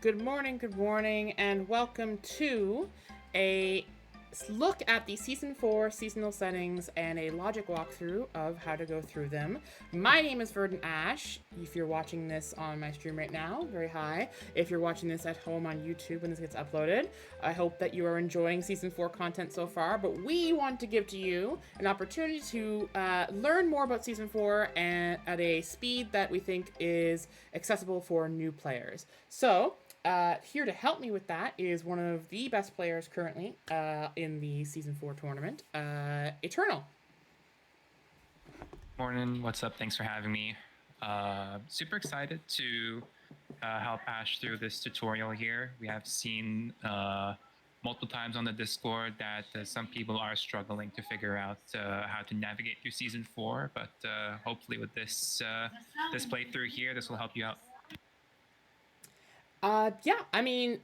Good morning, and welcome to a look at the Season 4 seasonal settings and a logic walkthrough of how to go through them. My name is Verdant Ash. If you're watching this on my stream right now, very hi. If you're watching this at home on YouTube when this gets uploaded, I hope that you are enjoying Season 4 content so far, but we want to give to you an opportunity to learn more about Season 4 and at a speed that we think is accessible for new players. So, here to help me with that is one of the best players currently in the Season 4 tournament, Eternal. Morning, what's up? Thanks for having me. Super excited to help Ash through this tutorial here. We have seen multiple times on the Discord that some people are struggling to figure out how to navigate through Season 4, but hopefully with this playthrough here, this will help you out. Yeah, I mean,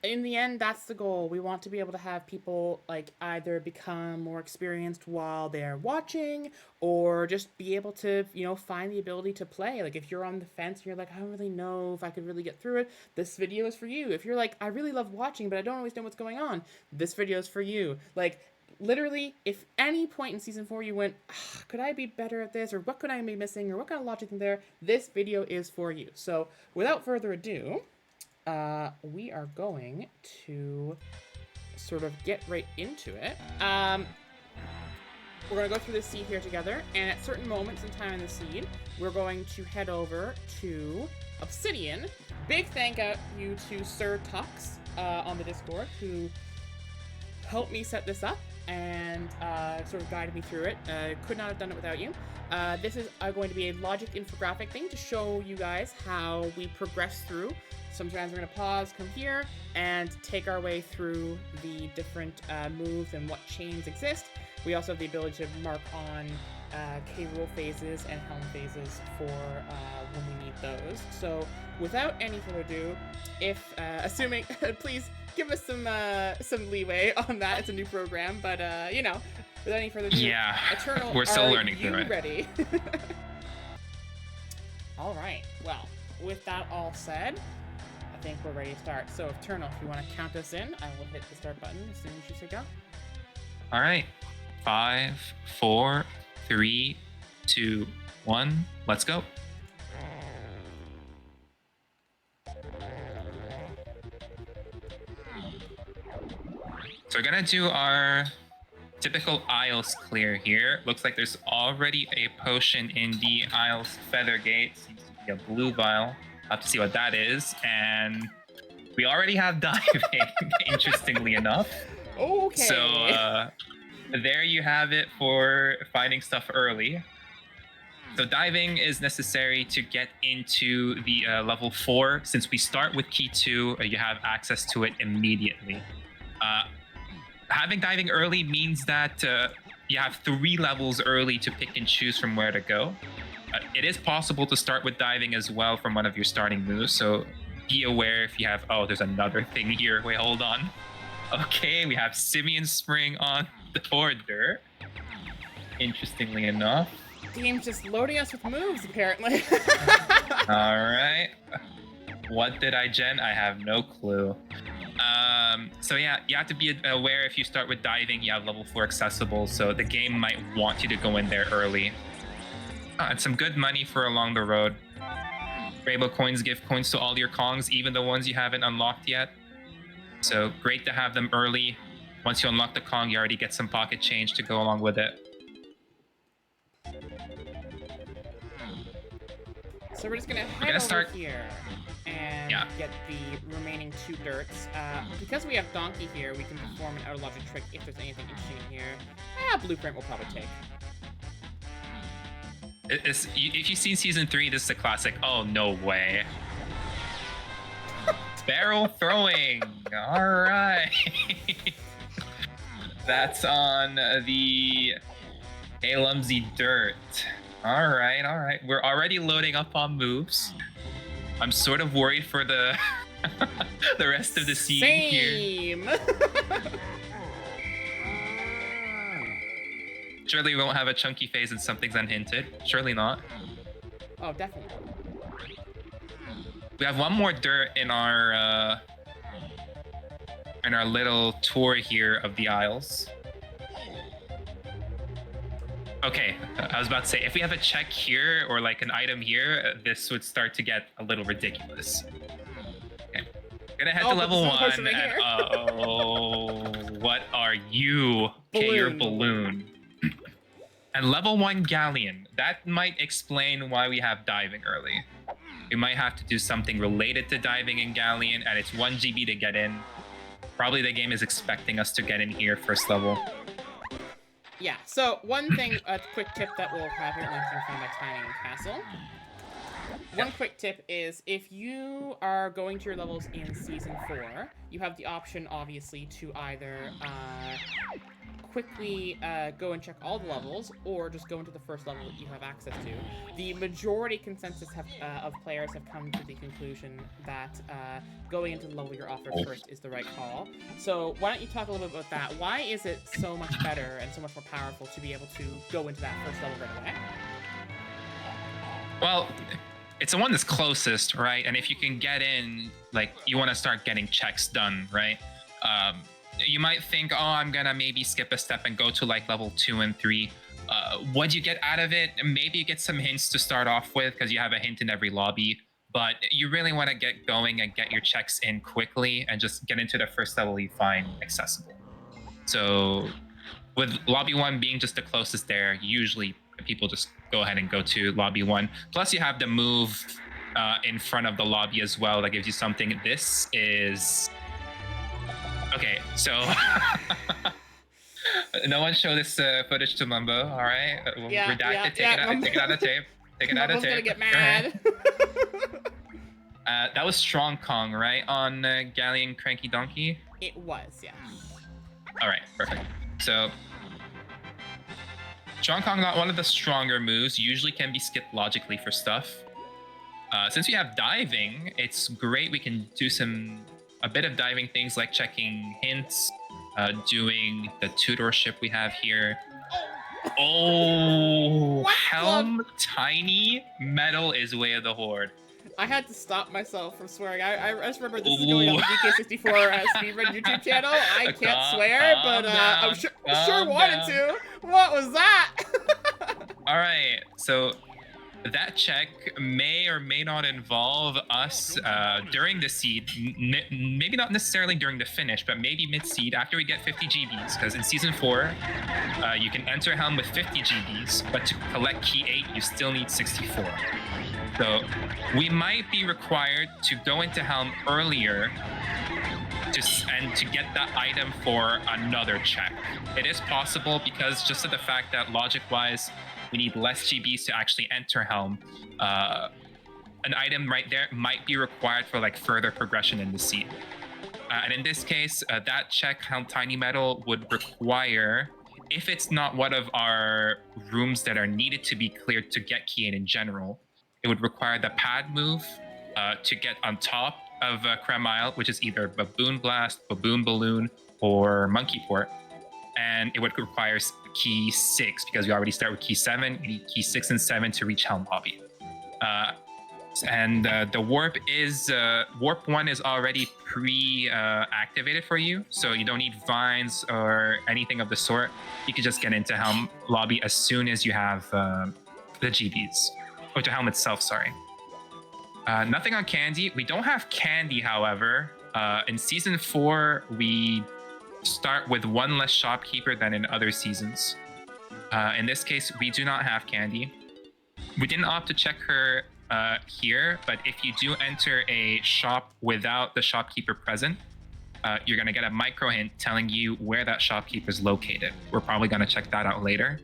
in the end, that's the goal. We want to be able to have people like either become more experienced while they're watching or just be able to, find the ability to play. Like if you're on the fence and you're like, I don't really know if I could really get through it, this video is for you. If you're like, I really love watching, but I don't always know what's going on, this video is for you. Like, literally, if any point in Season 4 you went, could I be better at this, or what could I be missing, or what kind of logic is there, this video is for you. So without further ado, we are going to sort of get right into it. We're going to go through the seed here together, and at certain moments in time in the seed, we're going to head over to Obsidian. Big thank you to Sir Tux on the Discord, who helped me set this up and sort of guided me through it. Could not have done it without you. This is going to be a logic infographic thing to show you guys how we progress through. Sometimes we're going to pause, come here, and take our way through the different moves and what chains exist. We also have the ability to mark on K-Rool phases and Helm phases for when we need those. So without any further ado, assuming, please give us some leeway on that. It's a new program, but without any further ado, yeah, Eternal, we're still learning through it. Ready? All right. Well, with that all said, I think we're ready to start. So, Eternal, if you want to count us in, I will hit the start button as soon as you say go. All right, 5, 4, 3, 2, 1, let's go. So we're gonna do our typical Isles clear here. Looks like there's already a potion in the Isles Feather Gate. Seems to be a blue vial. I'll have to see what that is. And we already have diving, interestingly enough. Okay. So there you have it for finding stuff early. So diving is necessary to get into the level 4. Since we start with key 2, you have access to it immediately. Having diving early means that you have 3 levels early to pick and choose from where to go. It is possible to start with diving as well from one of your starting moves, so be aware if you have, oh, there's another thing here. Wait, hold on. Okay, we have Simian Spring on the border. Interestingly enough. The game's just loading us with moves, apparently. All right. What did I gen? I have no clue. So yeah, you have to be aware if you start with diving, you have level 4 accessible, so the game might want you to go in there early. And some good money for along the road. Rainbow coins give coins to all your Kongs, even the ones you haven't unlocked yet. So great to have them early. Once you unlock the Kong, you already get some pocket change to go along with it. So we're just gonna head over here and get the remaining 2 dirts. Because we have Donkey here, we can perform an outer logic trick if there's anything interesting in here. Blueprint will probably take. If you've seen Season 3, this is a classic. Oh, no way. Barrel throwing. All right. That's on the Alumsy Dirt. All right. We're already loading up on moves. I'm sort of worried for the the rest of the seed here. Surely we won't have a chunky phase and something's unhinted. Surely not. Oh, definitely. We have one more dirt in our little tour here of the Isles. Okay, I was about to say, if we have a check here or like an item here, this would start to get a little ridiculous. Okay, gonna head to level 1, and what are you? Okay, you're balloon. And level 1 galleon. That might explain why we have diving early. We might have to do something related to diving in galleon, and it's 1 GB to get in. Probably the game is expecting us to get in here first level. Yeah, so one thing, a quick tip that we'll have here, linking from my tiny castle. One quick tip is, if you are going to your levels in Season 4, you have the option, obviously, to either quickly go and check all the levels, or just go into the first level that you have access to. The majority consensus of players have come to the conclusion that going into the level you're offered first is the right call. So why don't you talk a little bit about that? Why is it so much better and so much more powerful to be able to go into that first level right away? Well, it's the one that's closest, right? And if you can get in, like, you want to start getting checks done, right? You might think, oh, I'm gonna maybe skip a step and go to like level 2 and 3. What do you get out of it? Maybe you get some hints to start off with, because you have a hint in every lobby. But you really want to get going and get your checks in quickly and just get into the first level you find accessible. So with lobby 1 being just the closest there, usually people just go ahead and go to lobby 1. Plus you have the move in front of the lobby as well that gives you something. This is... Okay, so no one show this footage to Mumbo, all right? We'll redact it, take it out of tape. Take it out of tape. Gonna get mad. That was Strong Kong, right? On Galleon Cranky Donkey? It was, yeah. All right, perfect. So, Strong Kong, not one of the stronger moves, usually can be skipped logically for stuff. Since we have diving, it's great. We can do a bit of diving things like checking hints, doing the tutorship we have here. Oh, Helm Tiny Metal is Way of the Horde. I had to stop myself from swearing. I just remember this is going on the DK64 Speedrun YouTube channel. I can't swear, but I sure wanted to. What was that? All right, so that check may or may not involve us during the seed, maybe not necessarily during the finish, but maybe mid-seed after we get 50 GBs, because in Season 4, you can enter Helm with 50 GBs, but to collect Key 8, you still need 64. So we might be required to go into Helm earlier to get that item for another check. It is possible because just of the fact that logic-wise, we need less GBs to actually enter Helm. An item right there might be required for like further progression in the seed. And in this case, that check, Helm Tiny Metal, would require, if it's not one of our rooms that are needed to be cleared to get Key 8 in general, it would require the pad move to get on top of Krem Isle, which is either Baboon Blast, Baboon Balloon, or Monkey Port. And it would require Key 6, because we already start with Key 7. We need Key 6 and 7 to reach Helm Lobby. And the warp is... Warp 1 is already pre-activated for you, so you don't need vines or anything of the sort. You can just get into Helm Lobby as soon as you have the GBs. Or to Helm itself, sorry. Nothing on Candy. We don't have Candy, however. In Season 4, we start with one less shopkeeper than in other seasons. In this case, we do not have Candy. We didn't opt to check her here, but if you do enter a shop without the shopkeeper present, you're going to get a micro hint telling you where that shopkeeper is located. We're probably going to check that out later,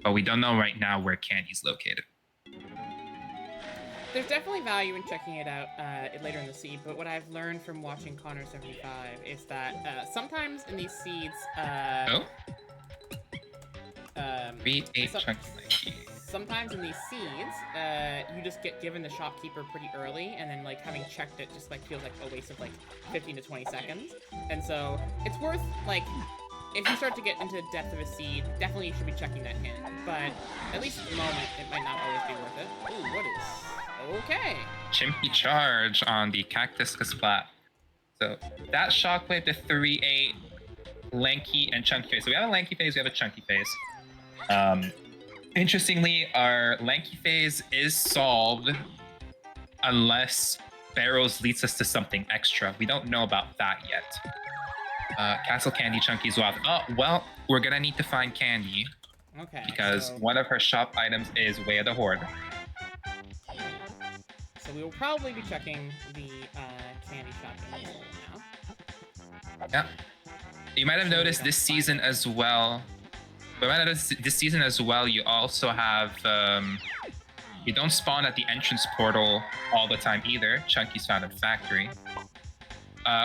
but we don't know right now where Candy's located. There's definitely value in checking it out later in the seed, but what I've learned from watching Connor 75 is that sometimes in these seeds, sometimes in these seeds, you just get given the shopkeeper pretty early, and then like having checked it just like feels like a waste of like 15 to 20 seconds. And so it's worth like, if you start to get into the depth of a seed, definitely you should be checking that hint. But at least at the moment, it might not always be worth it. Ooh, what is... Okay. Chimpy Charge on the Cactus Kasplat. So that Shockwave to 3-8, Lanky and Chunky Phase. So we have a Lanky Phase, we have a Chunky Phase. Interestingly, our Lanky Phase is solved unless Barrows leads us to something extra. We don't know about that yet. Castle Candy Chunky's wild. Oh, well, we're gonna need to find Candy. Okay. Because one of her shop items is Way of the Horde. So we will probably be checking the candy shop now. Yeah. You might have noticed this season as well. You also have you don't spawn at the entrance portal all the time either. Chunky's found in factory.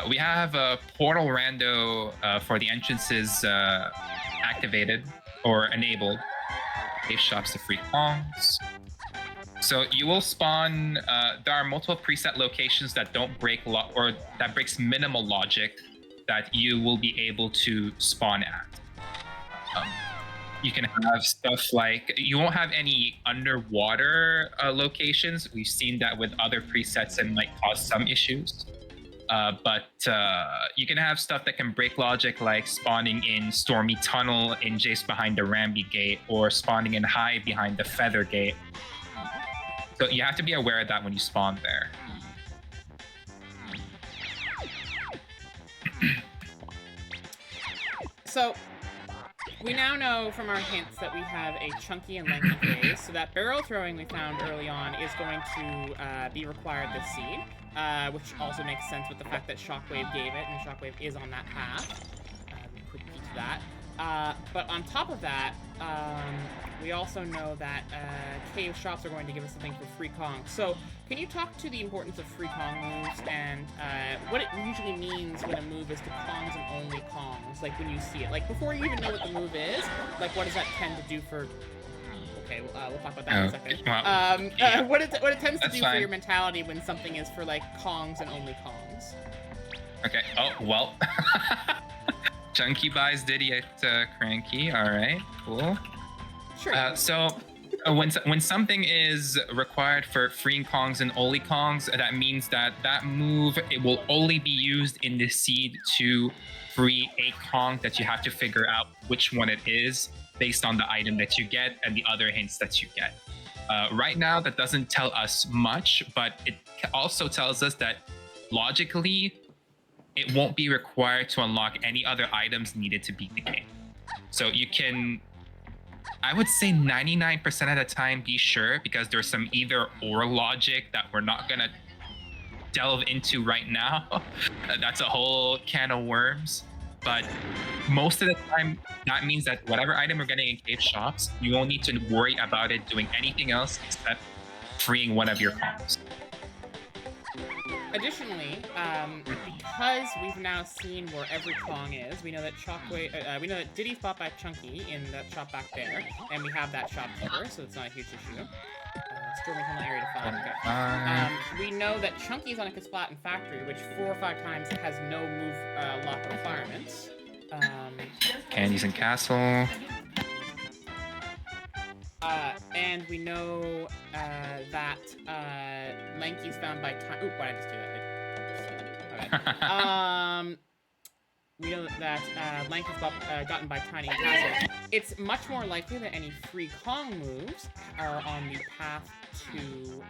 We have a portal rando for the entrances activated or enabled. Cave shops to free Kongs. So you will spawn. There are multiple preset locations that don't break or that breaks minimal logic that you will be able to spawn at. You can have stuff like you won't have any underwater locations. We've seen that with other presets and might cause some issues. But you can have stuff that can break logic, like spawning in Stormy Tunnel in Jace behind the Ramby Gate, or spawning in Hive behind the Feather Gate. So you have to be aware of that when you spawn there. So we now know from our hints that we have a Chunky and Lanky phase, so that barrel throwing we found early on is going to be required this seed, which also makes sense with the fact that Shockwave gave it, and Shockwave is on that path. Quick peek to that. But on top of that, we also know that cave shops are going to give us something for free Kong. So can you talk to the importance of free Kong moves and what it usually means when a move is to Kongs and only Kongs, like when you see it? Like before you even know what the move is, like what does that tend to do for... Okay, we'll talk about that in a second. Well, what it tends to That's do fine. for your mentality when something is for like Kongs and only Kongs. Okay. Oh, well. Chunky buys Diddy at Cranky. All right, cool. Sure. So when something is required for freeing Kongs and only Kongs, that means that move, it will only be used in the seed to free a Kong that you have to figure out which one it is based on the item that you get and the other hints that you get. Right now, that doesn't tell us much, but it also tells us that logically, it won't be required to unlock any other items needed to beat the game. So you can, I would say 99% of the time, be sure, because there's some either or logic that we're not gonna delve into right now. That's a whole can of worms. But most of the time, that means that whatever item we're getting in cave shops, you won't need to worry about it doing anything else except freeing one of your Kongs. Additionally, because we've now seen where every Kong is, we know that Shockwave, we know that Diddy's bought by Chunky in that shop back there, and we have that shop cover, so it's not a huge issue. Storming Tunnel area to 5. Okay. We know that Chunky's on a Kasplat in Factory, which 4 or 5 times has no move lock requirements. Candies and Castle. And we know that Lanky's found by time. Oop, why did I just do that? Okay. We know that Lanky's gotten by Tiny and Castle. It's much more likely that any free Kong moves are on the path to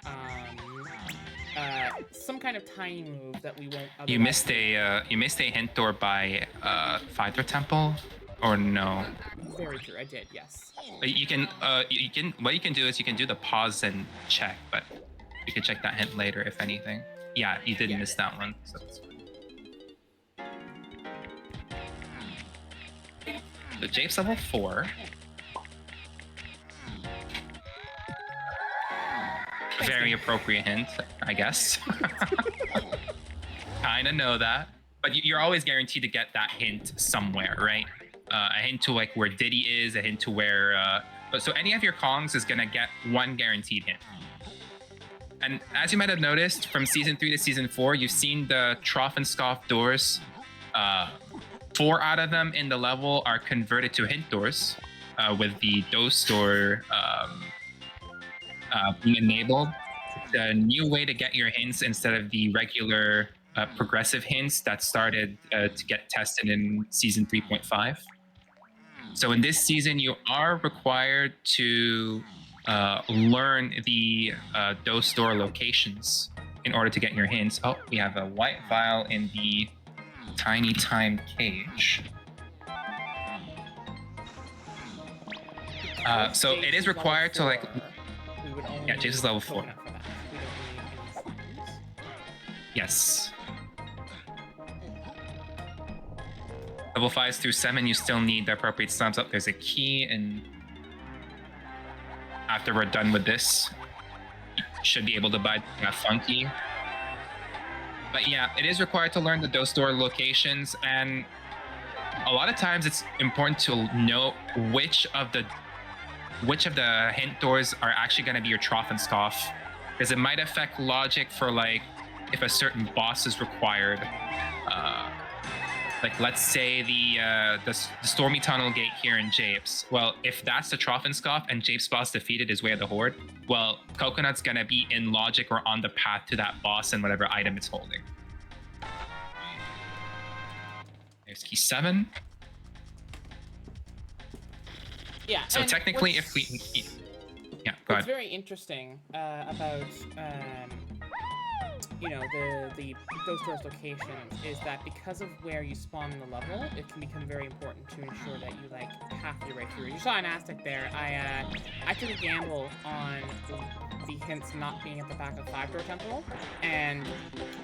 some kind of tiny move that we won't. You missed a hint door by Phyther Temple, or no? Very true. I did. Yes. What you can do is you can do the pause and check, but you can check that hint later if anything. Yeah, you did miss that one. So that's fine. So Jape's level 4. Very appropriate hint, I guess. Kinda know that, but you're always guaranteed to get that hint somewhere, right? A hint to like where Diddy is, a hint to where. So any of your Kongs is gonna get one guaranteed hint. And as you might have noticed, from season 3 to season 4, you've seen the Trough and Scoff doors. 4 out of them in the level are converted to hint doors, with the Dose door being enabled. a new way to get your hints instead of the regular progressive hints that started to get tested in season 3.5. So in this season, you are required to learn the dose store locations in order to get your hints. Oh, we have a white vial in the tiny time cage. So it is required to like. Yeah, Jace is level 4. Yes. Level 5s through 7, you still need the appropriate slams up. There's a key, and after we're done with this, you should be able to buy that funky. But yeah, it is required to learn the dose door locations, and a lot of times it's important to know which of the hint doors are actually going to be your trough and scoff, because it might affect logic for like if a certain boss is required. Like let's say the Stormy Tunnel Gate here in Japes. Well, if that's the trough and scoff and Japes boss defeated is Way of the Horde, well, Coconut's gonna be in logic or on the path to that boss and whatever item it's holding. There's key 7. Yeah. So technically, if we, yeah, go ahead. What's very interesting about those doors locations is that because of where you spawn in the level, it can become very important to ensure that you like path your way through. You saw an Aztec there. I took a gamble on the hints not being at the back of 5-door temple, and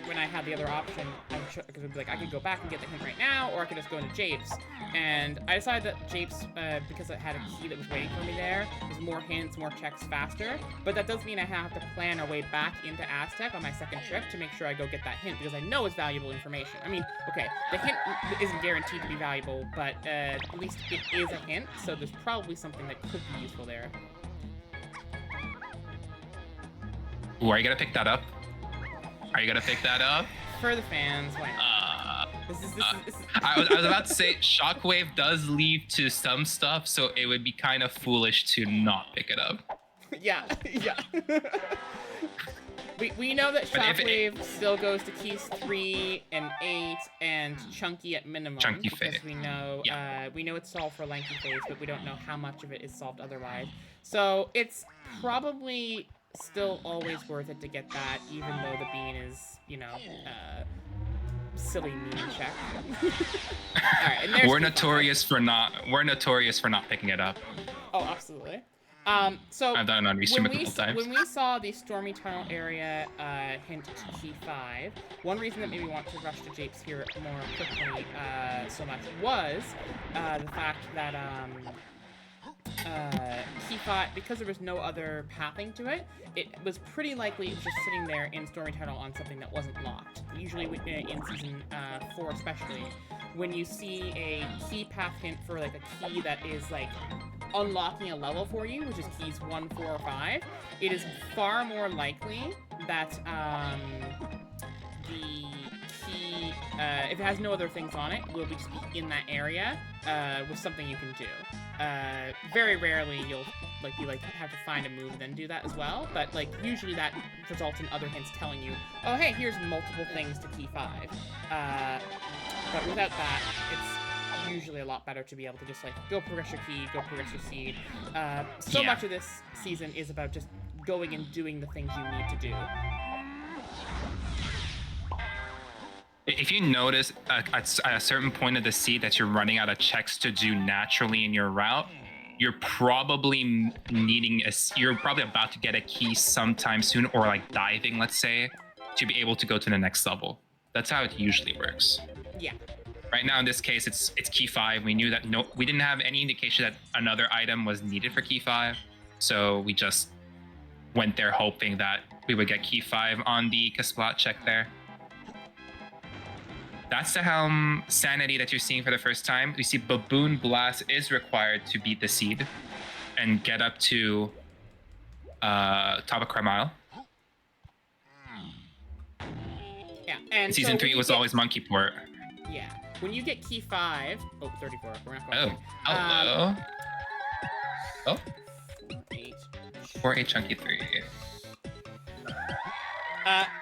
when I had the other option, because it would be like I could go back and get the hint right now, or I could just go into Japes. And I decided that Japes, because it had a key that was waiting for me there, there's more hints, more checks faster. But that does mean I have to plan a way back into Aztec on my second trip to make sure I go get that hint, because I know it's valuable information. I mean, okay, the hint isn't guaranteed to be valuable, but at least it is a hint, so there's probably something that could be useful there. Ooh, are you gonna pick that up? Are you gonna pick that up? For the fans, why not? This is I was about to say, Shockwave does lead to some stuff, so it would be kind of foolish to not pick it up. Yeah. We know that Shockwave still goes to keys 3 and 8 and Chunky at minimum. Chunky because phase. we know it's solved for Lanky phase, but we don't know how much of it is solved otherwise. So it's probably still always worth it to get that, even though the bean is, silly mean check. All right, and we're notorious for not picking it up. Oh, absolutely. So I've done it on restream a couple times. When we saw the Stormy Tunnel area hint to key 5, one reason that made me want to rush to Japes here more quickly so much was the fact that key 5, because there was no other pathing to it, it was pretty likely it was just sitting there in Stormy Tunnel on something that wasn't locked. Usually in season 4 especially, when you see a key path hint for like a key that is like unlocking a level for you, which is keys 1, 4, or 5, it is far more likely that the key, if it has no other things on it, will just be in that area with something you can do. Very rarely you'll have to find a move and then do that as well, but like usually that results in other hints telling you, oh hey, here's multiple things to key 5. But without that, it's usually a lot better to be able to just like go progress your key, go progress your seed. So much of this season is about just going and doing the things you need to do. If you notice at a certain point of the seed that you're running out of checks to do naturally in your route, you're probably you're probably about to get a key sometime soon, or like diving, let's say, to be able to go to the next level. That's how it usually works. Yeah. Right now, in this case, it's key 5. We knew that we didn't have any indication that another item was needed for key 5, so we just went there hoping that we would get key 5 on the Kasplat check there. That's the Helm Sanity that you're seeing for the first time. You see Baboon Blast is required to beat the seed and get up to top of Cremile. Yeah, and Season 3 was always Monkey Port. Yeah. When you get key 5... Oh, 34. We're not going to hello. Oh. 8. 4, 8, Chunky 3.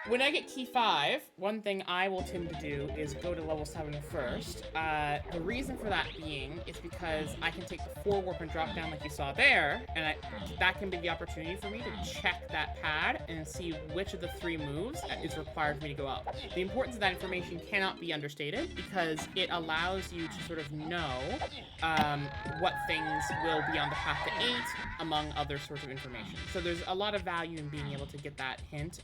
When I get key 5, one thing I will tend to do is go to level 7 first. The reason for that being is because I can take the 4 warp and drop down like you saw there, and that can be the opportunity for me to check that pad and see which of the 3 moves is required for me to go up. The importance of that information cannot be understated because it allows you to sort of know what things will be on the path to 8, among other sorts of information. So there's a lot of value in being able to get that hint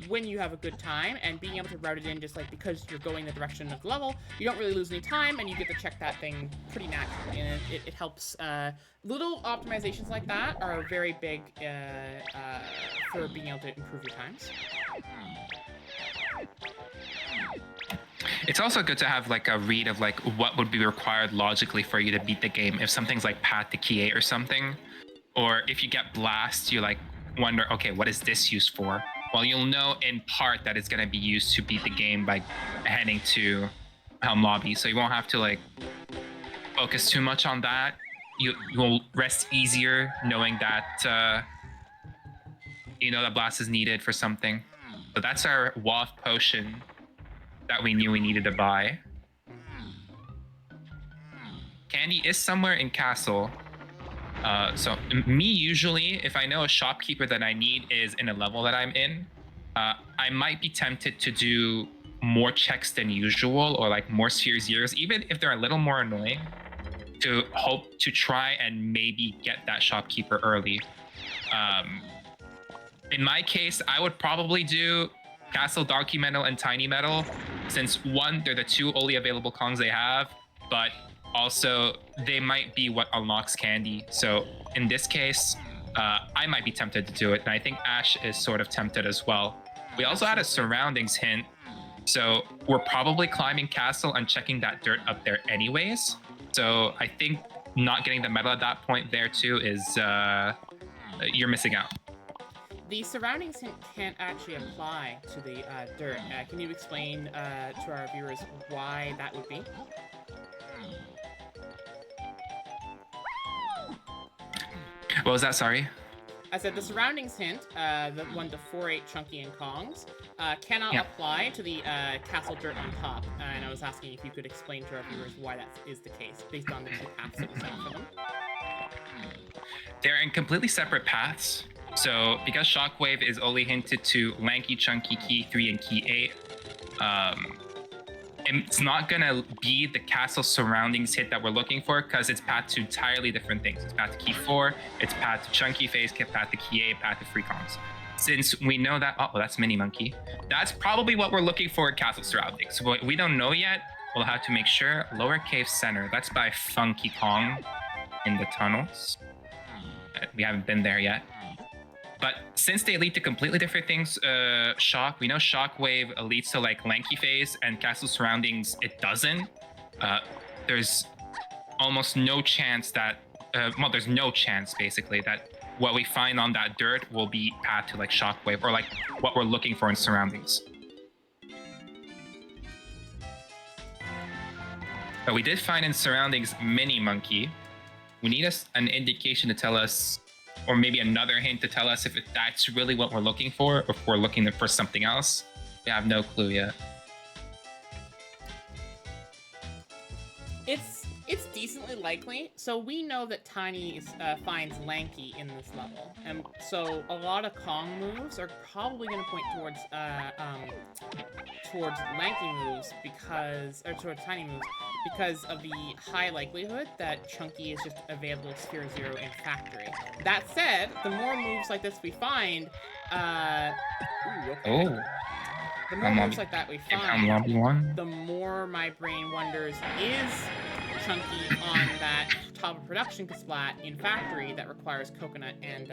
when you have a good time, and being able to route it in just like because you're going the direction of the level, you don't really lose any time, and you get to check that thing pretty naturally, and it helps. Little optimizations like that are very big for being able to improve your times. It's also good to have like a read of like what would be required logically for you to beat the game. If something's like path to key 8 or something, or if you get blast, you like wonder, okay, what is this used for? Well, you'll know in part that it's going to be used to beat the game by heading to Helm Lobby, so you won't have to like focus too much on that. You'll rest easier knowing that you know that blast is needed for something. So that's our waft potion that we knew we needed to buy. Candy is somewhere in Castle. So me usually, if I know a shopkeeper that I need is in a level that I'm in, I might be tempted to do more checks than usual, or like more Sphere Zeros, even if they're a little more annoying, to hope to try and maybe get that shopkeeper early. In my case, I would probably do Castle, Darky Metal, and Tiny Metal, since one, they're the 2 only available Kongs they have, but also they might be what unlocks Candy. So in this case, I might be tempted to do it, and I think Ash is sort of tempted as well. We also had a surroundings hint, so we're probably climbing Castle and checking that dirt up there anyways. So I think not getting the medal at that point there too is you're missing out. The surroundings hint can't actually apply to the dirt. Can you explain to our viewers why that would be? What was that? Sorry? I said the surroundings hint, the 1 to 4-8 Chunky and Kongs, cannot apply to the castle dirt on top. And I was asking if you could explain to our viewers why that is the case, based on the 2 paths that we set for them. They're in completely separate paths. So because Shockwave is only hinted to Lanky, Chunky, Key 3, and Key 8, it's not gonna be the castle surroundings hit that we're looking for, because it's path to entirely different things. It's path to Key 4, it's path to Chunky Phase, path to Key 8, path to Free Kongs. Since we know that, oh, that's Mini Monkey. That's probably what we're looking for at castle surroundings. What we don't know yet, we'll have to make sure. Lower Cave Center, that's by Funky Kong in the tunnels. We haven't been there yet. But since they lead to completely different things, we know Shockwave leads to like Lanky Phase, and Castle Surroundings it doesn't. There's almost no chance that, well, there's no chance basically that what we find on that dirt will be path to like Shockwave, or like what we're looking for in Surroundings. But we did find in Surroundings Mini Monkey. We need an indication to tell us, or maybe another hint to tell us if that's really what we're looking for, or if we're looking for something else. We have no clue yet. It's decently likely. So we know that Tiny finds Lanky in this level, and so a lot of Kong moves are probably going to point towards Lanky moves or towards Tiny moves, because of the high likelihood that Chunky is just available Sphere Zero in Factory. That said, the more moves like this we find, the more moves like that we find, the more my brain wonders, is Chunky on that top of production splat in Factory that requires Coconut and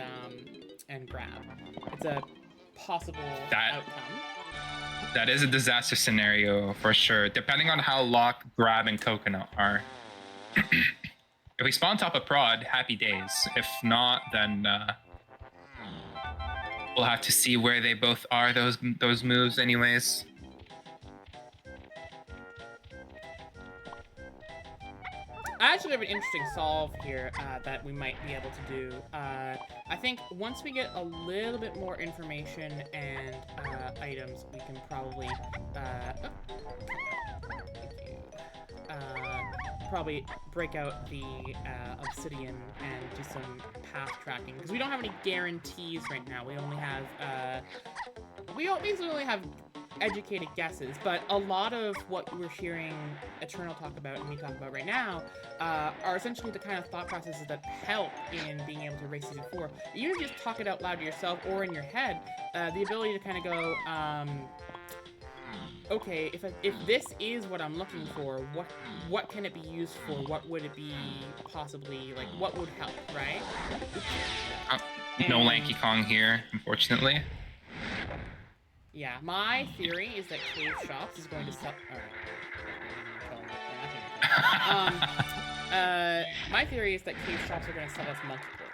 Grab? It's a possible outcome. That is a disaster scenario for sure, depending on how locked Grab and Coconut are. If we spawn top of prod, happy days. If not, then we'll have to see where they both are, those moves anyways. I actually have an interesting solve here that we might be able to do. I think once we get a little bit more information and items, we can probably probably break out the obsidian and do some path tracking, because we don't have any guarantees right now. We only have basically only have educated guesses, but a lot of what we're hearing Eternal talk about and me talk about right now are essentially the kind of thought processes that help in being able to race season 4. You just talk it out loud to yourself or in your head, the ability to kind of go, okay, if this is what I'm looking for, what can it be used for? What would it be possibly, like, what would help, right? No Lanky Kong here, unfortunately. Yeah, my theory is that Cave Shops is going to sell. Alright. My theory is that Cave Shops are going to sell us Monkey Port.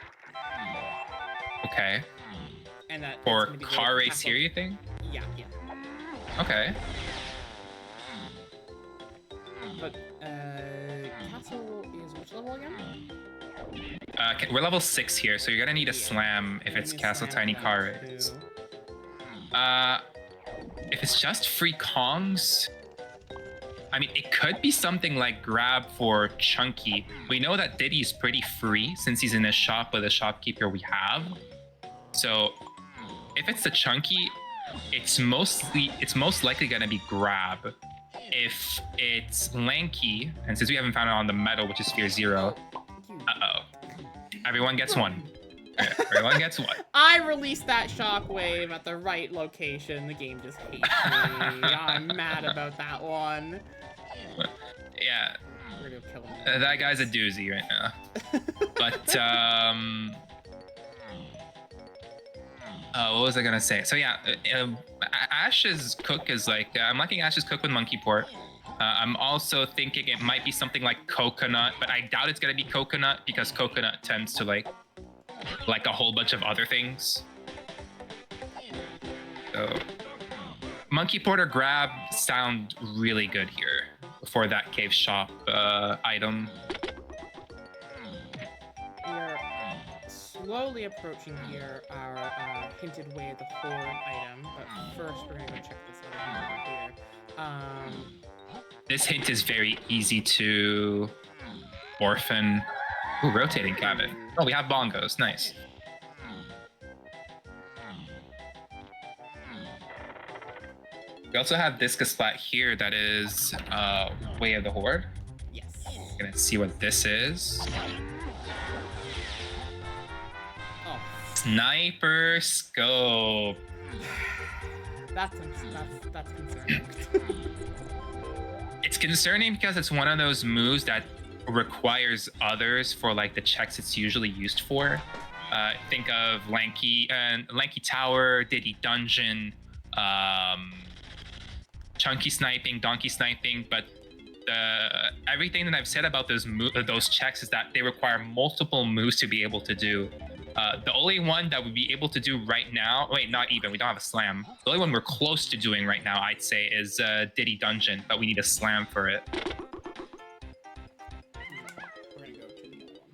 Okay. And that for car race here, you think? Yeah. Okay. But Castle is which level again? We're level 6 here, so you're gonna need a slam if it's Castle Tiny Car Race. If it's just free Kongs, I mean, it could be something like grab for Chunky. We know that Diddy's pretty free since he's in a shop with a shopkeeper we have. So if it's the Chunky, it's most likely gonna be grab. If it's Lanky, and since we haven't found it on the metal, which is Sphere 0, everyone gets one. Everyone gets one. I released that shockwave at the right location. The game just hates me. I'm mad about that one. Yeah. We're gonna kill him. That guy's a doozy right now. But, what was I gonna say? So yeah, Ash's cook is like, I'm liking Ash's cook with monkey port. I'm also thinking it might be something like coconut, but I doubt it's gonna be coconut because coconut tends to like a whole bunch of other things. So monkey port or grab sound really good here for that cave shop item. We're slowly approaching here our hinted way of the horde item, but first we're gonna go check this other hint over here. This hint is very easy to orphan. Ooh, rotating cabin. Oh, we have bongos. Nice. We also have Discus Flat here that is Way of the Horde. Yes. Gonna see what this is. Oh. Sniper Scope. That's concerning. It's concerning because it's one of those moves that requires others for like the checks it's usually used for. Think of Lanky Tower, Diddy Dungeon, Chunky Sniping, Donkey Sniping, but everything that I've said about those checks is that they require multiple moves to be able to do. The only one that would be able to do right now, wait, not even, we don't have a slam. The only one we're close to doing right now, I'd say, is Diddy Dungeon, but we need a slam for it. We're gonna go to the other one.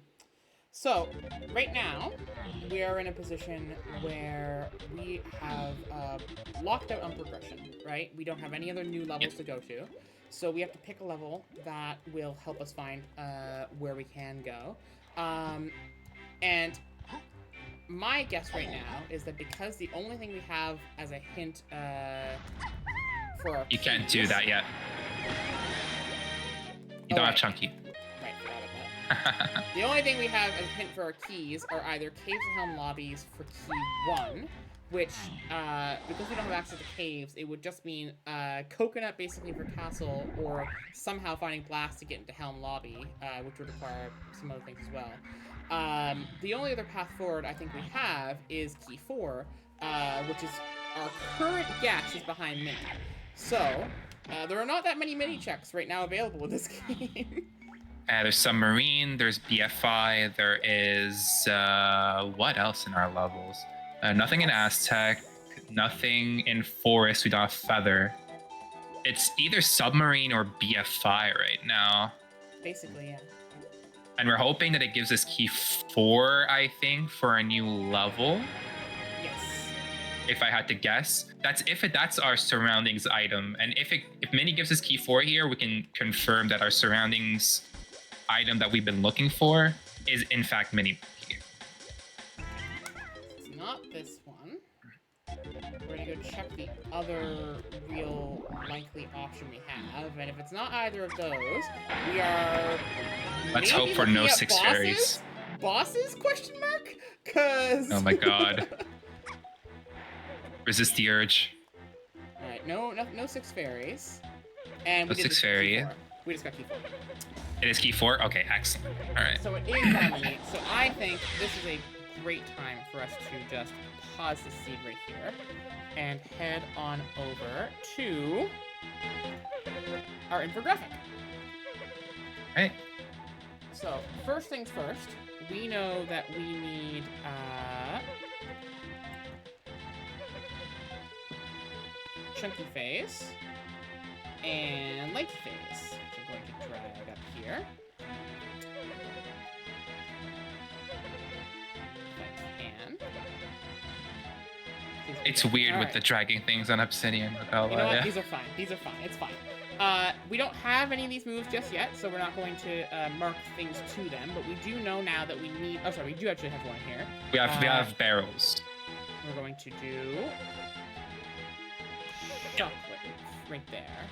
So, right now, we are in a position where we have locked out on progression, right? We don't have any other new levels to go to. So we have to pick a level that will help us find where we can go. And my guess right now is that because the only thing we have as a hint for our You can't do that yet. You don't have Chunky. Right, forgot about that. The only thing we have as a hint for our keys are either Caves and Helm lobbies for key 1, which, because we don't have access to caves, it would just mean coconut basically for castle, or somehow finding blast to get into Helm lobby, which would require some other things as well. The only other path forward I think we have is key 4, which is our current guess is behind Mint. So, there are not that many mini checks right now available in this game. There's Submarine, there's BFI, there is, what else in our levels? Nothing in Aztec, nothing in Forest, we don't have Feather. It's either Submarine or BFI right now. Basically, yeah. And we're hoping that it gives us key 4, I think, for a new level. Yes. If I had to guess, that's our surroundings item. And if Mini gives us key 4 here, we can confirm that our surroundings item that we've been looking for is in fact Mini Monkey. It's not this one. We're gonna go check the other real likely option we have, and if it's not either of those, we are. Let's hope for no 6 fairies. Bosses? Question mark? Cause. Oh my god. Resist the urge. All right, no 6 fairies. And we No 6 fairy. We just got key 4. It is key 4. Okay, excellent. All right. So it is Mini. So I think this is a great time for us to just pause the seed right here and head on over to our infographic. Right. So first things first, we know that we need Chunky Phase and Lanky Phase, which I'm going to drag up here. It's weird with the dragging things on Obsidian. You know what? These are fine. These are fine. It's fine. We don't have any of these moves just yet, so we're not going to mark things to them. But we do know now that we need. Oh, sorry. We do actually have one here. We have barrels. We're going to do Shockwave right there.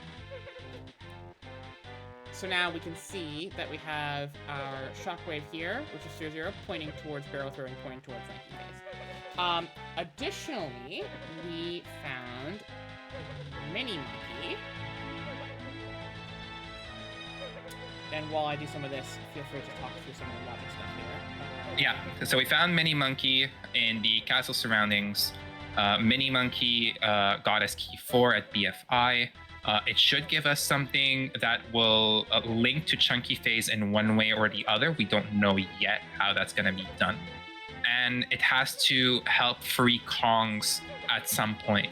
So now we can see that we have our Shockwave here, which is Sphere 0, pointing towards barrel throwing, pointing towards Lanky Phase. Additionally, we found Mini Monkey. And while I do some of this, feel free to talk through some of the logic stuff here. Yeah, so we found Mini Monkey in the castle surroundings. Mini Monkey got us key 4 at BFI. It should give us something that will link to Chunky Phase in one way or the other. We don't know yet how that's going to be done. And it has to help free Kongs at some point.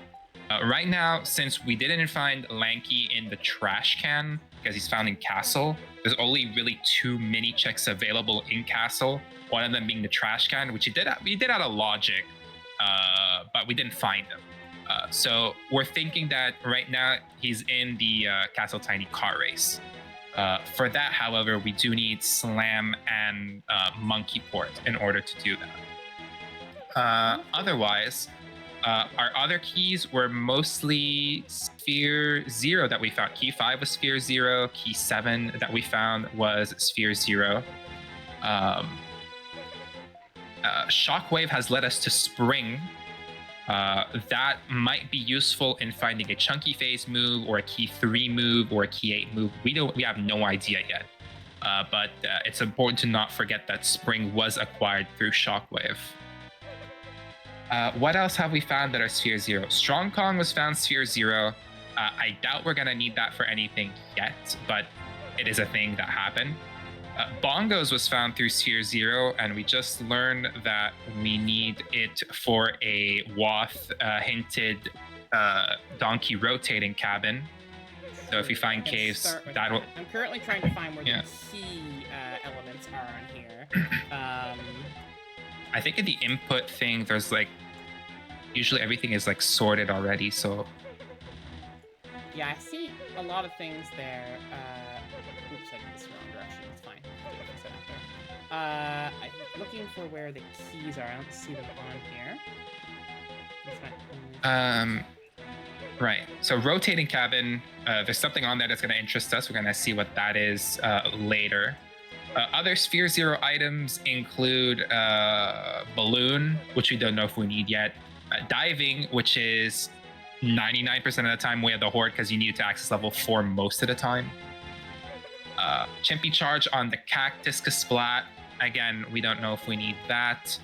Right now, since we didn't find Lanky in the trash can, because he's found in Castle, there's only really 2 mini checks available in Castle. One of them being the trash can, which we did out of logic, but we didn't find him. So we're thinking that right now he's in the Castle Tiny car race. For that, however, we do need Slam and Monkey Port in order to do that. Otherwise, our other keys were mostly Sphere 0 that we found. Key 5 was Sphere 0. Key 7 that we found was Sphere 0. Shockwave has led us to Spring. That might be useful in finding a Chunky Phase move or a Key 3 move or a Key 8 move. We have no idea yet. But it's important to not forget that Spring was acquired through Shockwave. What else have we found that are Sphere 0? Strong Kong was found Sphere 0. I doubt we're going to need that for anything yet, but it is a thing that happened. Bongos was found through Sphere 0, and we just learned that we need it for a Wath hinted donkey rotating cabin. So if we find caves, that'll... I'm currently trying to find where the key elements are on here. I think in the input thing, there's like... Usually everything is like sorted already, so... Yeah, I see a lot of things there. Oops, I did this wrong direction. It's fine. I'm looking for where the keys are. I don't see them on here. Right. So rotating cabin, there's something on there that's going to interest us. We're going to see what that is later. Other Sphere 0 items include Balloon, which we don't know if we need yet. Diving, which is 99% of the time we have the Horde because you need it to access level 4 most of the time. Chimpy Charge on the Cactus Kasplat. Again, we don't know if we need that.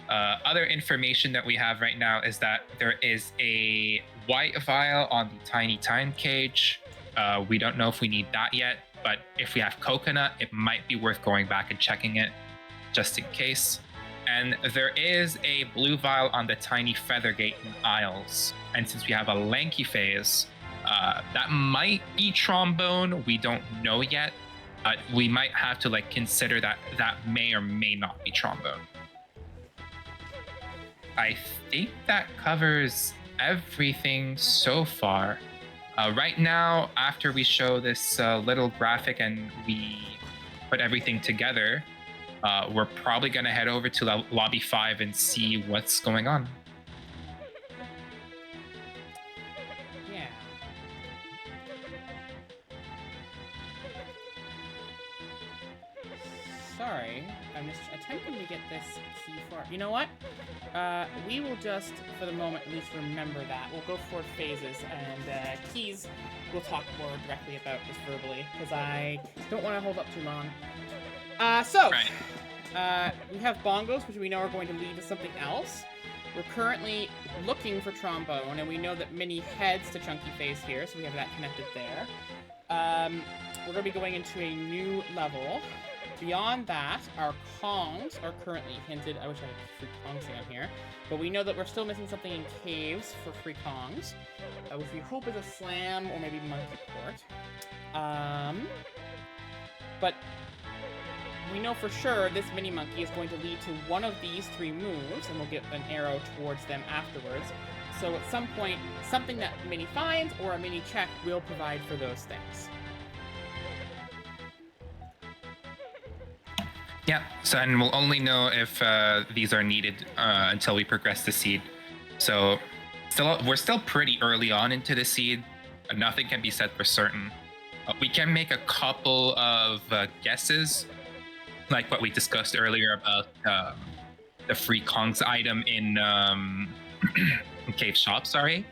Other information that we have right now is that there is a White Vial on the Tiny Time Cage. We don't know if we need that yet, but if we have Coconut, it might be worth going back and checking it just in case. And there is a Blue Vial on the Tiny Feathergate in Isles. And since we have a Lanky Phase, that might be Trombone. We don't know yet. We might have to like consider that may or may not be trombone. I think that covers everything so far. Right now, after we show this little graphic and we put everything together, we're probably going to head over to lobby 5 and see what's going on. Yeah. Sorry, I'm just attempting to get this key for... You know what? We will just, for the moment, at least remember that. We'll go for phases, and keys we'll talk more directly about just verbally, because I don't want to hold up too long. We have bongos, which we know are going to lead to something else. We're currently looking for trombone, and we know that Minnie heads to Chunky Face here, so we have that connected there. We're going to be going into a new level. Beyond that, our Kongs are currently hinted. I wish I had free Kongs on here. But we know that we're still missing something in caves for free Kongs, which we hope is a slam or maybe monkey port. But we know for sure this mini monkey is going to lead to one of these 3 moves, and we'll get an arrow towards them afterwards. So at some point, something that Minnie finds or a mini check will provide for those things. Yeah, so and we'll only know if these are needed until we progress the seed. So we're still pretty early on into the seed. Nothing can be said for certain. We can make a couple of guesses, like what we discussed earlier about the free Kongs item in Cave Shop, sorry.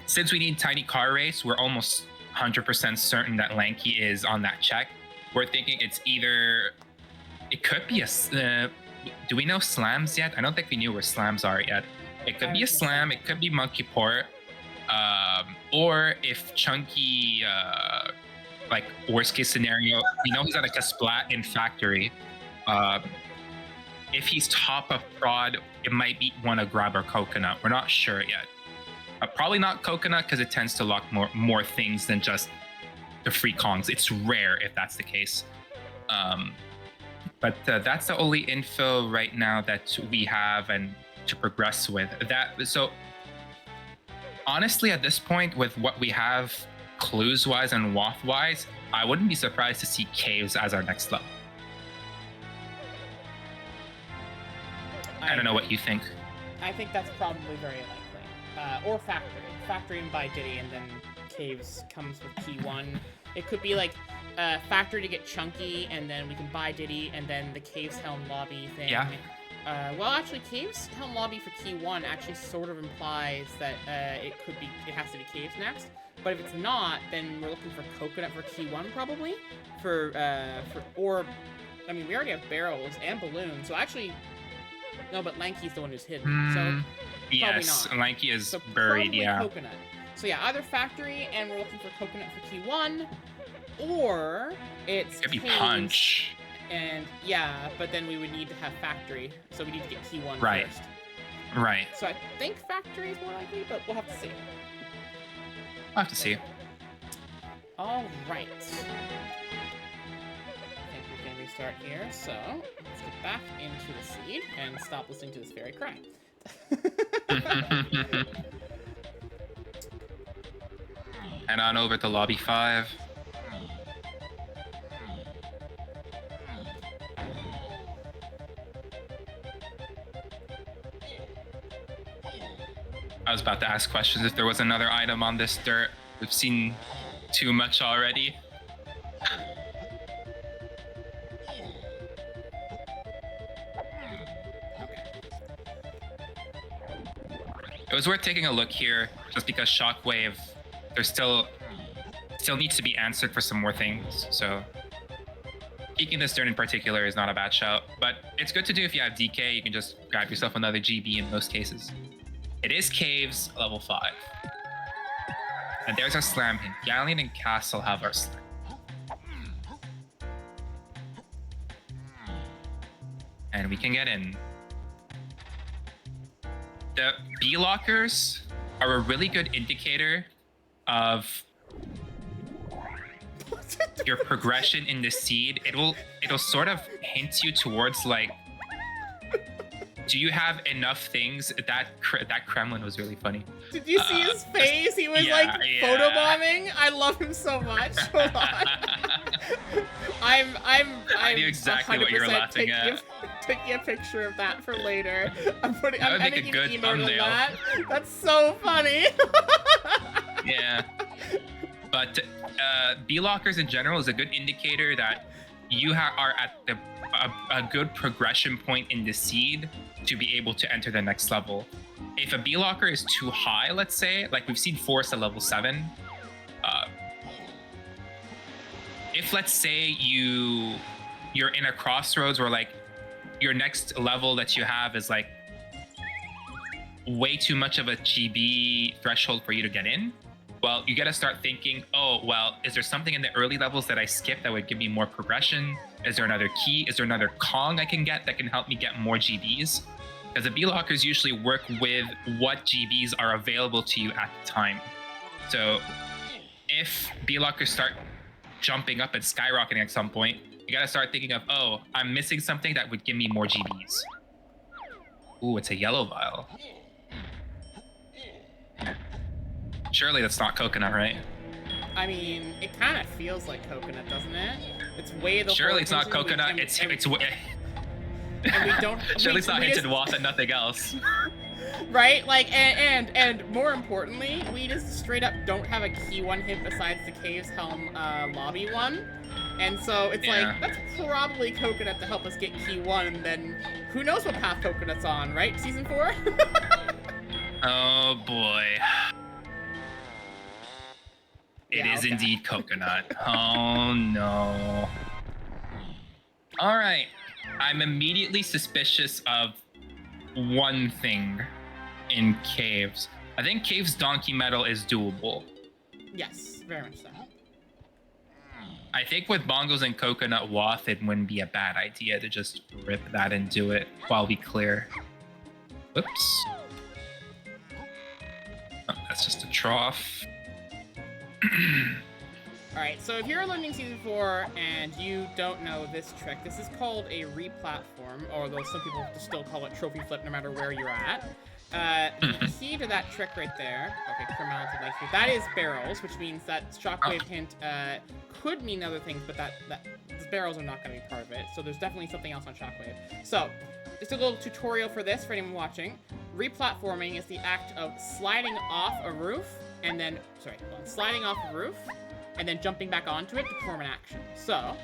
Since we need Tiny Car Race, we're almost 100% certain that Lanky is on that check. We're thinking it's either... It could be a... do we know slams yet? I don't think we knew where slams are yet. It could be a slam, it could be monkey port. Or if Chunky, like worst case scenario, we know he's at like a splat in factory. If he's top of prod, it might be one of grab or coconut. We're not sure yet. Probably not coconut because it tends to lock more things than just the free Kongs. It's rare if that's the case. But that's the only info right now that we have and to progress with. So honestly, at this point, with what we have clues-wise and wath-wise, I wouldn't be surprised to see caves as our next level. I don't know what you think. I think that's probably very likely. Or factory. Factory and buy Diddy, and then caves comes with key 1. It could be like factory to get Chunky, and then we can buy Diddy, and then the Caves Helm Lobby thing. Yeah. Well, actually, Caves Helm Lobby for key 1 actually sort of implies that it has to be Caves next. But if it's not, then we're looking for Coconut for key 1 probably. I mean, we already have barrels and balloons, so actually, no, but Lanky's the one who's hidden. So yes, probably not. Lanky is So buried. probably Yeah. Coconut. So yeah, either factory, and we're looking for Coconut for key 1, or it's It could be Caves, punch. And yeah, but then we would need to have factory, so we need to get key 1 Right. first. Right. So I think factory is more likely, but we'll have to see. We'll have to see. All right. I think we can restart here. So let's get back into the seed and stop listening to this fairy cry. Head on over to lobby 5. I was about to ask questions if there was another item on this dirt. We've seen too much already. It was worth taking a look here, just because Shockwave, there's still needs to be answered for some more things. So peeking this dirt in particular is not a bad shout, but it's good to do if you have DK. You can just grab yourself another GB in most cases. It is Caves, level 5. And there's our slam hint. Galleon and Castle have our slam. And we can get in. The B lockers are a really good indicator of... your progression in the seed, it'll sort of hint you towards like, do you have enough things? That Kremlin was really funny. Did you see his face? He was like photobombing. I love him so much. Hold on. I knew exactly what you were laughing at. Taking a picture of that for later. I'm That would make a editing good an email to thumbnail. that. That's so funny. Yeah. But B-lockers in general is a good indicator that you are at a good progression point in the seed to be able to enter the next level. If a B-locker is too high, let's say, like we've seen Force at level 7, if let's say you're in a crossroads where like your next level that you have is like way too much of a GB threshold for you to get in, well, you got to start thinking, oh, well, is there something in the early levels that I skipped that would give me more progression? Is there another key? Is there another Kong I can get that can help me get more GBs? Because the B-lockers usually work with what GBs are available to you at the time. So if B-lockers start jumping up and skyrocketing at some point, you got to start thinking of, oh, I'm missing something that would give me more GBs. Ooh, it's a yellow vial. Surely that's not coconut, right? I mean, it kind of feels like coconut, doesn't it? It's way the. Surely it's not coconut. It's way. And we don't. Surely it's not hinted waff and nothing else. Right? Like, and more importantly, we just straight up don't have a key one hit besides the Caves Helm lobby one. And so it's like, that's probably coconut to help us get key 1, and then who knows what path coconut's on, right? Season 4? Oh boy. It is okay. indeed coconut. Oh no. All right. I'm immediately suspicious of one thing in Caves. I think Caves Donkey Medal is doable. Yes, very much so. I think with Bongos and Coconut Waff, it wouldn't be a bad idea to just rip that and do it while we clear. Whoops. Oh, that's just a trough. Alright, so if you're learning Season 4 and you don't know this trick, this is called a re-platform, although some people still call it trophy flip no matter where you're at. The key to that trick right there, okay, criminality like that is barrels, which means that shockwave hint could mean other things, but these barrels are not going to be part of it, so there's definitely something else on shockwave. So, just a little tutorial for this for anyone watching. Re-platforming is the act of sliding off a roof, and then, sliding off a roof, and then jumping back onto it to perform an action. So,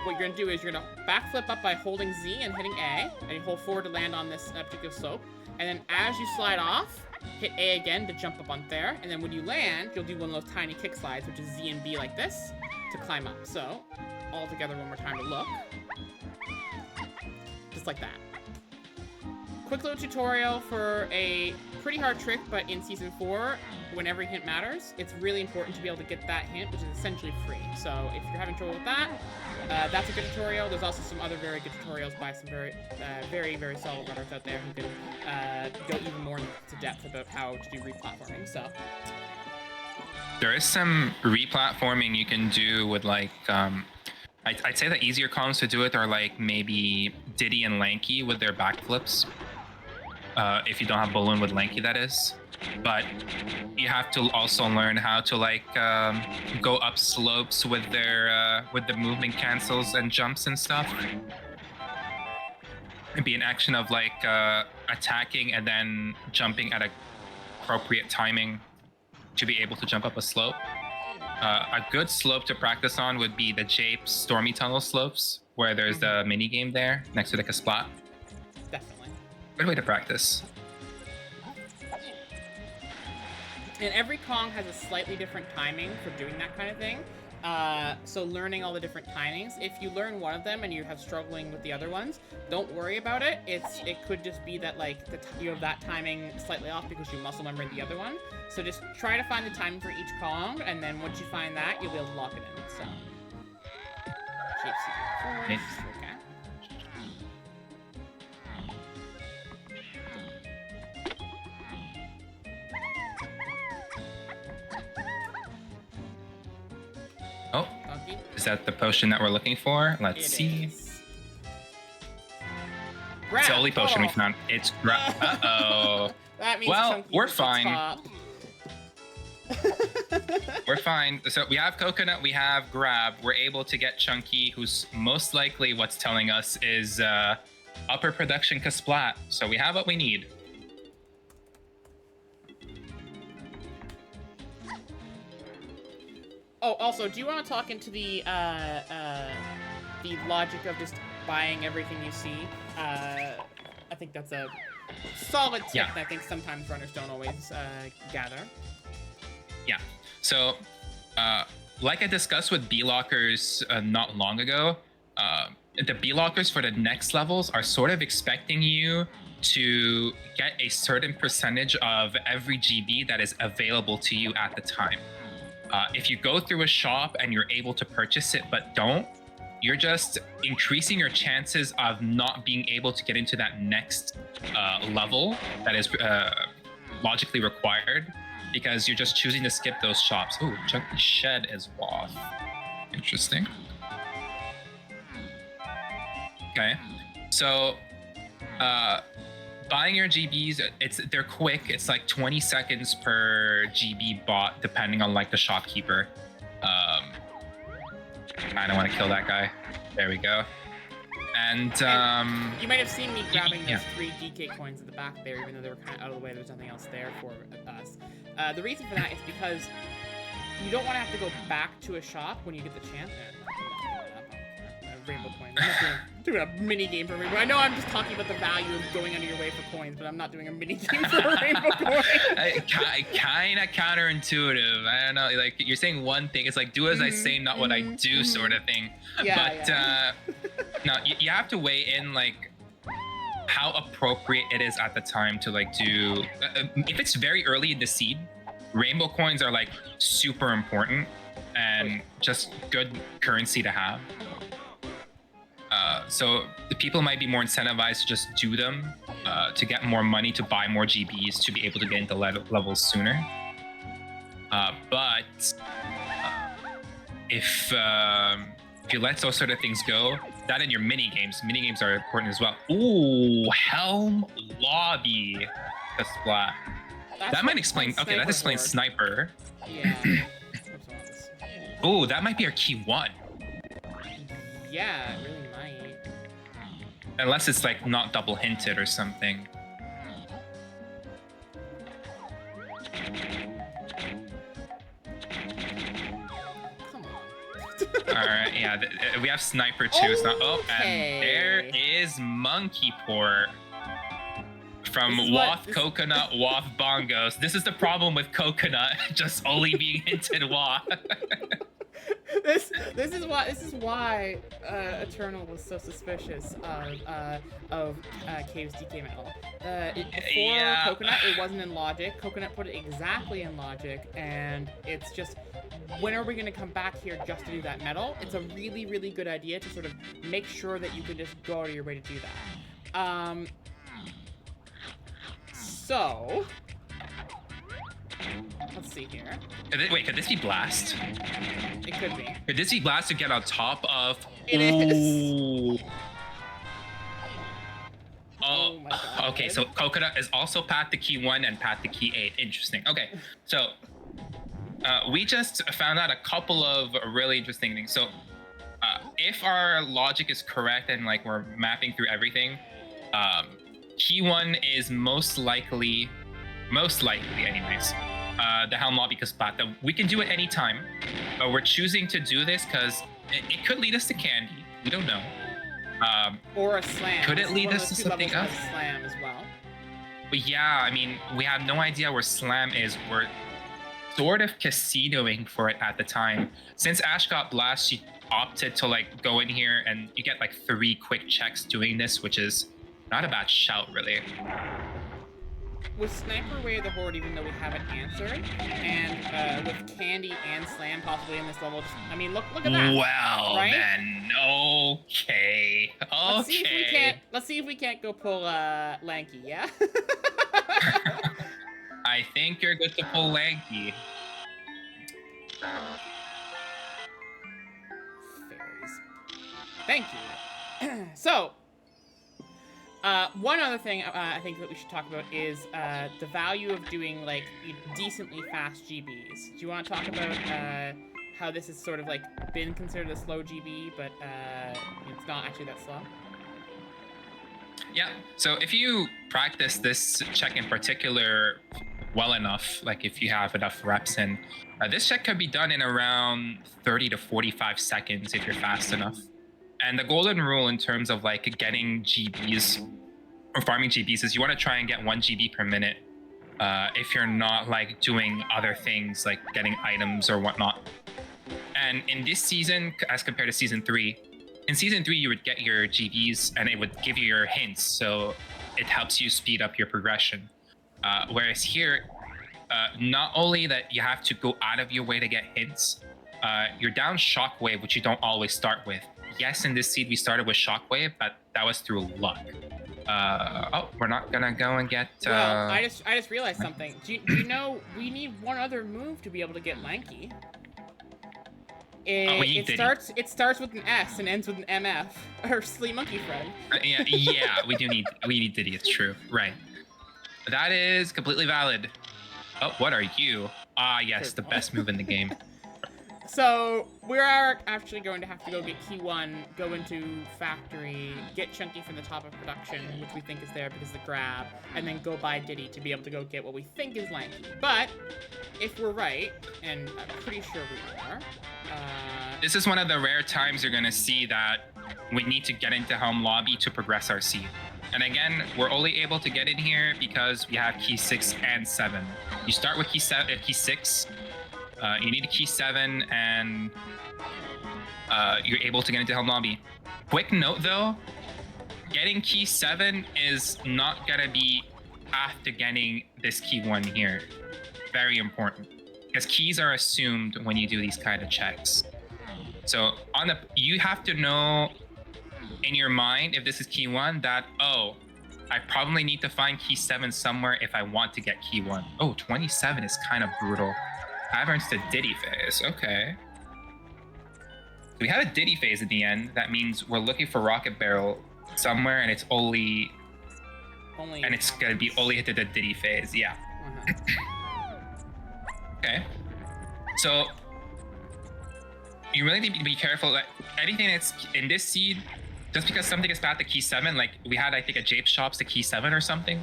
what you're gonna do is you're gonna backflip up by holding Z and hitting A, and you hold forward to land on this particular slope. And then as you slide off, hit A again to jump up on there. And then when you land, you'll do one of those tiny kick slides, which is Z and B like this, to climb up. So, all together one more time to look. Just like that. Quick little tutorial for a pretty hard trick, but in Season 4, when every hint matters, it's really important to be able to get that hint, which is essentially free. So if you're having trouble with that, that's a good tutorial. There's also some other very good tutorials by some very, very solid runners out there who can go even more into depth about how to do re-platforming. So there is some re-platforming you can do with like, I'd say the easier columns to do it are like maybe Diddy and Lanky with their backflips. If you don't have Balloon with Lanky, that is. But you have to also learn how to like go up slopes with the movement cancels and jumps and stuff. It'd be an action of like attacking and then jumping at appropriate timing to be able to jump up a slope. A good slope to practice on would be the Jape Stormy Tunnel slopes, where there's the mini game there next to like a splat. definitely. Good way to practice. And every Kong has a slightly different timing for doing that kind of thing. So learning all the different timings. If you learn one of them and you have struggling with the other ones, don't worry about it. It could just be that like you have that timing slightly off because you muscle memory the other one. So just try to find the timing for each Kong, and then once you find that, you'll be able to lock it in. So. Shape secret Nice. okay. Oh, that the potion that we're looking for? Let's see. Is. It's the only potion we found. It's uh-oh. That means Well, Chunky's we're at the fine. top. We're fine. So we have coconut, we have grab. We're able to get Chunky, who's most likely what's telling us is upper production Kasplat. So we have what we need. Oh, also, do you want to talk into the logic of just buying everything you see? I think that's a solid tip that I think sometimes runners don't always gather. Yeah. So, like I discussed with B-Lockers not long ago, the B-Lockers for the next levels are sort of expecting you to get a certain percentage of every GB that is available to you at the time. If you go through a shop and you're able to purchase it but don't, you're just increasing your chances of not being able to get into that next level that is logically required, because you're just choosing to skip those shops. Ooh, Chunky Shed is off. Interesting. Okay, so buying your GBs, they're quick. It's like 20 seconds per GB bought, depending on like the shopkeeper. I don't want to kill that guy. There we go. And you might have seen me grabbing those 3 DK coins at the back there, even though they were kind of out of the way. There's nothing else there for us. The reason for that is because you don't want to have to go back to a shop when you get the chance. Rainbow coin. I'm not doing a mini game for Rainbow. I know I'm just talking about the value of going out of your way for coins, but I'm not doing a mini game for a Rainbow coin. Kind of counterintuitive. I don't know. Like, you're saying one thing, it's like do as I say, not what I do, sort of thing. Yeah, but no, you have to weigh in like how appropriate it is at the time to like do. If it's very early in the seed, Rainbow coins are like super important and just good currency to have. So the people might be more incentivized to just do them to get more money, to buy more GBs, to be able to get into levels sooner. But if you let those sort of things go, that in your mini games are important as well. Ooh, Helm Lobby, Kasplat. That might explain. Okay, that explains Sniper. Yeah. Ooh, that might be our key 1. Yeah, it really might. Unless it's like not double hinted or something. Come on. All right, yeah, we have Sniper too. It's not. Oh, and there is Monkey Port from Waff Coconut, Waff Bongos. This is the problem with Coconut, just only being hinted Waff. This is why Eternal was so suspicious of Cave's DK metal. Before Coconut, it wasn't in logic. Coconut put it exactly in logic, and it's just, when are we going to come back here just to do that metal? It's a really, really good idea to sort of make sure that you can just go out of your way to do that. So let's see here. Could this be Blast? It could be. Could this be Blast to get on top of? It is. Oh my God. Okay, so Coconut is also path to key 1 and path to key 8. Interesting. Okay, so we just found out a couple of really interesting things. So if our logic is correct and like we're mapping through everything, key 1 is most likely anyways, the Helm Lobby Kasplat. That we can do it anytime, but we're choosing to do this because it could lead us to Candy. We don't know. Or a slam. Could it lead us to something else? Slam as well. But yeah, I mean, we have no idea where Slam is. We're sort of casinoing for it at the time. Since Ash got Blast, she opted to like go in here and you get like 3 quick checks doing this, which is not a bad shout, really. With Sniper Way of the Horde, even though we haven't answered, and with Candy and Slam possibly in this level, just, I mean, look at that. Well, right? Then, okay. Let's see if we can't go pull Lanky, yeah? I think you're good to pull Lanky. Thank you. So, one other thing I think that we should talk about is the value of doing like decently fast GBs. Do you want to talk about how this is sort of like been considered a slow GB, but it's not actually that slow? Yeah. So if you practice this check in particular well enough, like if you have enough reps in, this check could be done in around 30 to 45 seconds if you're fast enough. And the golden rule in terms of like getting GBs or farming GBs is you want to try and get 1 GB per minute if you're not like doing other things like getting items or whatnot. And in this season, as compared to season 3, in season 3 you would get your GBs and it would give you your hints, so it helps you speed up your progression. Whereas here, not only that you have to go out of your way to get hints, you're down Shockwave, which you don't always start with. Yes, in this seed we started with Shockwave, but that was through luck. Oh, we're not gonna go and get. Well, I just realized something. Do you know we need one other move to be able to get Lanky? It starts with an S and ends with an MF, or Sleep Monkey Friend. Yeah, we need Diddy. It's true, right? That is completely valid. Oh, what are you? Ah, yes, the best move in the game. So we are actually going to have to go get Key 1, go into factory, get Chunky from the top of production, which we think is there because of the grab, and then go buy Diddy to be able to go get what we think is Lanky. But if we're right, and I'm pretty sure we are, this is one of the rare times you're gonna see that we need to get into home lobby to progress our seed. And again, we're only able to get in here because we have key 6 and 7. You start with key 6. You need a key 7, and you're able to get into home lobby. Quick note though, getting key 7 is not gonna be after getting this key 1 here. Very important, because keys are assumed when you do these kind of checks. So you have to know in your mind, if this is key 1, that I probably need to find key 7 somewhere if I want to get key 1. Oh, 27 is kind of brutal. Caverns to Diddy phase. Okay. So we have a Diddy phase at the end. That means we're looking for Rocket Barrel somewhere, and it's only and it's gonna be only hit to the Diddy phase. Yeah. Okay. So you really need to be careful that anything that's in this seed, just because something is bad to key 7, like we had I think a Jape Shops to key 7 or something,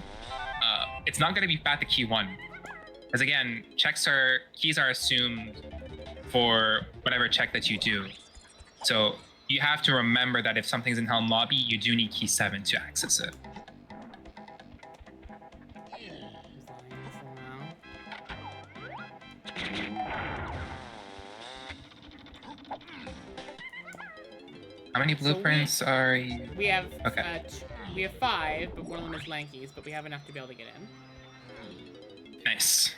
it's not gonna be bad to key 1. Because again, keys are assumed for whatever check that you do. So you have to remember that if something's in home lobby, you do need key 7 to access it. How many blueprints are you? We have we have 5, but one of them is Lanky's, but we have enough to be able to get in. Nice.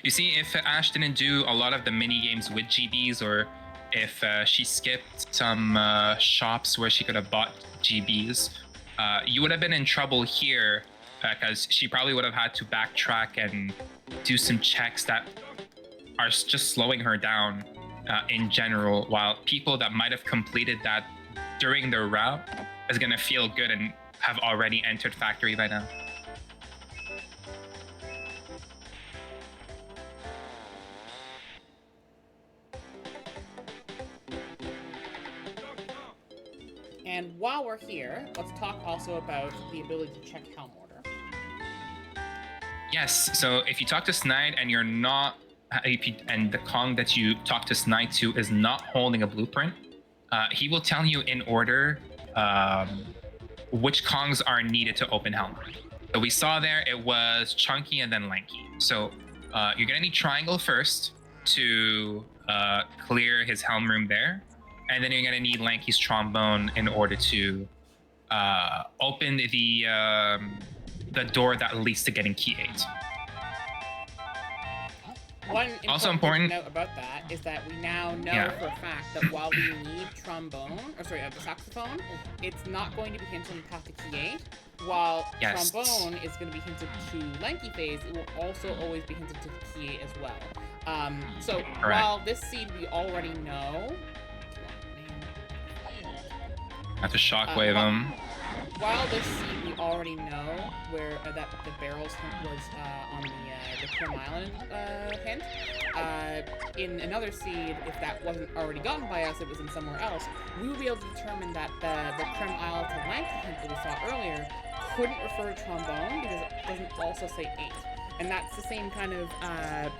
You see, if Ash didn't do a lot of the mini games with GBs, or if she skipped some shops where she could have bought GBs, you would have been in trouble here, because she probably would have had to backtrack and do some checks that are just slowing her down in general, while people that might have completed that during their route is going to feel good and have already entered factory by now. And while we're here, let's talk also about the ability to check helm order. Yes, so if you talk to Snide and you're not, and the Kong that you talk to Snide to is not holding a blueprint, he will tell you in order which Kongs are needed to open helm. So we saw there it was Chunky and then Lanky. So you're gonna need Triangle first to clear his helm room there, and then you're gonna need Lanky's trombone in order to open the door that leads to getting key 8. One Also important important- thing to note about that is that we now know Yeah. for a fact that while we need the saxophone, it's not going to be hinted in path to key 8. While Yes. trombone is going to be hinted to lanky phase, it will also always be hinted to key 8 as well. So while this seed we already know, Have to shockwave him. while this seed we already know where that the barrels hint was on the Krim Island hint, in another seed, if that wasn't already gotten by us, it was in somewhere else, we will be able to determine that the Krim Island to lanky hint that we saw earlier couldn't refer to trombone because it doesn't also say 8. And that's the same kind of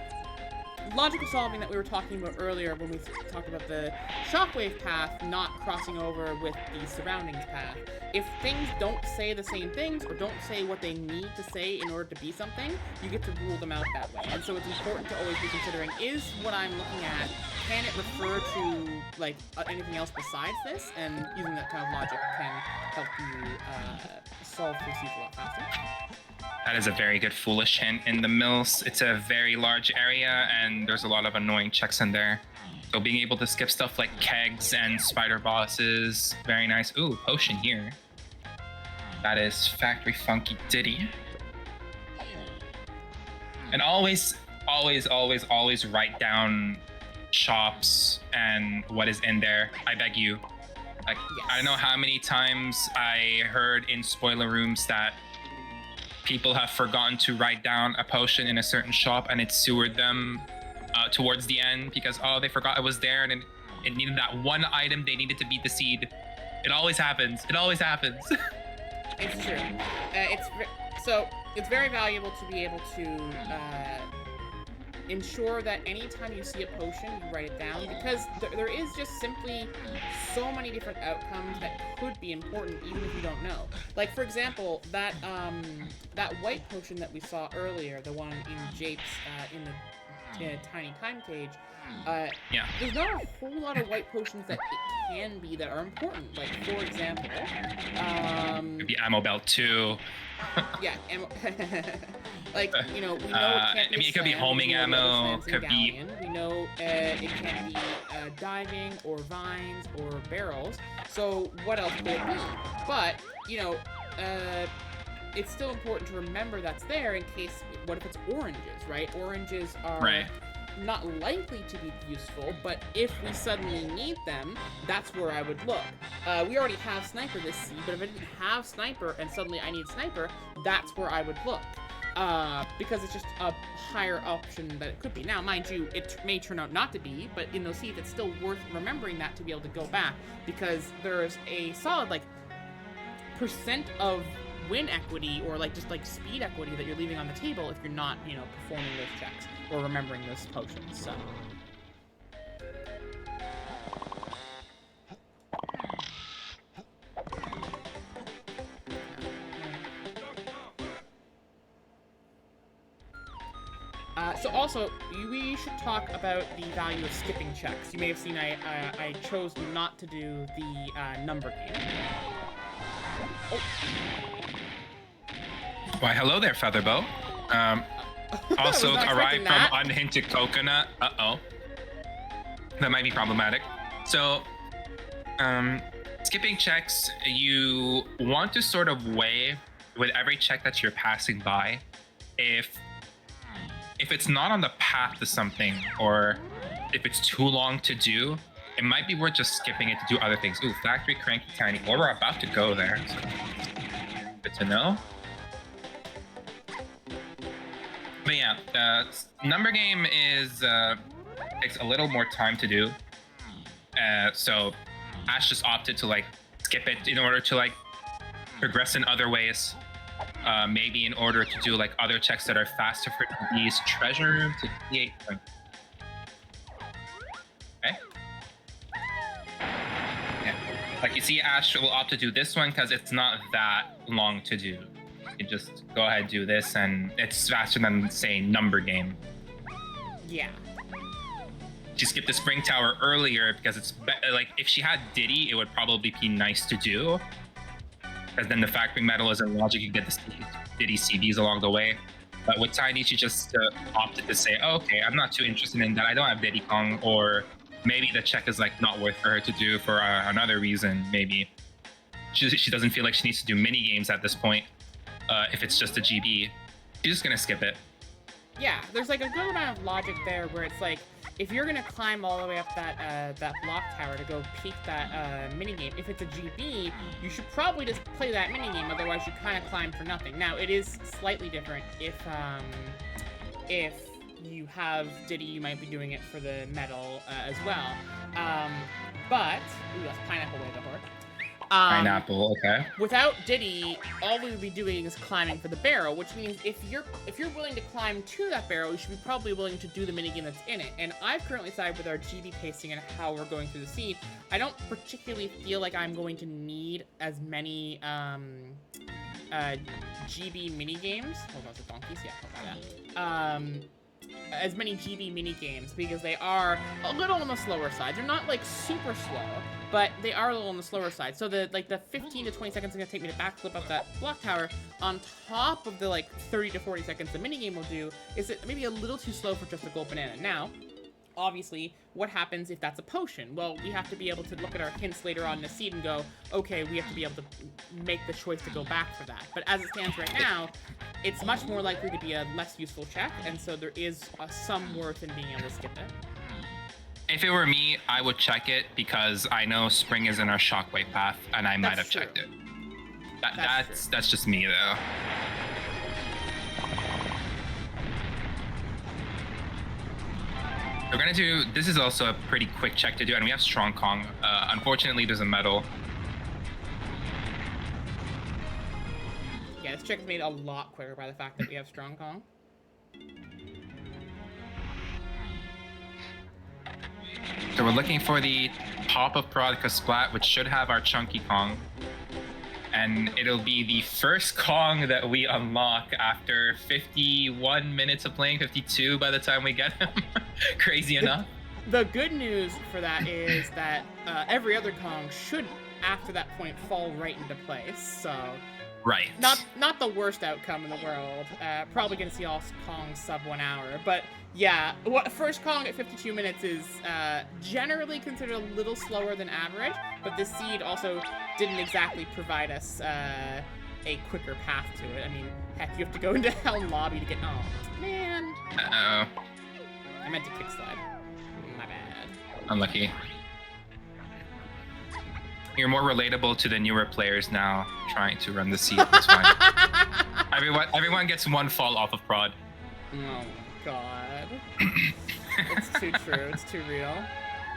logical solving that we were talking about earlier when we talked about the shockwave path not crossing over with the surroundings path. If things don't say the same things or don't say what they need to say in order to be something, you get to rule them out that way. And so it's important to always be considering, is what I'm looking at, can it refer to like anything else besides this? And using that kind of logic can help you solve these seeds a lot faster. That is a very good foolish hint. In the mills, it's a very large area, and there's a lot of annoying checks in there. So being able to skip stuff like kegs and spider bosses, very nice. Ooh, potion here. That is Factory Funky Diddy. And always write down shops and what is in there. I beg you. Like, Yes. I don't know how many times I heard in spoiler rooms that people have forgotten to write down a potion in a certain shop and it sewered them towards the end because, oh, they forgot it was there and it needed that one item they needed to beat the seed. It always happens. It always happens. It's true. So it's very valuable to be able to ensure that anytime you see a potion, you write it down, because there is just simply so many different outcomes that could be important even if you don't know. Like, for example, that white potion that we saw earlier, the one in Jape's in the tiny time cage, Yeah. there's not a whole lot of white potions that it can be that are important. Like, for example, Could be ammo belt too. yeah, like, you know, we know it can't be I mean, it could be sand, homing we know the ammo, other sands in could be- Galleon. We know it can't be diving or vines or barrels. So what else could it be? But, you know, it's still important to remember that's there in case, what if it's oranges, right? Oranges are Right. not likely to be useful, but if we suddenly need them, that's where I would look. We already have Sniper this seed, but if I didn't have Sniper and suddenly I need Sniper, that's where I would look. Because it's just a higher option that it could be. Now, mind you, it may turn out not to be, but in those seeds, it's still worth remembering that to be able to go back, because there's a solid, like, percent of win equity or like just like speed equity that you're leaving on the table if you're not, you know, performing those checks or remembering those potions. So so also, we should talk about the value of skipping checks. You may have seen I chose not to do the number game. Oh. Why, hello there, Featherbow. Also Was not arrived expecting from that. Unhinted Coconut. Uh-oh. That might be problematic. So, skipping checks, you want to sort of weigh with every check that you're passing by, if it's not on the path to something, or if it's too long to do, it might be worth just skipping it to do other things. Ooh, Factory Cranky Tiny. Well, we're about to go there. So good to know. But yeah, number game is takes a little more time to do. So Ash just opted to like skip it in order to like progress in other ways. Maybe in order to do like other checks that are faster for these treasure room to create. Okay. Yeah. Like you see, Ash will opt to do this one because it's not that long to do. You just go ahead and do this, and it's faster than, say, number game. Yeah. She skipped the spring tower earlier because it's like if she had Diddy, it would probably be nice to do. Because then the factory metal is in logic, you get the Diddy CDs along the way. But with Tiny, she just opted to say, oh, okay, I'm not too interested in that. I don't have Diddy Kong, or maybe the check is like not worth for her to do for another reason. Maybe she doesn't feel like she needs to do mini games at this point. If it's just a GB, she's just gonna skip it. Yeah, there's like a good amount of logic there where it's like, if you're gonna climb all the way up that block tower to go peek that minigame, if it's a GB, you should probably just play that minigame, otherwise you kind of climb for nothing. Now, it is slightly different if you have Diddy, you might be doing it for the medal as well. But, ooh, that's pineapple way the horse. Pineapple, okay. Without Diddy, all we would be doing is climbing for the barrel, which means if you're willing to climb to that barrel, you should be probably willing to do the minigame that's in it. And I've currently sided with our GB pacing and how we're going through the seed. I don't particularly feel like I'm going to need as many GB minigames. Hold on, the donkeys? Yeah, hold on that. As many GB minigames, because they are a little on the slower side. They're not like super slow, but they are a little on the slower side. So the 15 to 20 seconds it's gonna take me to backflip up that block tower, on top of the like 30 to 40 seconds the minigame will do, is it maybe a little too slow for just a gold banana. Now, obviously, what happens if that's a potion? Well, we have to be able to look at our hints later on in the seed and go, okay, we have to be able to make the choice to go back for that. But as it stands right now, it's much more likely to be a less useful check, and so there is some worth in being able to skip it. If it were me, I would check it because I know spring is in our shockwave path, and I might have checked it. That's just me, though. We're gonna do, this is also a pretty quick check to do, and we have Strong Kong. Unfortunately, there's a medal. Yeah, this check is made a lot quicker by the fact that we have Strong Kong. So we're looking for the Pop of Parodica Splat, which should have our Chunky Kong. And it'll be the first Kong that we unlock after 51 minutes of playing, 52 by the time we get him. Crazy enough. The good news for that is that every other Kong should, after that point, fall right into place. So, right. Not the worst outcome in the world. Probably gonna see all Kongs sub 1 hour, but yeah, first Kong at 52 minutes is generally considered a little slower than average, but this seed also didn't exactly provide us a quicker path to it. I mean, heck, you have to go into Helm Lobby to get. Oh man. Uh-oh. I meant to kick slide. My bad. Unlucky. You're more relatable to the newer players now, trying to run the seed. That's fine. Everyone gets one fall off of prod. Oh god. It's too true. It's too real.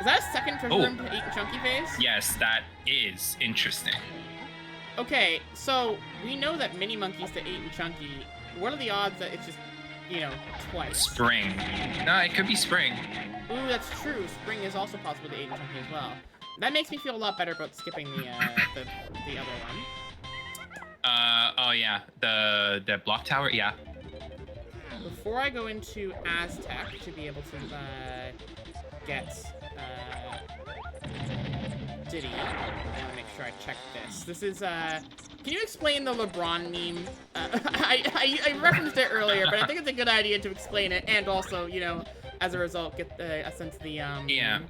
Is that a second treasure room to 8 and Chunky phase? Yes, that is interesting. Okay, so we know that Mini Monkeys to 8 and Chunky. What are the odds that it's just, you know, twice? Spring. No, it could be spring. Ooh, that's true. Spring is also possible to 8 and Chunky as well. That makes me feel a lot better about skipping the other one. Oh yeah, the block tower, yeah. Before I go into Aztec to be able to get Diddy, I want to make sure I check this. This is can you explain the LeBron meme? I referenced it earlier, but I think it's a good idea to explain it, and also, you know, as a result, get a sense of the yeah.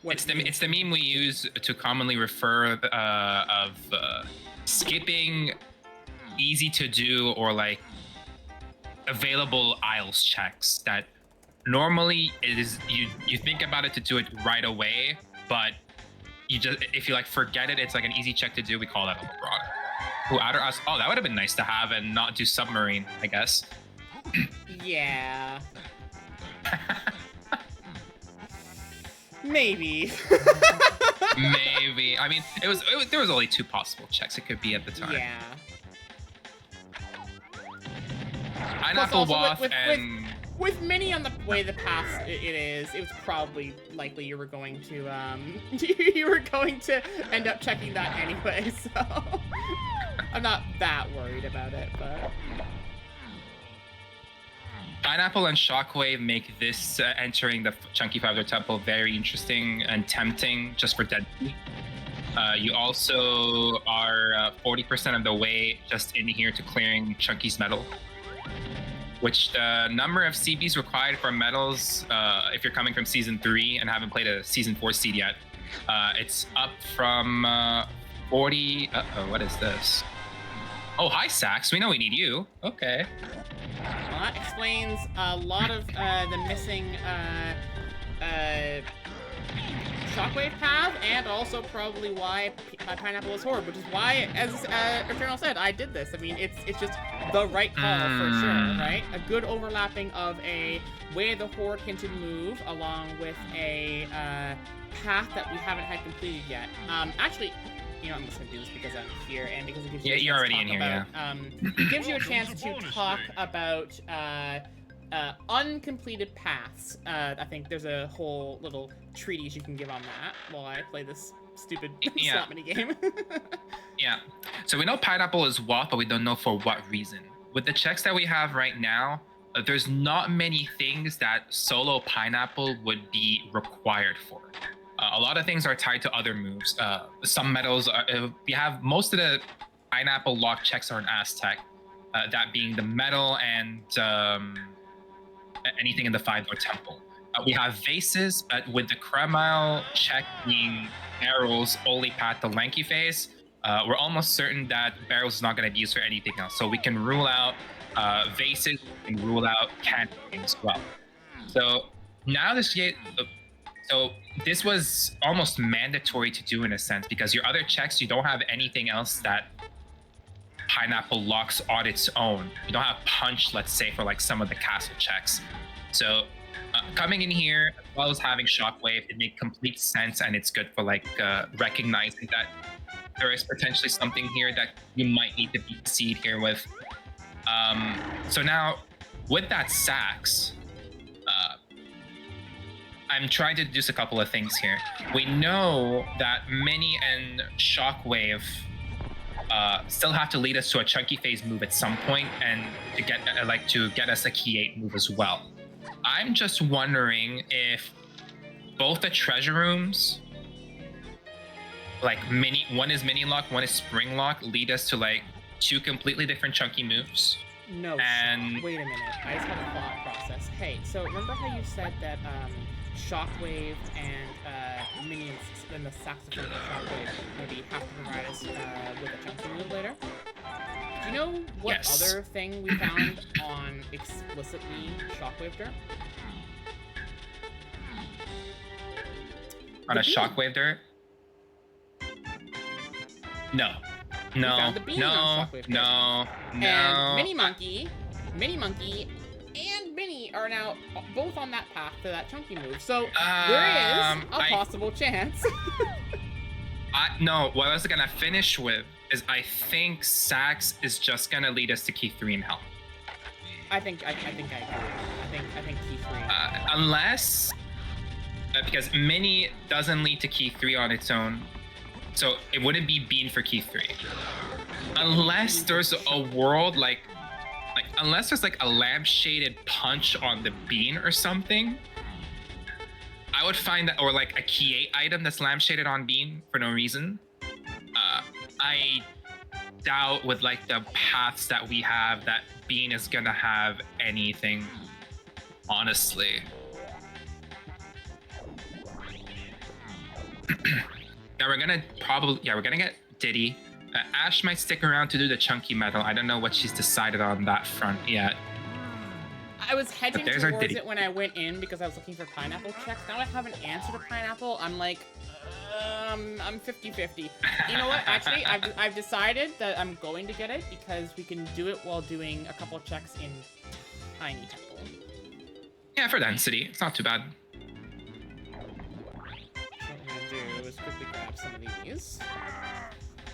It's the meme we use to commonly refer of skipping easy to do or like available aisles checks that normally it is you think about it to do it right away, but you just if you like forget it, it's like an easy check to do. We call that a LeBron. Ooh, Outer Us. Oh, that would have been nice to have and not do submarine, I guess. Yeah. Maybe. Maybe. I mean, there was only 2 possible checks it could be at the time. Yeah. Pineapple Waff and with Mini on the way the path it was probably likely you were going to end up checking that anyway. So I'm not that worried about it, but. Pineapple and Shockwave make this entering the Chunky Powder Temple very interesting and tempting just for dead. You also are 40% of the way just in here to clearing Chunky's medal. which the number of CBs required for medals, if you're coming from season 3 and haven't played a season 4 seed yet, it's up from 40. What is this? Oh, hi, Sax. We know we need you. Okay. Well, that explains a lot of the missing shockwave path, and also probably why Pineapple is Horde, which is why, as Eternal said, I did this. I mean, it's just the right call for sure, right? A good overlapping of a way the Horde can to move along with a path that we haven't had completed yet. Actually, you know, I'm just gonna do this because I'm here and because it gives you a chance you're already to in talk here. about, it gives you a chance to talk about uncompleted paths. I think there's a whole little treatise you can give on that while I play this stupid slot mini game. Yeah. So we know Pineapple is WAP, but we don't know for what reason. With the checks that we have right now, there's not many things that solo Pineapple would be required for. A lot of things are tied to other moves. Some medals, we have most of the Pineapple lock checks are in Aztec, that being the medal and anything in the 5-door temple. We have vases, with the Kreml check being barrels only path the lanky phase. We're almost certain that barrels is not going to be used for anything else. So we can rule out vases and rule out canning as well. So now so this was almost mandatory to do in a sense, because your other checks, you don't have anything else that Pineapple locks on its own. You don't have punch, let's say, for like some of the castle checks. So coming in here, as well as having Shockwave, it made complete sense, and it's good for like recognizing that there is potentially something here that you might need to beat the seed here with. So now, with that Sax, I'm trying to deduce a couple of things here. We know that Mini and Shockwave still have to lead us to a chunky phase move at some point, and to get us a key 8 move as well. I'm just wondering if both the treasure rooms, like one is mini lock, one is spring lock, lead us to like 2 completely different chunky moves. No, and wait a minute. I just have a thought process. Hey, so remember how you said that Shockwave and minions and the saxophone of Shockwave maybe have to provide us with a chunky move later? Do you know what other thing we found on explicitly Shockwave dirt? On a Shockwave dirt? No. And Mini Monkey, and Minnie are now both on that path to that chunky move. So there is a possible chance. No, what I was gonna finish with is I think Sax is just gonna lead us to key 3 in hell. I think I agree. I think key 3. Unless because Mini doesn't lead to key 3 on its own. So it wouldn't be Bean for key 3. Unless there's a world like unless there's like a lampshaded punch on the Bean or something, I would find that, or like a key 8 item that's lampshaded on Bean for no reason. I doubt with like the paths that we have that Bean is gonna have anything, honestly. Now we're gonna get Diddy. Ash might stick around to do the chunky metal. I don't know what she's decided on that front yet. I was hedging towards it when I went in because I was looking for pineapple checks. Now I have an answer to pineapple. I'm like, I'm 50-50. You know what? Actually, I've decided that I'm going to get it because we can do it while doing a couple of checks in Tiny Temple. Yeah, for density, it's not too bad. What I'm gonna do is quickly grab some of these.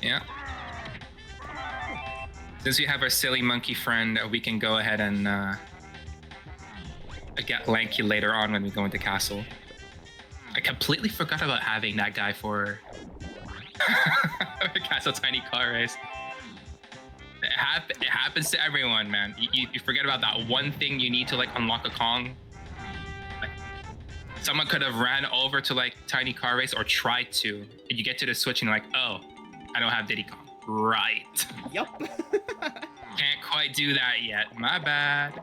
Yeah. Since we have our silly monkey friend, we can go ahead and get Lanky later on when we go into castle. I completely forgot about having that guy for castle tiny car race. It happens to everyone, man. You forget about that one thing you need to like unlock a Kong. Like, someone could have ran over to like tiny car race or tried to, and you get to the switch and you're like, oh, I don't have Diddy Kong. Right. Yup. Can't quite do that yet. My bad.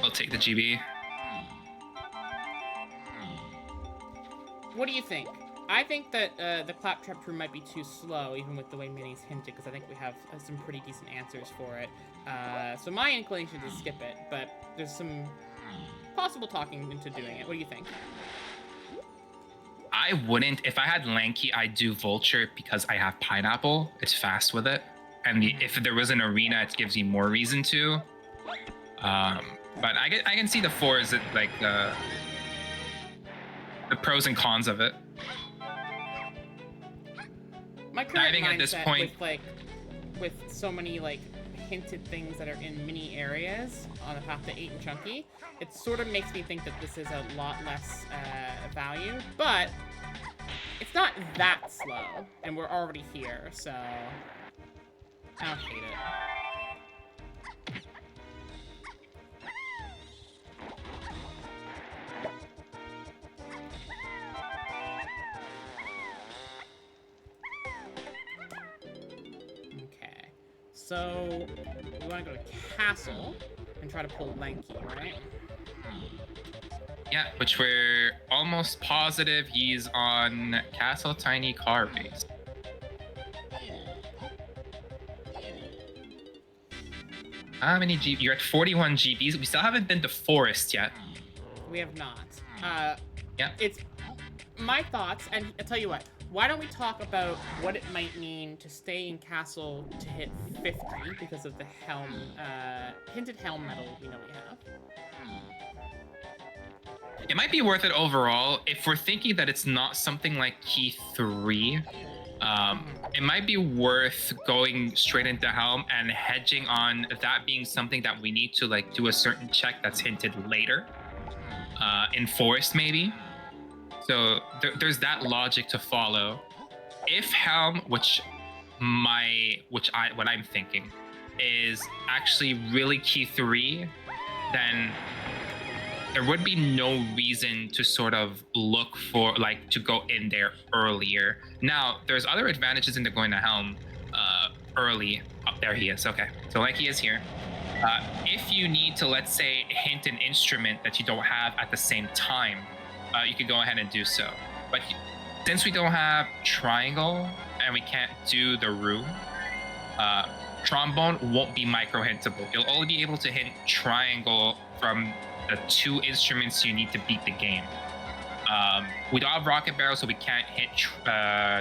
I'll take the GB. What do you think? I think that the Claptrap crew might be too slow, even with the way Minnie's hinted, because I think we have some pretty decent answers for it. So my inclination is to skip it, but there's some possible talking into doing it. What do you think? I wouldn't. If I had Lanky, I'd do Vulture because I have Pineapple. It's fast with it. And if there was an arena, it gives you more reason to. But I can see the 4 as like the pros and cons of it. My current Diving mindset at this point, with so many like hinted things that are in mini areas on the path to 8 and Chunky, it sort of makes me think that this is a lot less value, but it's not that slow, and we're already here, so I don't hate it. So, we want to go to Castle and try to pull Lanky, right? Yeah, which we're almost positive he's on Castle Tiny Car Race. How many GB? You're at 41 GBs. We still haven't been to Forest yet. We have not. Yeah. It's my thoughts, and I'll tell you what. Why don't we talk about what it might mean to stay in Castle to hit 50 because of the helm, hinted helm medal we know we have. It might be worth it overall if we're thinking that it's not something like Key 3. It might be worth going straight into helm and hedging on that being something that we need to like do a certain check that's hinted later, in Forest maybe. So there's that logic to follow. If helm, what I'm thinking is actually really Key 3, then there would be no reason to sort of look for like to go in there earlier. Now there's other advantages into going to helm early. Oh, there he is. Okay, so like he is here. If you need to, let's say, hint an instrument that you don't have at the same time, you could go ahead and do so. But since we don't have triangle and we can't do the room, trombone won't be micro hintable. You'll only be able to hint triangle from the 2 instruments you need to beat the game. We don't have rocket barrel, so we can't hit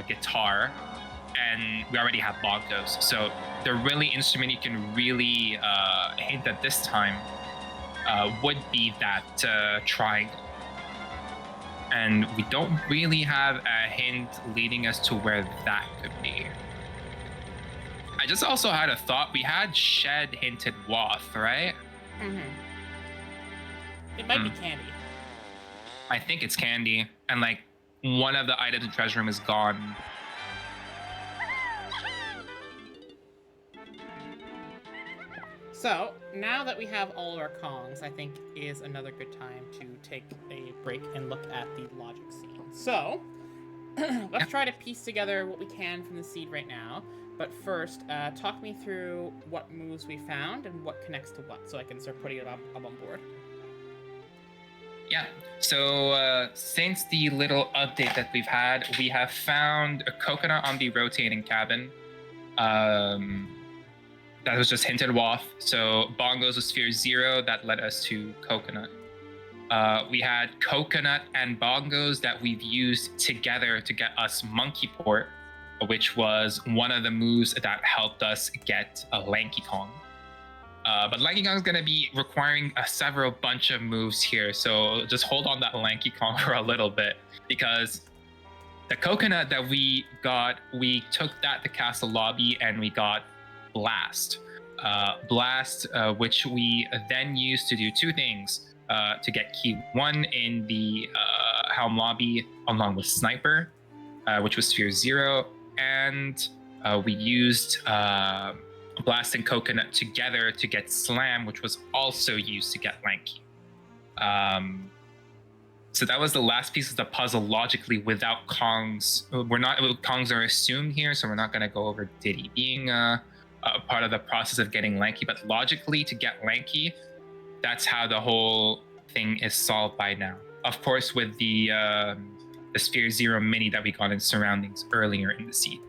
guitar, and we already have bongos. So the really instrument you can really hint at this time would be that triangle. And we don't really have a hint leading us to where that could be. I just also had a thought. We had Shed hinted Wath, right? Mm-hmm. It might be Candy. I think it's Candy. And like one of the items in Treasure Room is gone. So, now that we have all of our Kongs, I think is another good time to take a break and look at the logic scene. So, let's try to piece together what we can from the seed right now. But first, talk me through what moves we found and what connects to what, so I can start putting it up on board. Yeah, so since the little update that we've had, we have found a coconut on the rotating cabin. That was just hinted Wath. So bongos with sphere 0, that led us to coconut. We had coconut and bongos that we've used together to get us monkey port, which was one of the moves that helped us get a Lanky Kong. But Lanky Kong is going to be requiring several bunch of moves here, so just hold on that Lanky Kong for a little bit, because the coconut that we got, we took that to Castle Lobby and we got Blast. Which we then used to do 2 things, to get key 1 in the Helm Lobby along with Sniper, which was sphere 0, and we used Blast and Coconut together to get Slam, which was also used to get Lanky. So that was the last piece of the puzzle logically without Kongs. Kongs are assumed here, so we're not going to go over Diddy being a part of the process of getting Lanky. But logically, to get Lanky, that's how the whole thing is solved by now. Of course, with the Sphere Zero Mini that we got in surroundings earlier in the seed.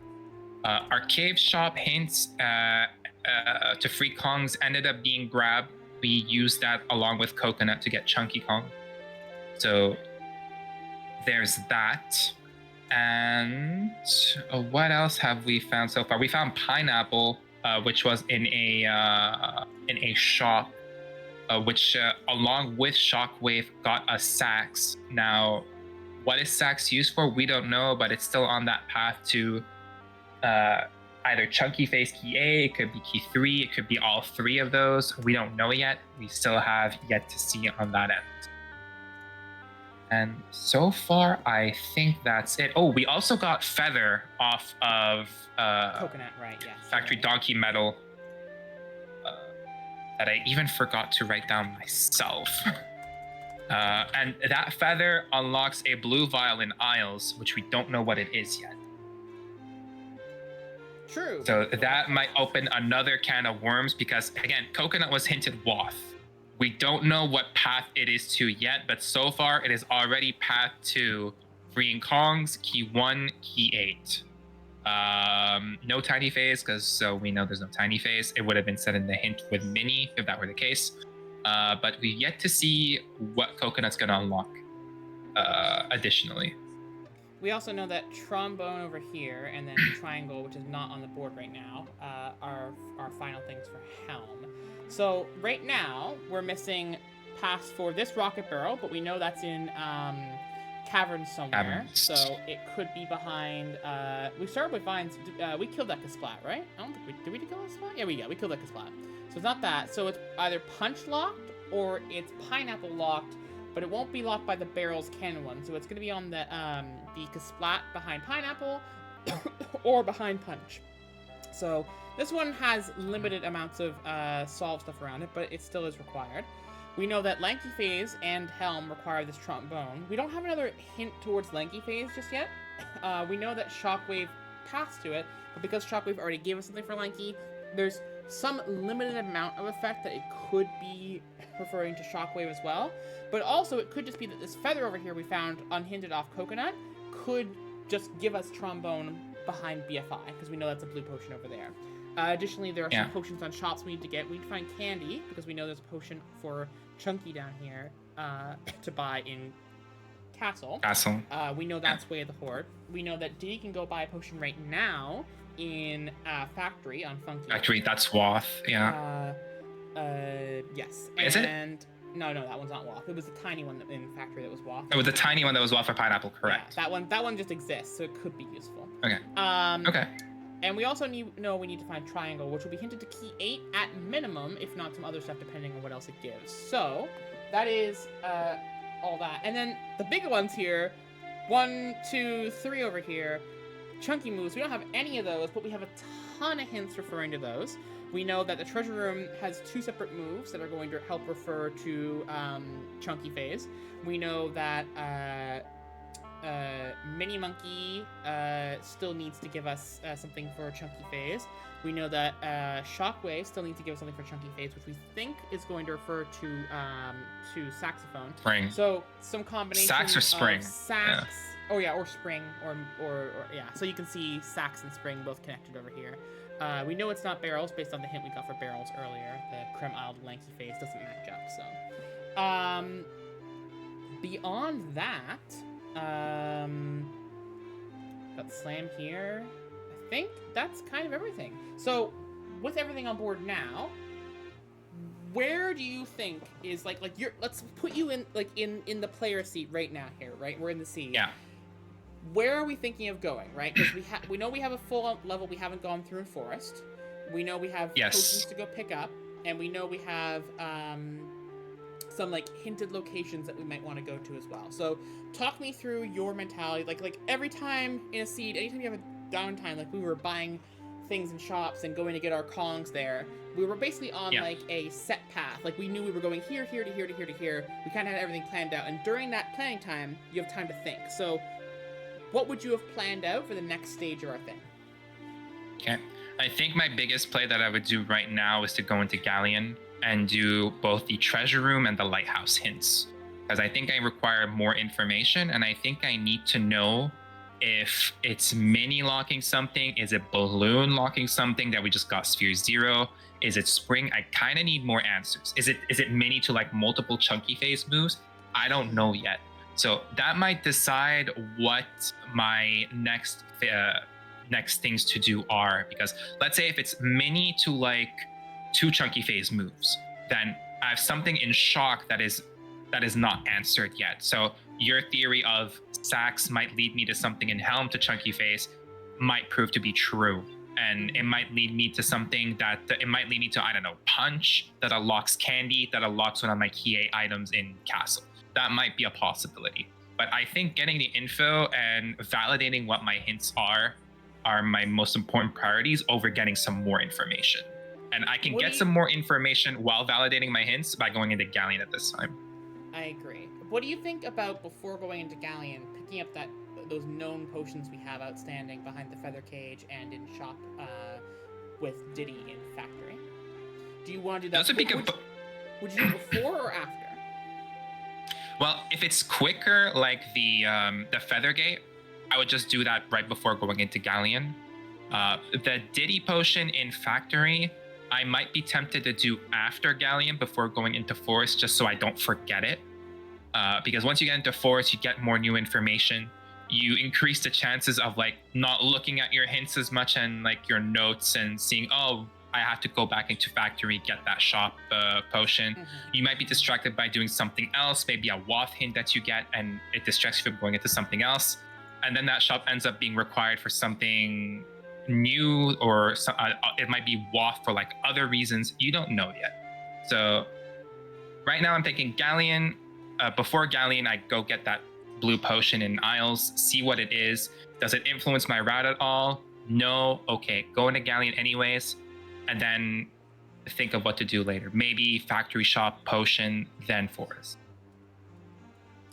Our cave shop hints to free Kongs ended up being grabbed. We used that along with Coconut to get Chunky Kong. So there's that. And what else have we found so far? We found Pineapple, which was in a shop, which along with Shockwave got us Sax. Now, what is Sax used for? We don't know, but it's still on that path to either Chunky Face Key A, it could be Key 3, it could be all three of those. We don't know yet. We still have yet to see on that end. And so far, I think that's it. Oh, we also got Feather off of Coconut, right? Yes. Factory Donkey Metal that I even forgot to write down myself. And that Feather unlocks a blue vial in Isles, which we don't know what it is yet. True. So that might open another can of worms because, again, Coconut was hinted Wath. We don't know what path it is to yet, but so far it is already path to freeing Kongs, Key 1, Key 8. No Tiny Phase, because so we know there's no Tiny Phase. It would have been said in the hint with Mini if that were the case. But we've yet to see what Coconut's going to unlock additionally. We also know that Trombone over here and then Triangle, which is not on the board right now, are final things for Helm. So right now, we're missing paths for this rocket barrel, but we know that's in caverns somewhere. Caverns. So it could be behind... we started with Vines. We killed that Kasplat, right? I don't think we... Did we kill Kasplat? Yeah, we killed that Kasplat. So it's not that. So it's either Punch locked or it's Pineapple locked, but it won't be locked by the barrel's cannon one. So it's going to be on the Kasplat behind Pineapple or behind Punch. So this one has limited amounts of solve stuff around it, but it still is required. We know that Lanky Phase and Helm require this Trombone. We don't have another hint towards Lanky Phase just yet. We know that Shockwave passed to it, but because Shockwave already gave us something for Lanky, there's some limited amount of effect that it could be referring to Shockwave as well. But also, it could just be that this Feather over here we found unhinted off Coconut could just give us Trombone behind BFI, because we know that's a blue potion over there. Additionally, there are some potions on shops we need to get. We need to find Candy, because we know there's a potion for Chunky down here to buy in Castle. We know that's Way of the Horde. We know that Diddy can go buy a potion right now in Factory on Funky. Factory, that's Wath, yeah. Yes. Is it? No, that one's not Wath. It was the tiny one in Factory that was Wath. It was the tiny one that was Wath for Pineapple, correct. Yeah, that one just exists, so it could be useful. Okay. Okay. And we also we need to find Triangle, which will be hinted to Key 8 at minimum, if not some other stuff, depending on what else it gives. So, that is all that. And then the bigger ones here, 1, 2, 3 over here, Chunky moves. We don't have any of those, but we have a ton of hints referring to those. We know that the Treasure Room has 2 separate moves that are going to help refer to Chunky Phase. We know that Mini Monkey still needs to give us something for Chunky Phase. We know that Shockwave still needs to give us something for Chunky Phase, which we think is going to refer to Saxophone. Spring. So some combination Sax or Spring. Of Sax. Yeah. Oh yeah, or Spring, or yeah. So you can see Sax and Spring both connected over here. We know it's not Barrels based on the hint we got for Barrels earlier. The Creme Isle Lanky Phase doesn't match up. So, beyond that, got Slam here. I think that's kind of everything. So, with everything on board now, where do you think is like you're? Let's put you in in the player seat right now. Here, right? We're in the seat. Yeah. Where are we thinking of going, right? Because we know we have a full level we haven't gone through in Forest. We know we have potions to go pick up, and we know we have some hinted locations that we might want to go to as well. So talk me through your mentality. Like every time in a seed, anytime you have a downtime, we were buying things in shops and going to get our Kongs there, we were basically on like a set path. Like we knew we were going here, here to here to here to here. We kind of had everything planned out. And during that planning time, you have time to think. So what would you have planned out for the next stage of our thing? Okay. I think my biggest play that I would do right now is to go into Galleon and do both the treasure room and the lighthouse hints. Because I think I require more information, and I think I need to know if it's mini locking something, is it balloon locking something that we just got sphere 0? Is it spring? I kind of need more answers. Is it mini to like multiple chunky phase moves? I don't know yet. So that might decide what my next things to do are, because let's say if it's mini to like 2 chunky phase moves, then I have something in shock that is not answered yet. So your theory of sacks might lead me to something in helm to chunky phase might prove to be true, and it might lead me to something that it might lead me to, I don't know, punch that unlocks candy that unlocks one of my key 8 items in castle. That might be a possibility. But I think getting the info and validating what my hints are my most important priorities over getting some more information. And I can get some more information while validating my hints by going into Galleon at this time. I agree. What do you think about, before going into Galleon, picking up those known potions we have outstanding behind the feather cage and in shop with Diddy in factory? Do you want to do that? Would you do it before or after? Well, if it's quicker, like the feather gate, I would just do that right before going into Galleon. The Diddy potion in factory, I might be tempted to do after Galleon before going into forest, just so I don't forget it. Because once you get into forest, you get more new information. You increase the chances of like not looking at your hints as much and like your notes and seeing, oh, I have to go back into factory, get that shop potion. You might be distracted by doing something else, maybe a waft hint that you get, and it distracts you from going into something else. And then that shop ends up being required for something new, or it might be waft for like other reasons. You don't know yet. So right now I'm thinking Galleon. Before Galleon, I go get that blue potion in Isles, see what it is. Does it influence my route at all? No. Okay, go into Galleon anyways, and then think of what to do later. Maybe factory shop, potion, then forest.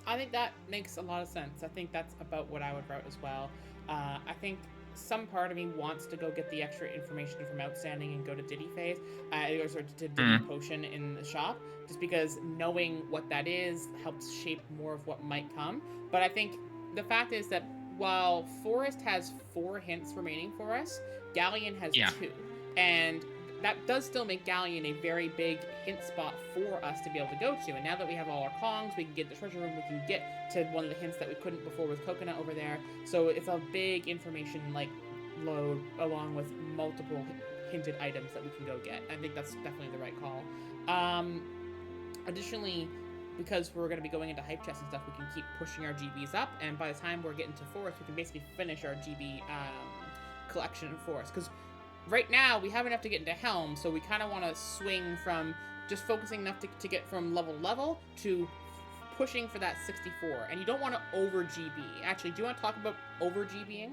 I think that makes a lot of sense. I think that's about what I would route as well. I think some part of me wants to go get the extra information from outstanding and go to Diddy phase, or sorry, to Diddy potion in the shop, just because knowing what that is helps shape more of what might come. But I think the fact is that while Forest has 4 hints remaining for us, Galleon has 2. And that does still make Galleon a very big hint spot for us to be able to go to. And now that we have all our Kongs, we can get the treasure room, we can get to one of the hints that we couldn't before with Coconut over there. So it's a big information like load along with multiple hinted items that we can go get. I think that's definitely the right call. Additionally, because we're going to be going into hype chests and stuff, we can keep pushing our GBs up, and by the time we're getting to Forest, we can basically finish our GB collection in Forest. Because right now, we have enough to get into Helm, so we kind of want to swing from just focusing enough to get from level to pushing for that 64. And you don't want to over GB. Actually, do you want to talk about over GBing?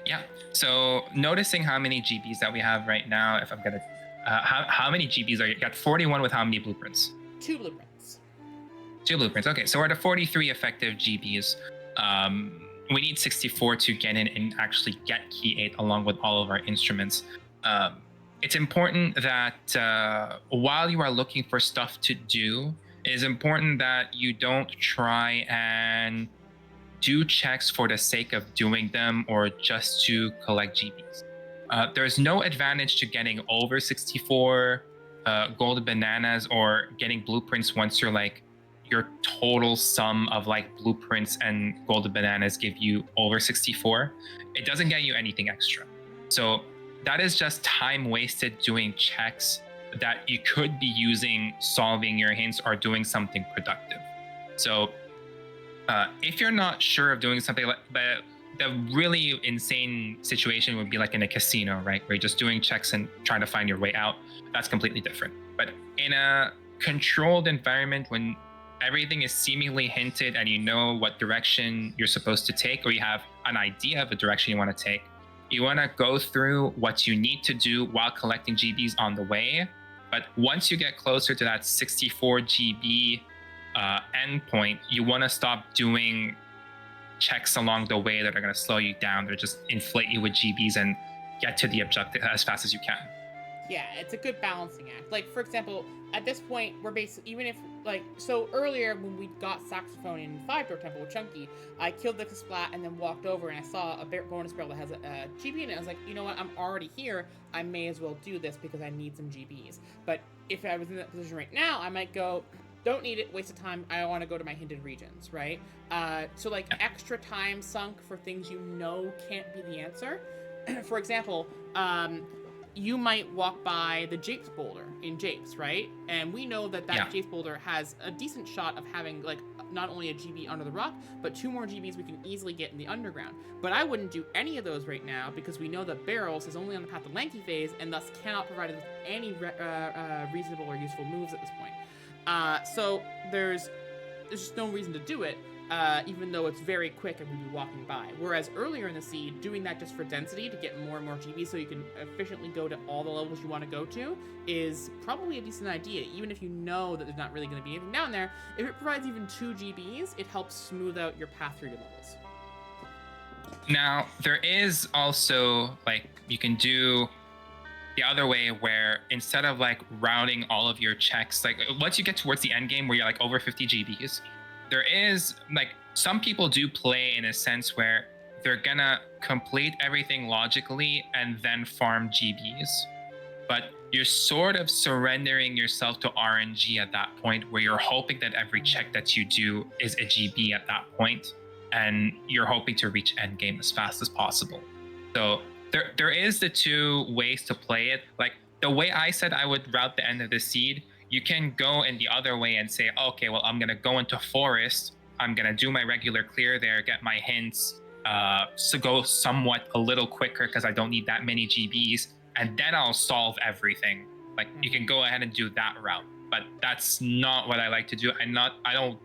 Yeah. So noticing how many GBs that we have right now, if I'm going to... how many GBs are you? Got 41 with how many blueprints? 2 blueprints. 2 blueprints. Okay, so we're at 43 effective GBs. We need 64 to get in and actually get key 8 along with all of our instruments. It's important that while you are looking for stuff to do, it is important that you don't try and do checks for the sake of doing them or just to collect GBs. There's no advantage to getting over 64 golden bananas or getting blueprints once you're like your total sum of like blueprints and golden bananas give you over 64. It doesn't get you anything extra. So that is just time wasted doing checks that you could be using solving your hints or doing something productive. So if you're not sure of doing something like that, the really insane situation would be like in a casino, right? Where you're just doing checks and trying to find your way out. That's completely different. But in a controlled environment, when everything is seemingly hinted and you know what direction you're supposed to take, or you have an idea of a direction you want to take, you want to go through what you need to do while collecting GBs on the way. But once you get closer to that 64 GB endpoint, you want to stop doing checks along the way that are going to slow you down. They're just inflate you with GBs and get to the objective as fast as you can. Yeah, it's a good balancing act. Like, for example, at this point, we're basically, even if, like, so earlier when we got Saxophone in 5-Door Temple with Chunky, I killed the Splat and then walked over and I saw a bonus barrel that has a GB in it. I was like, you know what, I'm already here. I may as well do this because I need some GBs. But if I was in that position right now, I might go, don't need it, waste of time, I want to go to my hinted regions, right? So, like, extra time sunk for things you know can't be the answer. For example, you might walk by the Japes boulder in Japes, right? And we know that Japes boulder has a decent shot of having, like, not only a GB under the rock, but 2 more GBs we can easily get in the underground. But I wouldn't do any of those right now because we know that Barrels is only on the path to Lanky phase and thus cannot provide us with any reasonable or useful moves at this point. So there's just no reason to do it. Even though it's very quick and we'd be walking by. Whereas earlier in the seed, doing that just for density to get more and more GBs so you can efficiently go to all the levels you want to go to is probably a decent idea. Even if you know that there's not really going to be anything down there, if it provides even 2 GBs, it helps smooth out your path through the levels. Now, there is also, like, you can do the other way where instead of, like, routing all of your checks, like, once you get towards the end game where you're, like, over 50 GBs, there is, like, some people do play in a sense where they're gonna complete everything logically and then farm GBs. But you're sort of surrendering yourself to RNG at that point where you're hoping that every check that you do is a GB at that point, and you're hoping to reach endgame as fast as possible. So there is the 2 ways to play it. Like, the way I said I would route the end of the seed, you can go in the other way and say, okay, well, I'm going to go into forest. I'm going to do my regular clear there, get my hints, so go somewhat a little quicker because I don't need that many GBs. And then I'll solve everything. Like, you can go ahead and do that route. But that's not what I like to do. I don't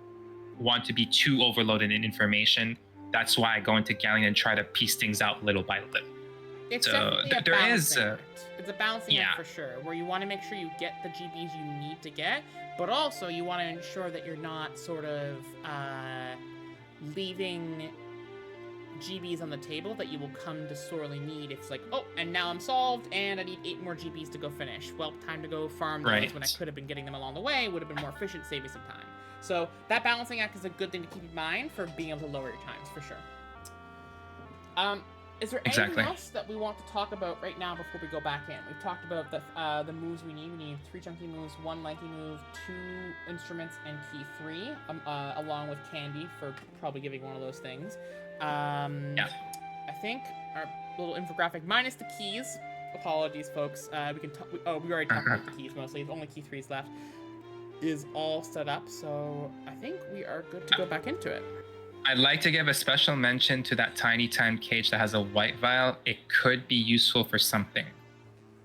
want to be too overloaded in information. That's why I go into Galleon and try to piece things out little by little. It's so definitely a there balancing is act. It's a balancing act for sure, where you want to make sure you get the GBs you need to get, but also you want to ensure that you're not sort of leaving GBs on the table that you will come to sorely need. It's like, oh, and now I'm solved, and I need 8 more GBs to go finish. Well, time to go farm those when I could have been getting them along the way. Would have been more efficient, save me some time. So that balancing act is a good thing to keep in mind for being able to lower your times, for sure. Is there anything else that we want to talk about right now before we go back in? We've talked about the moves we need. We need 3 chunky moves, 1 lanky move, 2 instruments, and key 3, along with candy for probably giving one of those things. I think our little infographic, minus the keys. Apologies, folks. We can talk. We already talked about the keys mostly. The only key 3s left. Is all set up, so I think we are good to go back into it. I'd like to give a special mention to that tiny time cage that has a white vial. It could be useful for something.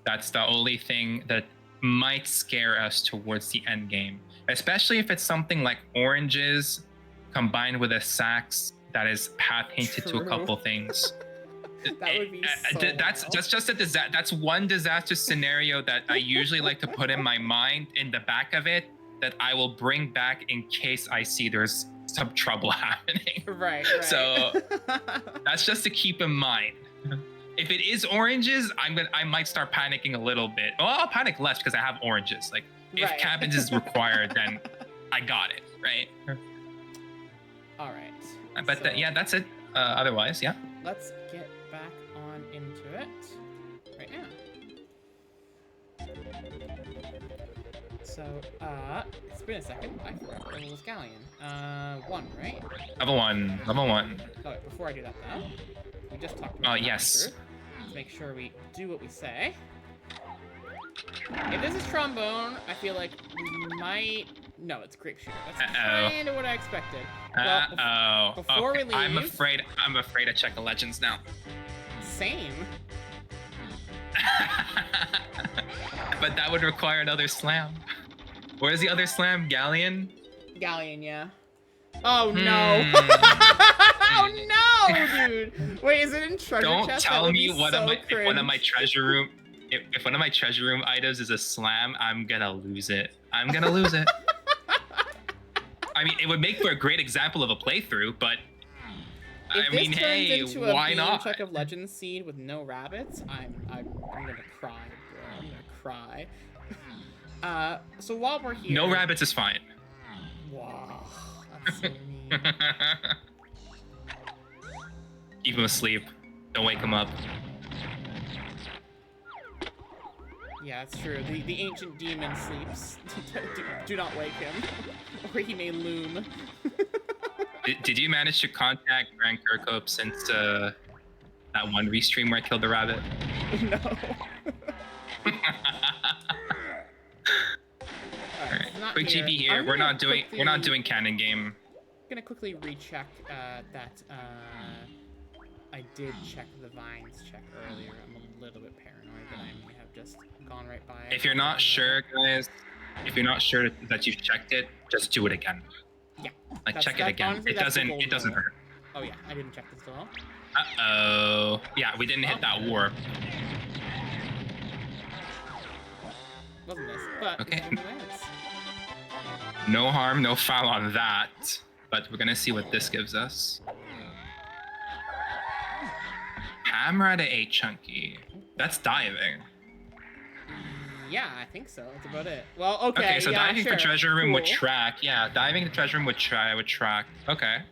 That's the only thing that might scare us towards the end game, especially if it's something like oranges combined with a sax that is path hinted to a couple things. That would be so that's just that's one disaster scenario that I usually like to put in my mind in the back of it that I will bring back in case I see there's some trouble happening. Right. So that's just to keep in mind. If it is oranges, I might start panicking a little bit. Well, I'll panic less because I have oranges. Like, if cabins is required, then I got it, right? All right. But so, that's it. Otherwise, yeah. Let's get back on into it right now. So, it's been a second. I forgot what level was Galleon. 1, right? Level 1. Oh, wait, before I do that, though, we just talked about yes. Let's make sure we do what we say. If this is trombone, I feel like we might... No, it's grape shooter. That's kind of what I expected. Well, before we leave... I'm afraid to check the legends now. Same. But that would require another slam. Where's the other slam? Galleon? Galleon, yeah. Oh no! Oh no, dude! Wait, is it in treasure Don't chest? tell me one of if one of my treasure room if one of my treasure room items is a slam, I'm gonna lose it. I'm gonna lose it. I mean, it would make for a great example of a playthrough, but If I mean, this hey, turns into a why beam not? chuck of legend seed with no rabbits, I'm gonna cry, bro. I'm gonna cry. So while we're here, No rabbits is fine. Wow, that's so mean. Keep him asleep. Don't wake him up. Yeah, it's true. The ancient demon sleeps. Do not wake him, or he may loom. Did you manage to contact Grant Kirkhope since that one restream where I killed the rabbit? No. Alright, quick GB here. We're not doing canon game. I'm gonna quickly recheck that I did check the vines check earlier. I'm a little bit paranoid that I may have just gone right by it. If you're not sure, guys, if you're not sure that you've checked it, just do it again. Yeah. Like check it again. Honestly, It doesn't hurt. Oh yeah, I didn't check this at all. Uh-oh. Yeah, we didn't hit that warp. Wasn't this? But okay. Anyways. No harm, no foul on that. But we're gonna see what this gives us. Hammer to 8 chunky. That's diving. Yeah, I think so. That's about it. Well, okay. Okay, so yeah, diving sure. for treasure room Cool. would track. Yeah, diving the treasure room would track. Okay.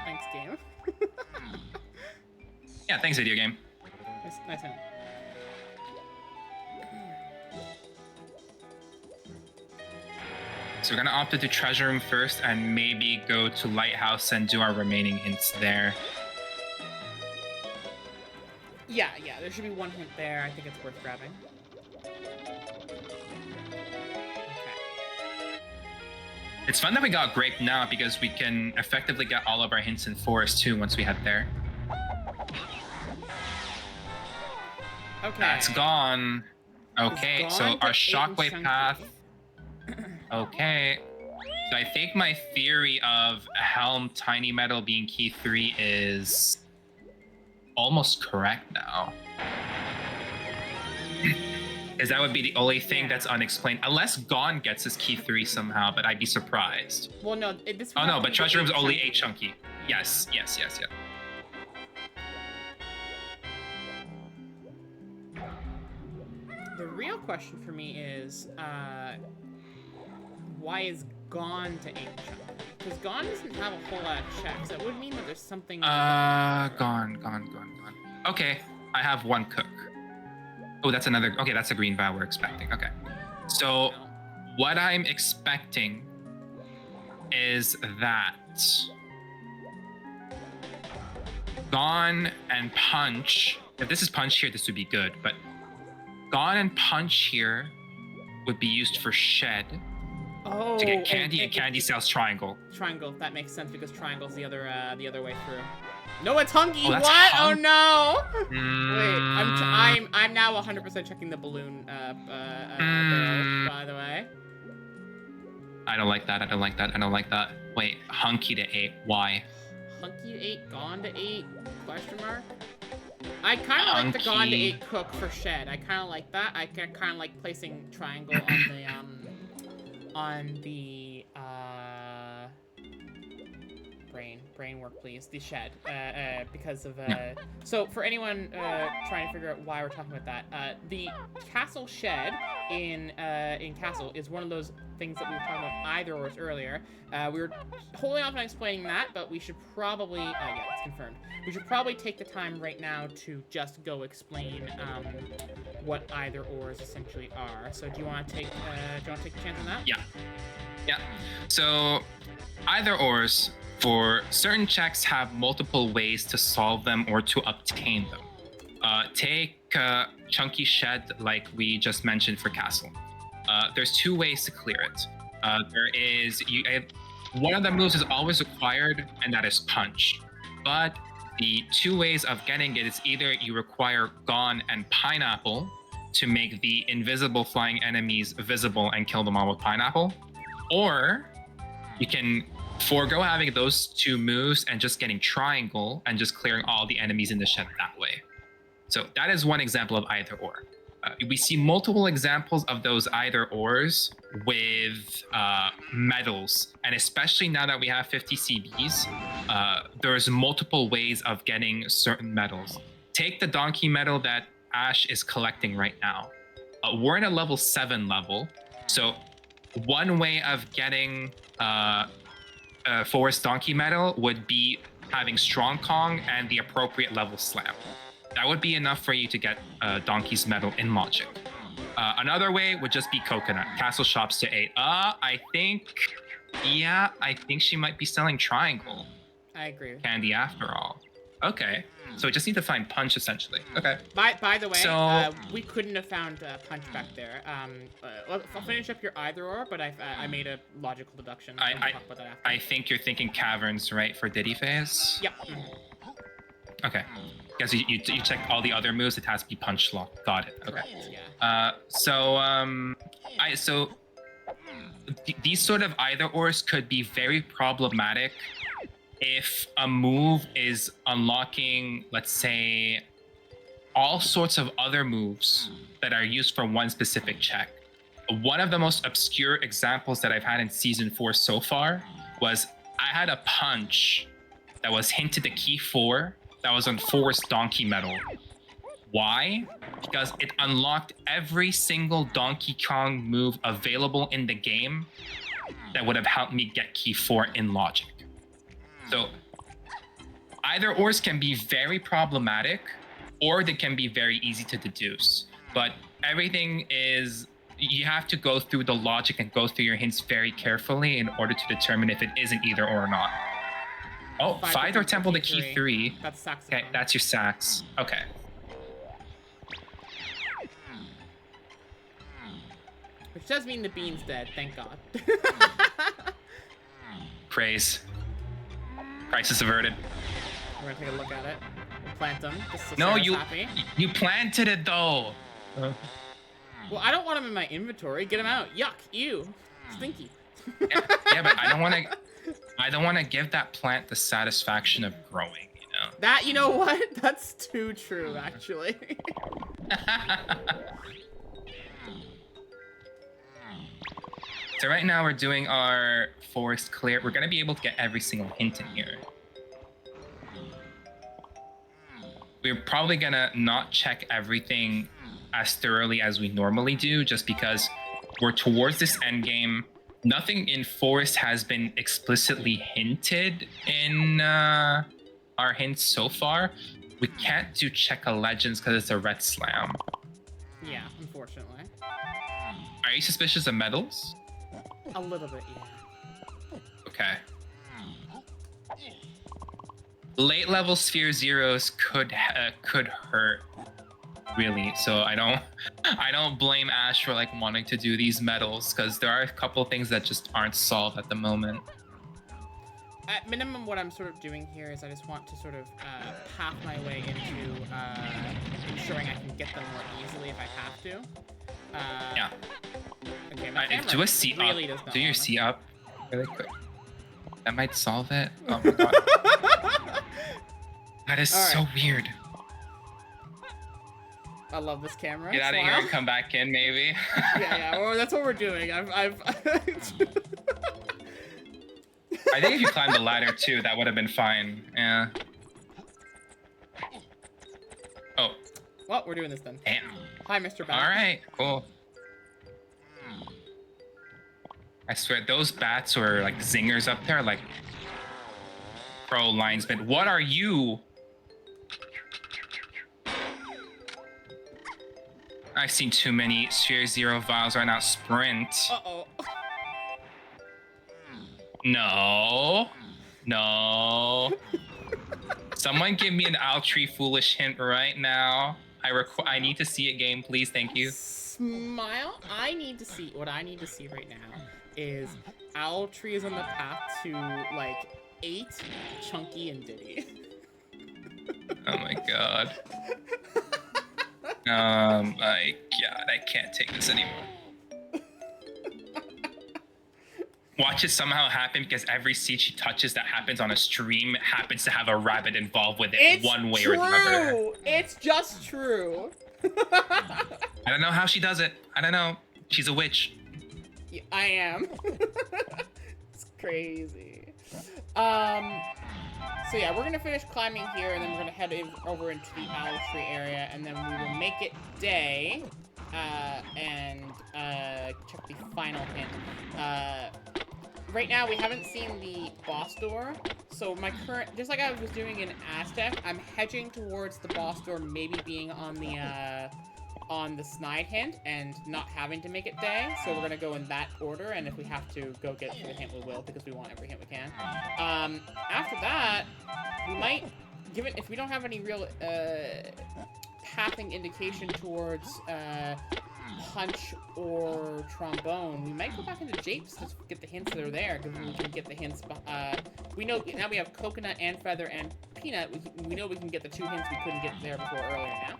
Thanks, game. Yeah, thanks, video game. Nice him. So we're gonna opt to do treasure room first and maybe go to lighthouse and do our remaining hints there. Yeah, there should be one hint there. I think it's worth grabbing. It's fun that we got grape now because we can effectively get all of our hints in forest too once we head there. Okay. That's gone. Okay, so our shockwave path. Okay. So I think my theory of Helm Tiny Metal being key 3 is almost correct now. Because that would be the only thing that's unexplained. Unless Gone gets his key 3 somehow, but I'd be surprised. Well, no, this. Oh no, but treasure room's only 8 chunky. Yes. The real question for me is, why is Gone to 8 chunky? Because Gone doesn't have a whole lot of checks. That would mean that there's something. Gone. Okay, I have 1 cook. Oh, that's another. Okay, that's a green vow we're expecting. Okay, so what I'm expecting is that Gone and Punch. If this is Punch here, this would be good. But Gone and Punch here would be used for Shed to get Candy, and Candy sells Triangle. Triangle. That makes sense because Triangle's the other way through. No, it's Hunky. Oh, that's what? Oh no! Mm. Wait, I'm now 100% checking the balloon barrel, by the way. I don't like that. Wait, Hunky to 8. Why? Hunky to 8, Gone to 8? Question mark. I kind of like the Gone to 8 cook for Shed. I kind of like that. I kind of like placing Triangle on the brain work, please. The Shed, because of So for anyone trying to figure out why we're talking about that, the Castle Shed in Castle is one of those things that we were talking about either or earlier. We were holding off on explaining that, but we should probably yeah, it's confirmed. We should probably take the time right now to just go explain what either ors essentially are. So do you want to take a chance on that? Yeah. So either ors for certain checks have multiple ways to solve them or to obtain them. Take Chunky Shed like we just mentioned for Castle. There's 2 ways to clear it. There is one of the moves is always required, and that is Punch. But the 2 ways of getting it is either you require Gone and Pineapple to make the invisible flying enemies visible and kill them all with Pineapple, or you can forego having those two moves and just getting triangle and just clearing all the enemies in the shed that way. So that is one example of either or. We see multiple examples of those either ors with medals, and especially now that we have 50 CBs, there's multiple ways of getting certain medals. Take the donkey medal that Ash is collecting right now. We're in a level 7 level, so one way of getting Forest Donkey medal would be having Strong Kong and the appropriate level slam. That would be enough for you to get Donkey's medal in Logic. Another way would just be Coconut. Castle shops to 8. I think she might be selling Triangle. I agree. Candy after all. Okay. So we just need to find Punch, essentially. Okay. By the way, So, we couldn't have found Punch back there. I'll finish up your either or, but I made a logical deduction. We'll talk about that after. I think you're thinking Caverns, right, for Diddy Phase? Yep. Okay. Because you checked all the other moves, it has to be Punch Lock. Got it. Okay. Correct, yeah. These sort of either ors could be very problematic if a move is unlocking, let's say, all sorts of other moves that are used for one specific check. One of the most obscure examples that I've had in Season 4 so far was I had a punch that was hinted to Key 4 that was on Forest Donkey Medal. Why? Because it unlocked every single Donkey Kong move available in the game that would have helped me get Key 4 in Logic. So either ors can be very problematic, or they can be very easy to deduce. But everything is, you have to go through the logic and go through your hints very carefully in order to determine if it is an either or not. Oh, Fidor Temple to Key 3. That's saxophone. Okay, that's your sax. Okay. Which does mean the bean's dead, thank God. Praise. Crisis averted. We're gonna take a look at it. We'll plant them. No, Sarah's you happy. you planted it though. Well, I don't want them in my inventory. Get them out. Yuck. Ew. Stinky. Yeah, but I don't want to give that plant the satisfaction of growing, you know. That, you know what? That's too true, actually. So right now we're doing our forest clear. We're gonna be able to get every single hint in here. We're probably gonna not check everything as thoroughly as we normally do, just because we're towards this end game. Nothing in forest has been explicitly hinted in our hints so far. We can't do check a legends because it's a red slam. Yeah, unfortunately. Are you suspicious of medals? A little bit, yeah. Okay. Late level sphere zeros could hurt, really. So I don't blame Ash for like wanting to do these medals, because there are a couple things that just aren't solved at the moment. At minimum, what I'm sort of doing here is I just want to sort of path my way into ensuring I can get them more easily if I have to. Yeah. Okay, my camera do a C really up. does not Do your wanna. C up really quick. That might solve it. Oh my god. That is All so right. weird. I love this camera. Get out of here and come back in, maybe. Yeah. Well, that's what we're doing. I've I think if you climbed the ladder too, that would have been fine. Yeah. Oh. Well, we're doing this then. Damn. Hi, Mr. Bat. All right. Cool. I swear, those bats or like zingers up there, like pro linesman. What are you? I've seen too many Sphere Zero vials right now. Sprint. Uh-oh. No. No. Someone give me an Altry foolish hint right now. I need to see it game, please. Thank you. Smile. What I need to see right now is Owltree is on the path to like 8, Chunky, and Diddy. Oh my god. My god, I can't take this anymore. watch it somehow happen because every seed she touches that happens on a stream happens to have a rabbit involved with it It's one way true. or the other. It's just true. I don't know how she does it. I don't know. She's a witch. Yeah, I am. It's crazy. So yeah, we're gonna finish climbing here, and then we're gonna head over into the owl tree area, and then we will make it day, and check the final hint. Right now, we haven't seen the boss door, so my current, just like I was doing in Aztec, I'm hedging towards the boss door maybe being on the snide hint and not having to make it day, so we're gonna go in that order, and if we have to go get for the hint, we will, because we want every hint we can. After that, we might, given if we don't have any real pathing indication towards punch or trombone, we might go back into Japes to get the hints that are there, because we can get the hints. We know now we have coconut and feather and peanut. We know we can get the 2 hints we couldn't get there before earlier now.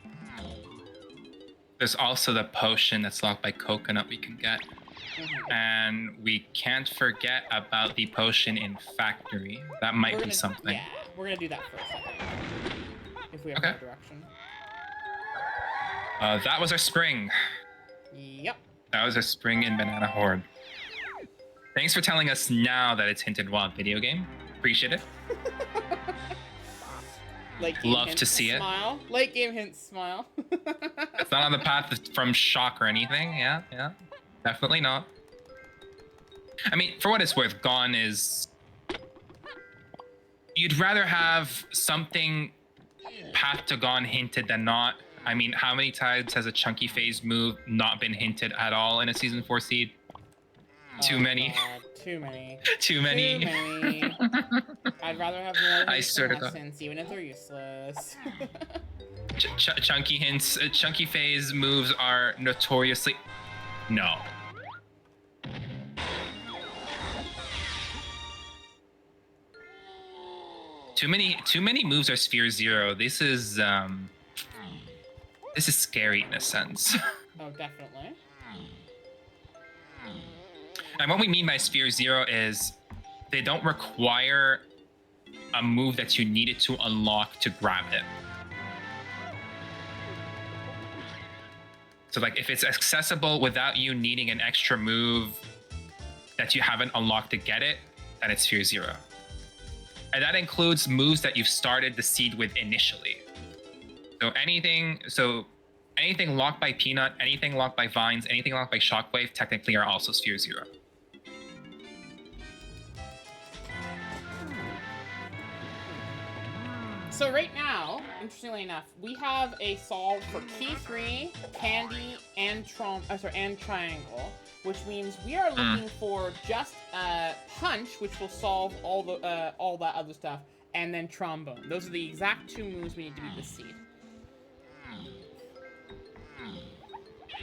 There's also the potion that's locked by coconut we can get. And we can't forget about the potion in factory. That might be something. Yeah, we're gonna do that first, I think. If we have no direction. That was our spring. Yep. That was our spring in Banana Horde. Thanks for telling us now that it's hinted wild video game. Appreciate it. Love to see smile. it. Late game hint smile. It's not on the path from shock or anything. Yeah. Definitely not. I mean, for what it's worth, Gone is... You'd rather have something path to Gone hinted than not. I mean, how many times has a chunky phase move not been hinted at all in a Season 4 seed? Too many. God, too many. Too many. Too many. I'd rather have more I swear to God. hints, even if they're useless. Chunky hints, chunky phase moves are notoriously... No. Too many moves are Sphere Zero. This is scary in a sense. Oh, definitely. And what we mean by Sphere Zero is they don't require a move that you needed to unlock to grab it. So like if it's accessible without you needing an extra move that you haven't unlocked to get it, then it's Sphere Zero. And that includes moves that you've started the seed with initially. So anything locked by Peanut, anything locked by Vines, anything locked by Shockwave technically are also Sphere Zero. So right now, interestingly enough, we have a solve for Key 3, Candy, and Triangle, which means we are looking for just Punch, which will solve all that other stuff, and then Trombone. Those are the exact 2 moves we need to beat this seed.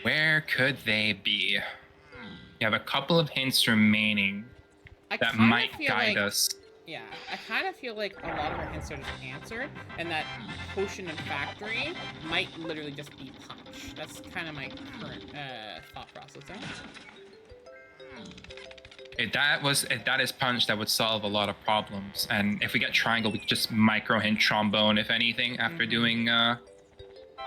Where could they be? You have a couple of hints remaining that might guide us. Yeah, I kind of feel like a lot of our hints are just answered, and that Potion and Factory might literally just be Punch. That's kind of my current thought processing. If that is Punch, that would solve a lot of problems. And if we get Triangle, we could just micro hint Trombone, if anything, after doing the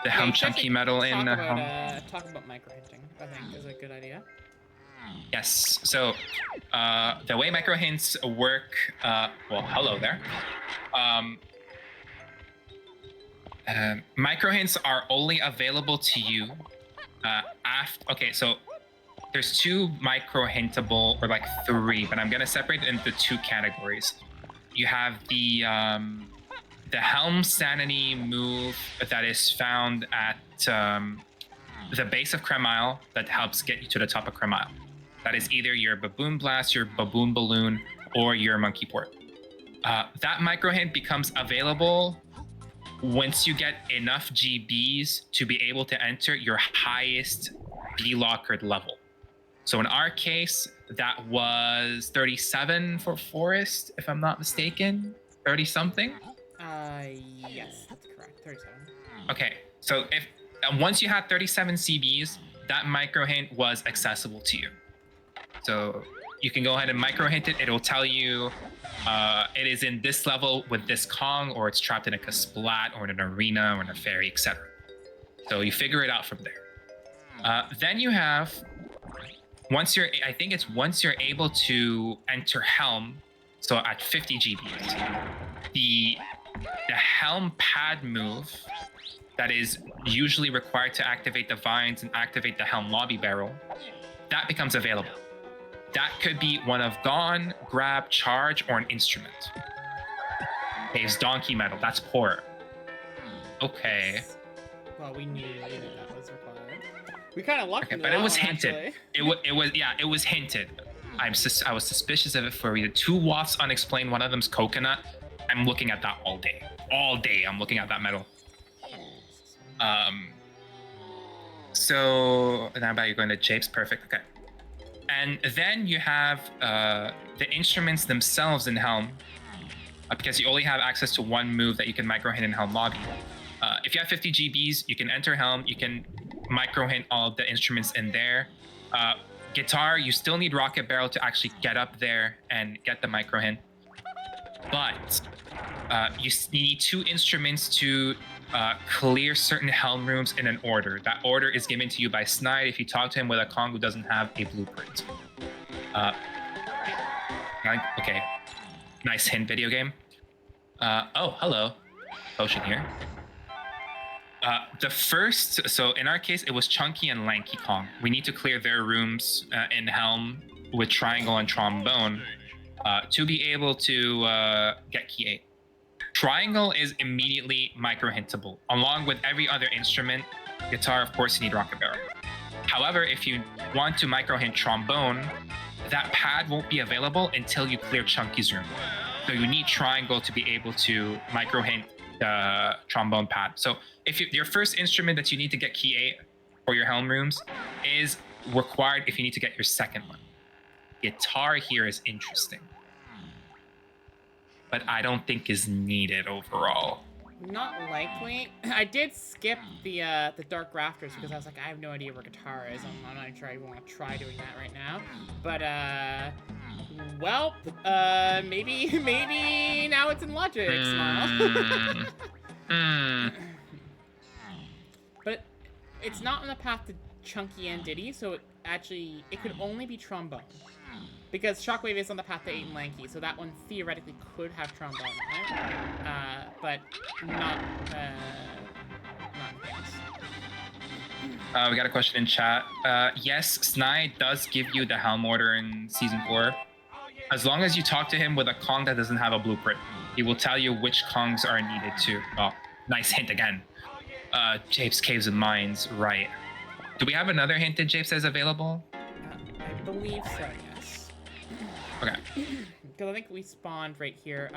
Helm Chunky Metal in talk about micro hinting, I think, is a good idea. Yes. So the way micro hints work, well, hello there. Micro hints are only available to you after. Okay, so there's 2 micro hintable, or like 3, but I'm gonna separate it into 2 categories. You have the Helm Sanity move that is found at the base of Cremile that helps get you to the top of Cremile. That is either your Baboon Blast, your Baboon Balloon, or your Monkey Port. That micro hint becomes available once you get enough GBs to be able to enter your highest B-Lockered level. So in our case, that was 37 for Forest, if I'm not mistaken. 30-something? Yes, that's correct. 37. Okay, so if once you had 37 CBs, that micro hint was accessible to you. So you can go ahead and micro hint it. It'll tell you it is in this level with this Kong, or it's trapped in a splat or in an arena or in a ferry, etc. So you figure it out from there. Then you have, once you're able to enter Helm, so at 50 GBs, the Helm pad move that is usually required to activate the vines and activate the Helm lobby barrel, that becomes available. That could be one of Gone, Grab, Charge, or an instrument. Caves Donkey Medal, that's poor. Okay. Well, we knew that was required. We kind of lucked into but that it was one, hinted. actually. It was hinted. I was suspicious of it for either 2 wafts unexplained, one of them's coconut. I'm looking at that all day. All day I'm looking at that medal. So now about you're going to Japes, perfect, okay. And then you have the instruments themselves in Helm, because you only have access to one move that you can micro hint in Helm lobby. If you have 50 GBs, you can enter Helm, you can micro hint all of the instruments in there. Guitar, you still need Rocket Barrel to actually get up there and get the micro hint. But you need 2 instruments to clear certain Helm rooms in an order. That order is given to you by Snide if you talk to him with a Kong who doesn't have a blueprint. Okay, nice hint, video game. Oh, hello, Potion here. The first, so in our case, it was Chunky and Lanky Kong. We need to clear their rooms in Helm with Triangle and Trombone to be able to get Key 8. Triangle is immediately micro-hintable. Along with every other instrument, guitar, of course, you need Rocket Barrel. However, if you want to micro-hint Trombone, that pad won't be available until you clear Chunky's room. So you need Triangle to be able to micro-hint the Trombone pad. So if your first instrument that you need to get Key 8 for your Helm rooms is required if you need to get your second one. Guitar here is interesting, but I don't think is needed overall. Not likely. I did skip the Dark Rafters because I was like, I have no idea where guitar is. I'm not sure I want to try doing that right now. But well, maybe now it's in Logic. Smile. But it's not on the path to Chunky and Diddy, so it could only be Trombone. Because Shockwave is on the path to 8 and Lanky, so that one theoretically could have Trombone on it, but not in case. We got a question in chat. Yes, Snide does give you the Helm order in Season 4. As long as you talk to him with a Kong that doesn't have a blueprint, he will tell you which Kongs are needed to. Oh, nice hint again. Japes, Caves, and Mines, right. Do we have another hint that Japes says available? I believe so, yes. Okay. Because I think we spawned right here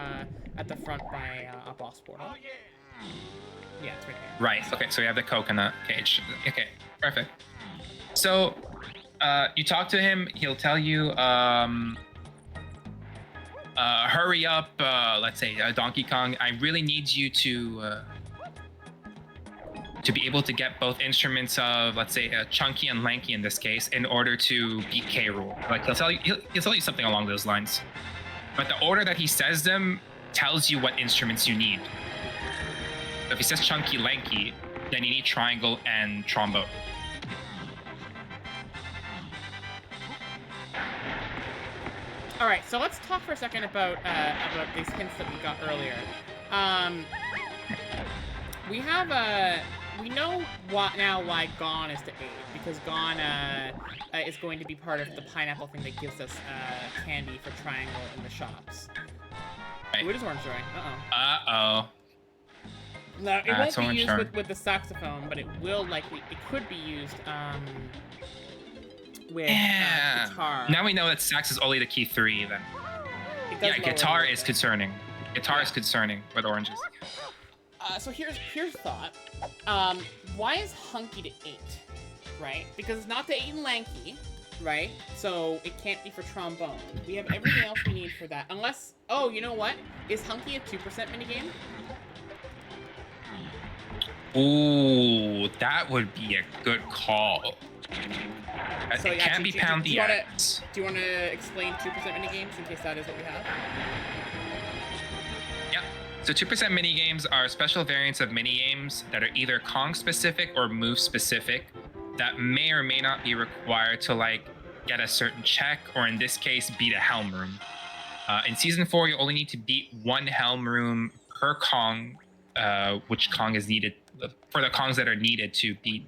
at the front by a boss portal. Yeah, it's right here. Right, okay, so we have the coconut cage. Okay, perfect. So, you talk to him, he'll tell you, hurry up, let's say, Donkey Kong, I really need you to be able to get both instruments of, let's say, Chunky and Lanky in this case, in order to beat K. Rool. Like, he'll tell you something along those lines. But the order that he says them tells you what instruments you need. So if he says Chunky, Lanky, then you need Triangle and Trombone. All right, so let's talk for a second about these hints that we got earlier. We know why Gone is to 8, because Gone is going to be part of the pineapple thing that gives us candy for Triangle in the shops. Right. What is Orange doing? Uh-oh. No, it won't be used with the saxophone, but it could be used with guitar. Now we know that sax is only the key 3 then. Yeah, guitar is concerning. Guitar is concerning with oranges. So here's a thought. Why is Hunky to 8, right? Because it's not the 8 and Lanky, right? So it can't be for Trombone. We have everything else we need for that. Unless, oh, you know what? Is Hunky a 2% minigame? Ooh, that would be a good call. So It can be pound do the you wanna, X. do you want to explain 2% mini games in case that is what we have? Yeah. So 2% mini games are special variants of mini games that are either Kong specific or move specific that may or may not be required to like get a certain check, or in this case, beat a Helm Room. In season 4, you only need to beat one Helm Room per Kong, which Kong is needed for the Kongs that are needed to beat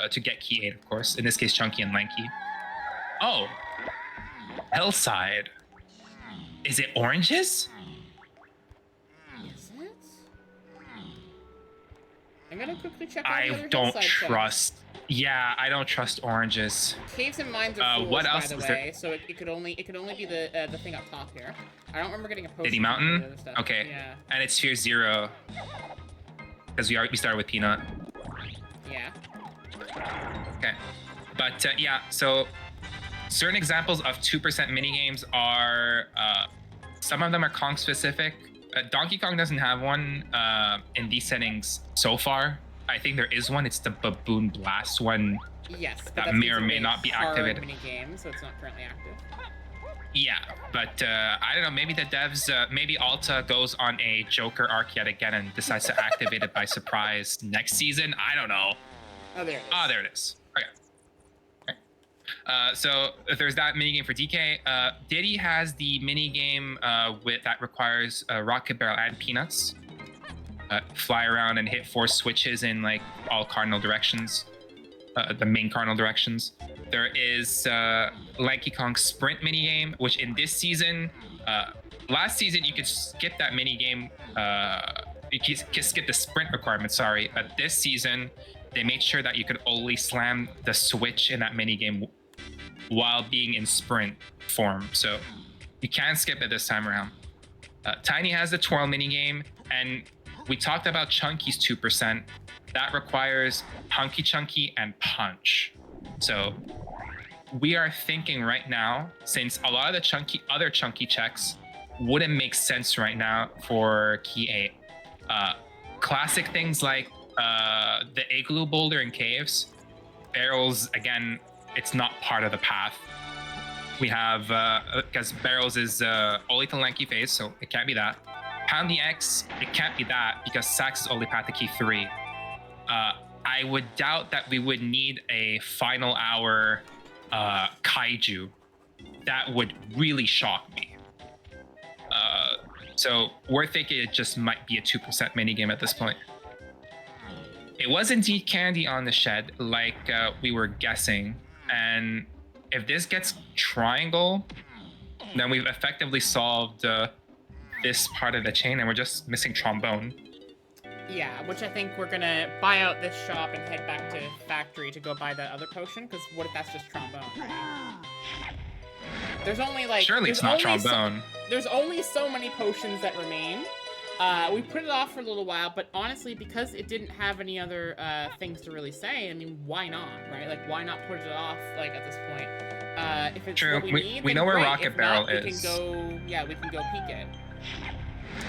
to get Key 8, of course. In this case, Chunky and Lanky. Oh, Hillside. Is it oranges? Is it? I'm gonna quickly check all the I other don't hillside trust. Yeah, I don't trust oranges. checks. Caves and mines are fools, what by else the was way, so it could only be the thing up top here. I don't remember getting a potion. Diddy from Mountain? the other stuff. Okay. Yeah. And it's Sphere 0. Because we started with Peanut. Yeah. Okay. But yeah, so certain examples of 2% minigames are, some of them are Kong specific. Donkey Kong doesn't have one in these settings so far. I think there is one. It's the Baboon Blast one. Yes. But That that's may or considered may a not be hard activated. mini game, so it's not currently active. Yeah, but I don't know. Maybe the devs, maybe Alta goes on a Joker arc yet again and decides to activate it by surprise next season. I don't know. Oh, there it is. Ah, there it is. Okay. So there's that minigame for DK. Diddy has the minigame that requires Rocket Barrel and Peanuts. Fly around and hit 4 switches in like all cardinal directions, the main cardinal directions. There is Lanky Kong Sprint minigame, which in this season, last season you could skip that minigame. You could skip the sprint requirement, sorry. But this season, they made sure that you could only slam the switch in that minigame while being in sprint form. So you can skip it this time around. Tiny has the twirl minigame, and we talked about Chunky's 2%. That requires Hunky Chunky and Punch. So we are thinking right now, since a lot of the other chunky checks wouldn't make sense right now for Key 8. Classic things like the Igloo Boulder in caves. Barrels, again, it's not part of the path. We have, because Barrels is only to Lanky phase, so it can't be that. Pound the X, it can't be that because Sax is only path to Key 3. I would doubt that we would need a final hour kaiju. That would really shock me. So we're thinking it just might be a 2% minigame at this point. It was indeed candy on the shed, like we were guessing. And if this gets triangle, then we've effectively solved this part of the chain, and we're just missing trombone. Yeah, which I think we're gonna buy out this shop and head back to factory to go buy that other potion, because what if that's just trombone, right? There's only like... Surely it's not trombone. There's only so many potions that remain. We put it off for a little while, but honestly, because it didn't have any other things to really say, I mean, why not, right? Like, why not put it off, like, at this point? If it's True. what we need, We then know where great. Rocket If Barrel not, is. we can go... Yeah, we can go peek it.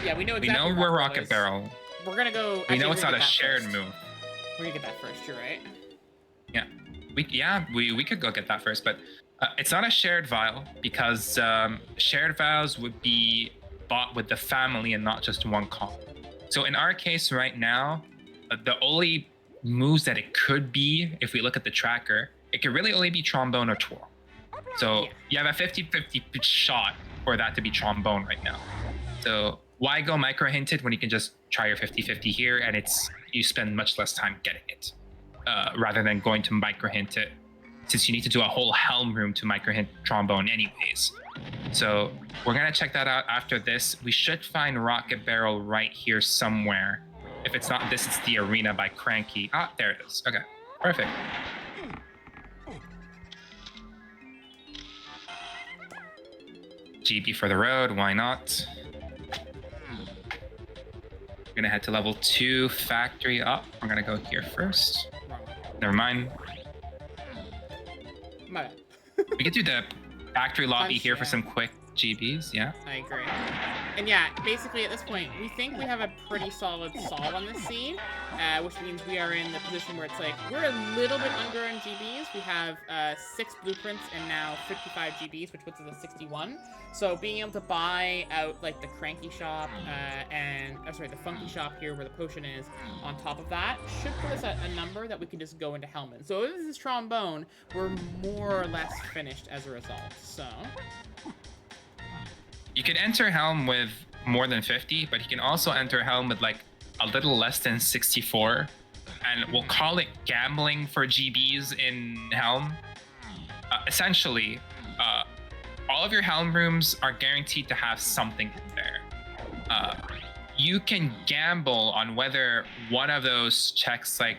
Yeah, we know We exactly know where Rocket Barrel. We're gonna go... We actually, know we're it's gonna not a get that shared first. move. We're gonna get that first, you're right. Yeah. We could go get that first, but it's not a shared vial because shared vials would be bought with the family and not just one Kong. So in our case right now, the only moves that it could be, if we look at the tracker, it could really only be trombone or twirl. So you have a 50-50 shot for that to be trombone right now. So why go micro hinted when you can just try your 50-50 here, and you spend much less time getting it, rather than going to micro hint it, since you need to do a whole helm room to micro hint trombone anyways. So we're gonna check that out after this. We should find Rocket Barrel right here somewhere. If it's not this, it's the arena by Cranky. Ah, there it is. Okay, perfect. GB for the road, why not? We're gonna head to level 2 factory up. We're gonna go here first. Never mind. My bad. We could do the factory lobby Punch, here for yeah. some quick GBs, yeah. I agree. And yeah, basically at this point, we think we have a pretty solid solve on this seed, which means we are in the position where it's like, we're a little bit under in GBs. We have 6 blueprints and now 55 GBs, which puts us at 61. So being able to buy out like the cranky shop the funky shop here where the potion is on top of that should put us at a number that we can just go into Helmet. So if this is trombone, we're more or less finished as a result. So you can enter Helm with more than 50, but you can also enter Helm with like a little less than 64. And we'll call it gambling for GBs in Helm. Essentially, all of your Helm rooms are guaranteed to have something in there. You can gamble on whether one of those checks, like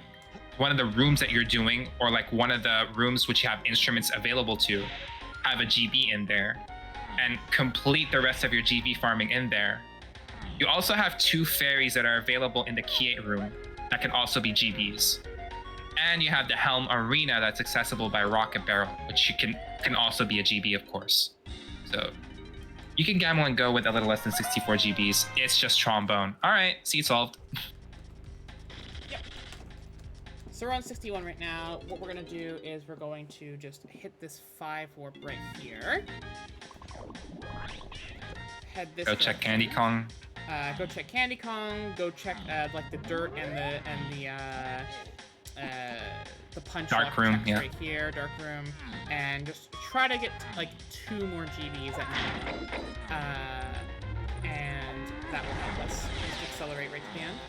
one of the rooms that you're doing, or like one of the rooms which you have instruments available to, have a GB in there, and complete the rest of your GB farming in there. You also have 2 fairies that are available in the Key 8 room that can also be GBs. And you have the Helm Arena that's accessible by Rocket Barrel, which you can also be a GB, of course. So you can gamble and go with a little less than 64 GBs. It's just trombone. All right, seed solved. Yep. So we're on 61 right now. What we're gonna do is we're going to just hit this 5 warp right here. Head this Go check Candy Kong. Go check Candy Kong. Go check like the dirt and the punch Dark room, yeah. Right here, dark room, and just try to get like 2 more GBs at minimum, and that will help us accelerate right to the end.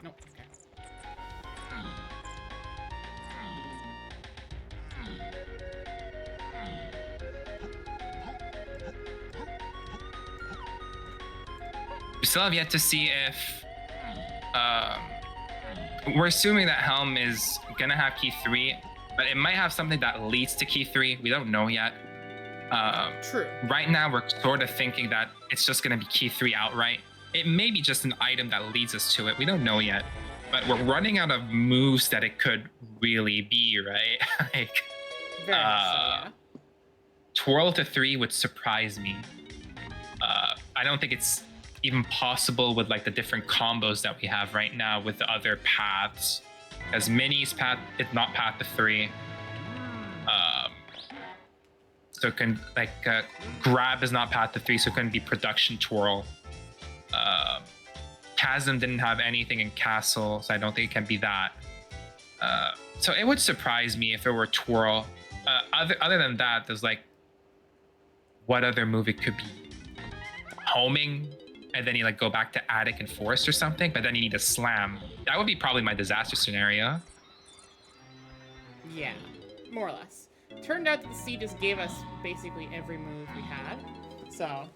Nope. Okay. We still have yet to see if we're assuming that Helm is gonna have key 3, but it might have something that leads to key 3. We don't know yet. True. Right now, we're sort of thinking that it's just gonna be key 3 outright. It may be just an item that leads us to it. We don't know yet, but we're running out of moves that it could really be, right? Like, Very much so, yeah. Twirl to 3 would surprise me. I don't think it's even possible with like the different combos that we have right now with the other paths, as Mini's path is not path to 3. So it can like grab is not path to 3, so it couldn't be production twirl. Chasm didn't have anything in castle, so I don't think it can be that. So it would surprise me if it were twirl. Other than that, there's like, what other move it could be? Homing, and then you like go back to attic and forest or something, but then you need a slam. That would be probably my disaster scenario. Yeah, more or less. Turned out that the seed just gave us basically every move we had. So,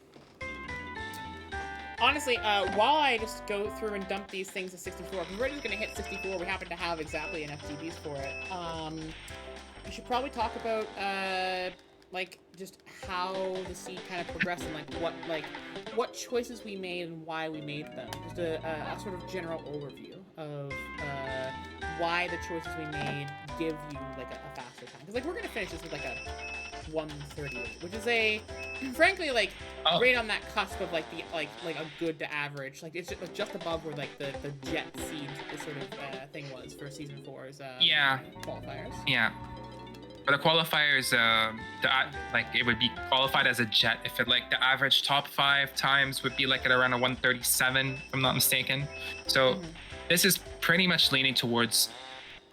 honestly, while I just go through and dump these things to 64, because we're just going to hit 64, we happen to have exactly enough GBs for it. We should probably talk about, like, just how the seed kind of progressed and, what choices we made and why we made them. Just a sort of general overview of, why the choices we made give you, like, a faster time. Because, like, we're going to finish this with, like, a 138, which is frankly, like, right on that cusp of, like, like a good to average. Like, it's just above where, like, the jet seed sort of thing was for Season 4's qualifiers. Yeah. For the qualifiers, like, it would be qualified as a jet if it, like, the average top 5 times would be, like, at around a 137, if I'm not mistaken. So this is pretty much leaning towards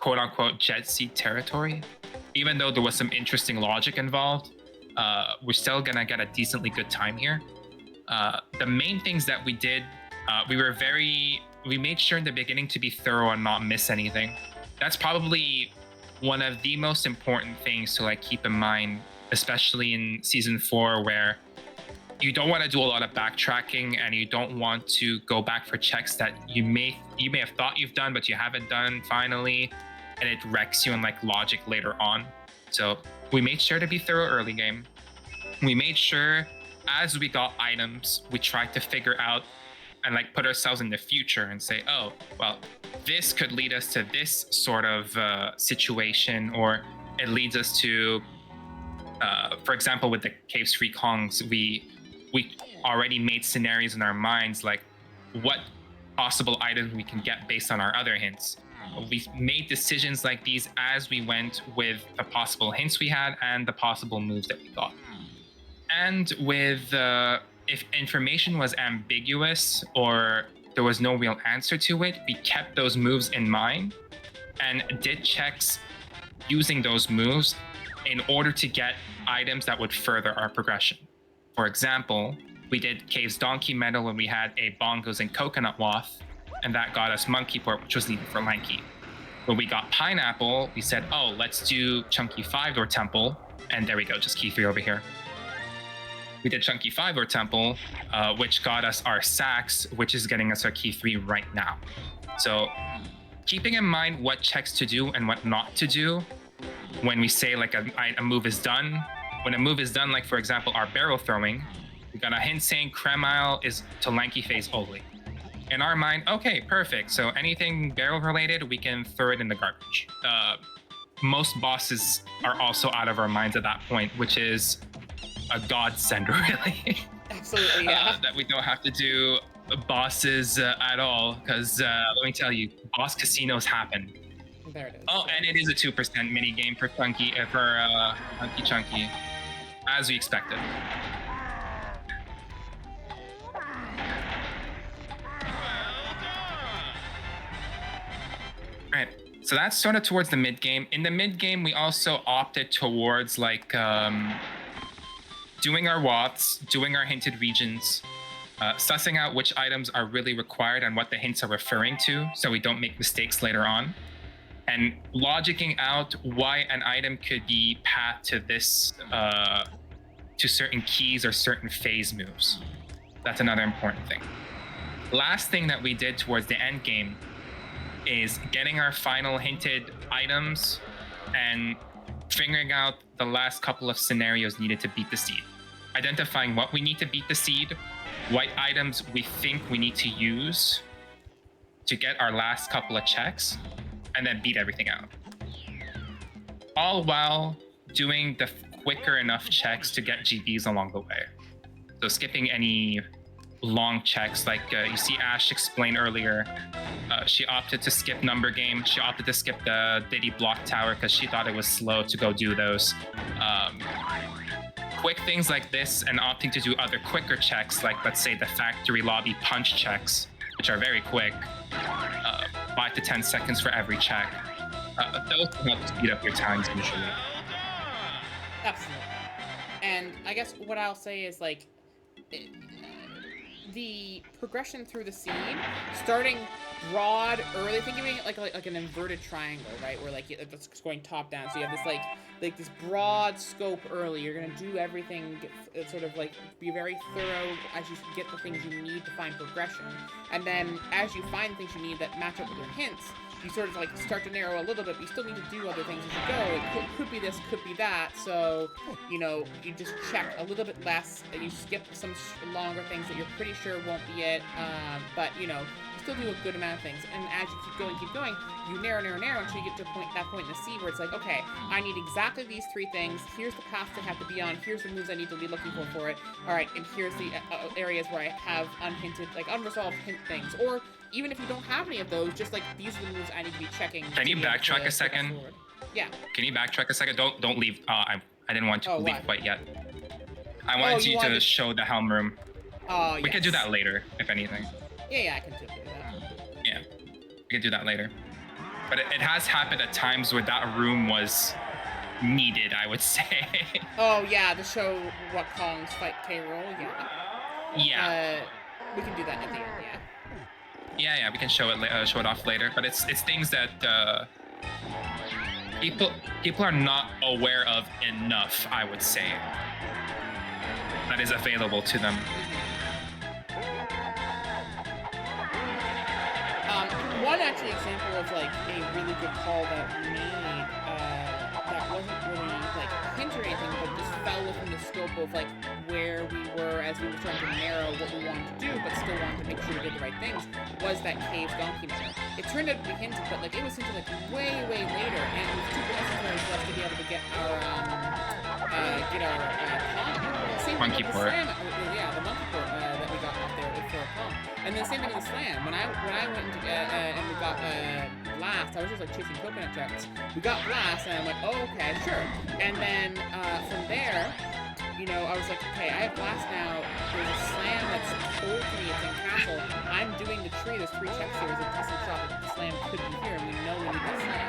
quote-unquote jet seed territory. Even though there was some interesting logic involved, we're still gonna get a decently good time here. The main things that we did, we made sure in the beginning to be thorough and not miss anything. That's probably one of the most important things to, like, keep in mind, especially in Season 4, where you don't want to do a lot of backtracking and you don't want to go back for checks that you may have thought you've done but you haven't done finally, and it wrecks you in, like, logic later on. So we made sure to be thorough early game. We made sure as we got items, we tried to figure out and like put ourselves in the future and say, oh, well, this could lead us to this sort of situation, or it leads us to, for example, with the Caves 3 Kongs, we already made scenarios in our minds like what possible items we can get based on our other hints. We made decisions like these as we went with the possible hints we had and the possible moves that we got. And with if information was ambiguous or there was no real answer to it, we kept those moves in mind and did checks using those moves in order to get items that would further our progression. For example, we did Cave's Donkey Medal when we had a Bongos and Coconut Wath, and that got us Monkey Port, which was needed for Lanky. When we got Pineapple, we said, oh, let's do Chunky 5-Door Temple, and there we go, just key 3 over here. We did Chunky 5-Door Temple, which got us our Sax, which is getting us our key 3 right now. So keeping in mind what checks to do and what not to do when we say like a move is done. When a move is done, like for example, our barrel throwing, we got a hint saying Cremile is to Lanky Face only. In our mind, okay, perfect. So anything barrel related, we can throw it in the garbage. Most bosses are also out of our minds at that point, which is a godsend, really. Absolutely, yeah. That we don't have to do bosses at all, because let me tell you, boss casinos happen. There it is. Oh, and it is a 2% mini game for Chunky, Chunky, as we expected. Right, so that's sort of towards the mid game. In the mid game, we also opted towards like doing our Waths, doing our hinted regions, sussing out which items are really required and what the hints are referring to, so we don't make mistakes later on, and logicking out why an item could be pathed to this, to certain keys or certain phase moves. That's another important thing. Last thing that we did towards the end game is getting our final hinted items and figuring out the last couple of scenarios needed to beat the seed. Identifying what we need to beat the seed, what items we think we need to use to get our last couple of checks, and then beat everything out. All while doing the quicker enough checks to get GBs along the way. So skipping any long checks, like you see Ash explain earlier, she opted to skip number game. She opted to skip the Diddy block tower because she thought it was slow to go do those. Quick things like this and opting to do other quicker checks, like let's say the factory lobby punch checks, which are very quick, 5 to 10 seconds for every check. Those can help speed up your times usually. Absolutely. And I guess what I'll say is like, the progression through the scene, starting broad early, think of it like an inverted triangle, right? Where like it's going top down. So you have this like this broad scope early. You're gonna do everything, sort of like be very thorough as you get the things you need to find progression. And then as you find things you need that match up with your hints, you sort of like start to narrow a little bit, but you still need to do other things as you go. It could be this, could be that. So, you know, you just check a little bit less, and you skip some longer things that you're pretty sure won't be it. But, you know, you still do a good amount of things. And as you keep going, you narrow until you get to that point in the sea where it's like, okay, I need exactly these 3 things. Here's the paths I have to be on. Here's the moves I need to be looking for it. All right, and here's the areas where I have unhinted, like unresolved hint things. Or even if you don't have any of those, just like these are the moves I need to be checking. Can you backtrack a second? Yeah. Can you backtrack a second? Don't leave. I didn't want to leave quite yet. I wanted you to show the helm room. Oh, we could do that later, if anything. Yeah, I can do that. Yeah, we can do that later. But it has happened at times where that room was needed, I would say. Oh yeah, to show what Kong's fight K-roll. Yeah. Yeah. We can do that at the end. Yeah. Yeah, we can show it off later. But it's things that people are not aware of enough, I would say, that is available to them. One actually example of like a really good call that we made that wasn't really like hint or anything, but just fell within the scope of like where we were as we were trying to narrow what we wanted to do, but still wanted to make sure we did the right things, was that cave donkey meta. It turned out to be hinted, but like it was hinted like way later, and it was too necessary for us to be able to get our same Monkey thing with port. the slam, the monkey port that we got up there for a pump. And then same thing with the slam. When I went into, and we got blast, I was just like chasing coconut checks. We got blast, and I'm like, oh, okay, sure. And then from there, you know, I was like, okay, I have blast now. There's a slam that's told to me it's in castle. I'm doing the tree. There's 3 checks here. There's a decent shot that the slam could be here, and we know we need that slam.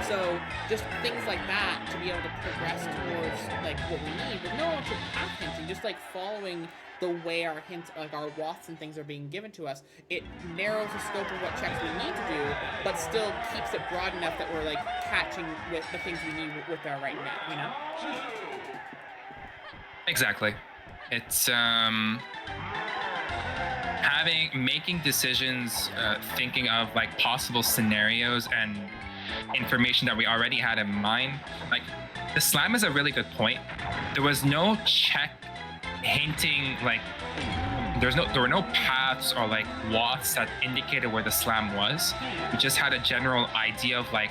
So just things like that to be able to progress towards like what we need, but no actual path hinting, just like following the way our hints, like our woths and things are being given to us. It narrows the scope of what checks we need to do, but still keeps it broad enough that we're like catching with the things we need with our right now, you know? Exactly. It's making decisions, thinking of like possible scenarios and information that we already had in mind. Like the slam is a really good point. There was no check hinting, like there were no paths or like woths that indicated where the slam was. We just had a general idea of like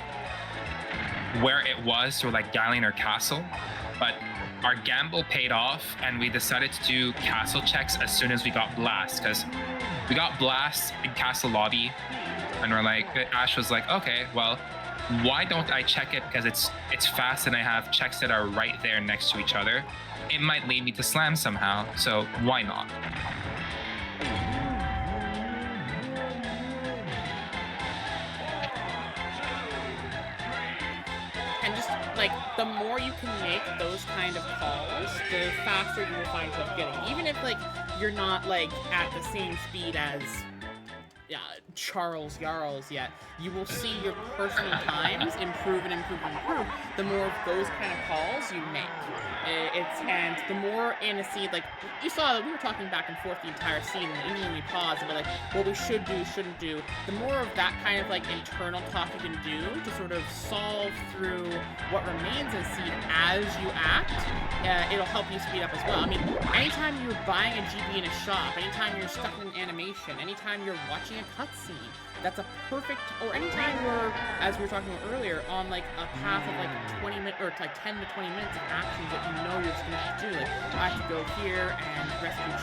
where it was through like galleon or castle, but our gamble paid off and we decided to do castle checks as soon as we got blast, because we got blast in castle lobby and we're like, Ash was like, okay, well, why don't I check it, because it's fast and I have checks that are right there next to each other. It might lead me to slam somehow, so why not? And just like the more you can make those kind of calls, the faster you will find yourself getting. Even if like you're not like at the same speed as Charles Jarls yet, you will see your personal times improve and improve and improve the more of those kind of calls you make. And the more in a scene, like you saw, we were talking back and forth the entire scene, and even when we paused and be like, what we should do, shouldn't do, the more of that kind of like internal talk you can do to sort of solve through what remains in a scene as you act, it'll help you speed up as well. I mean, anytime you're buying a GB in a shop, anytime you're stuck in an animation, anytime you're watching a cutscene, that's a perfect, or anytime you're, as we were talking about earlier, on like a path of like 20 minutes, or like 10 to 20 minutes of actions that you know you're just gonna have to do. Like, I have to go here and rescue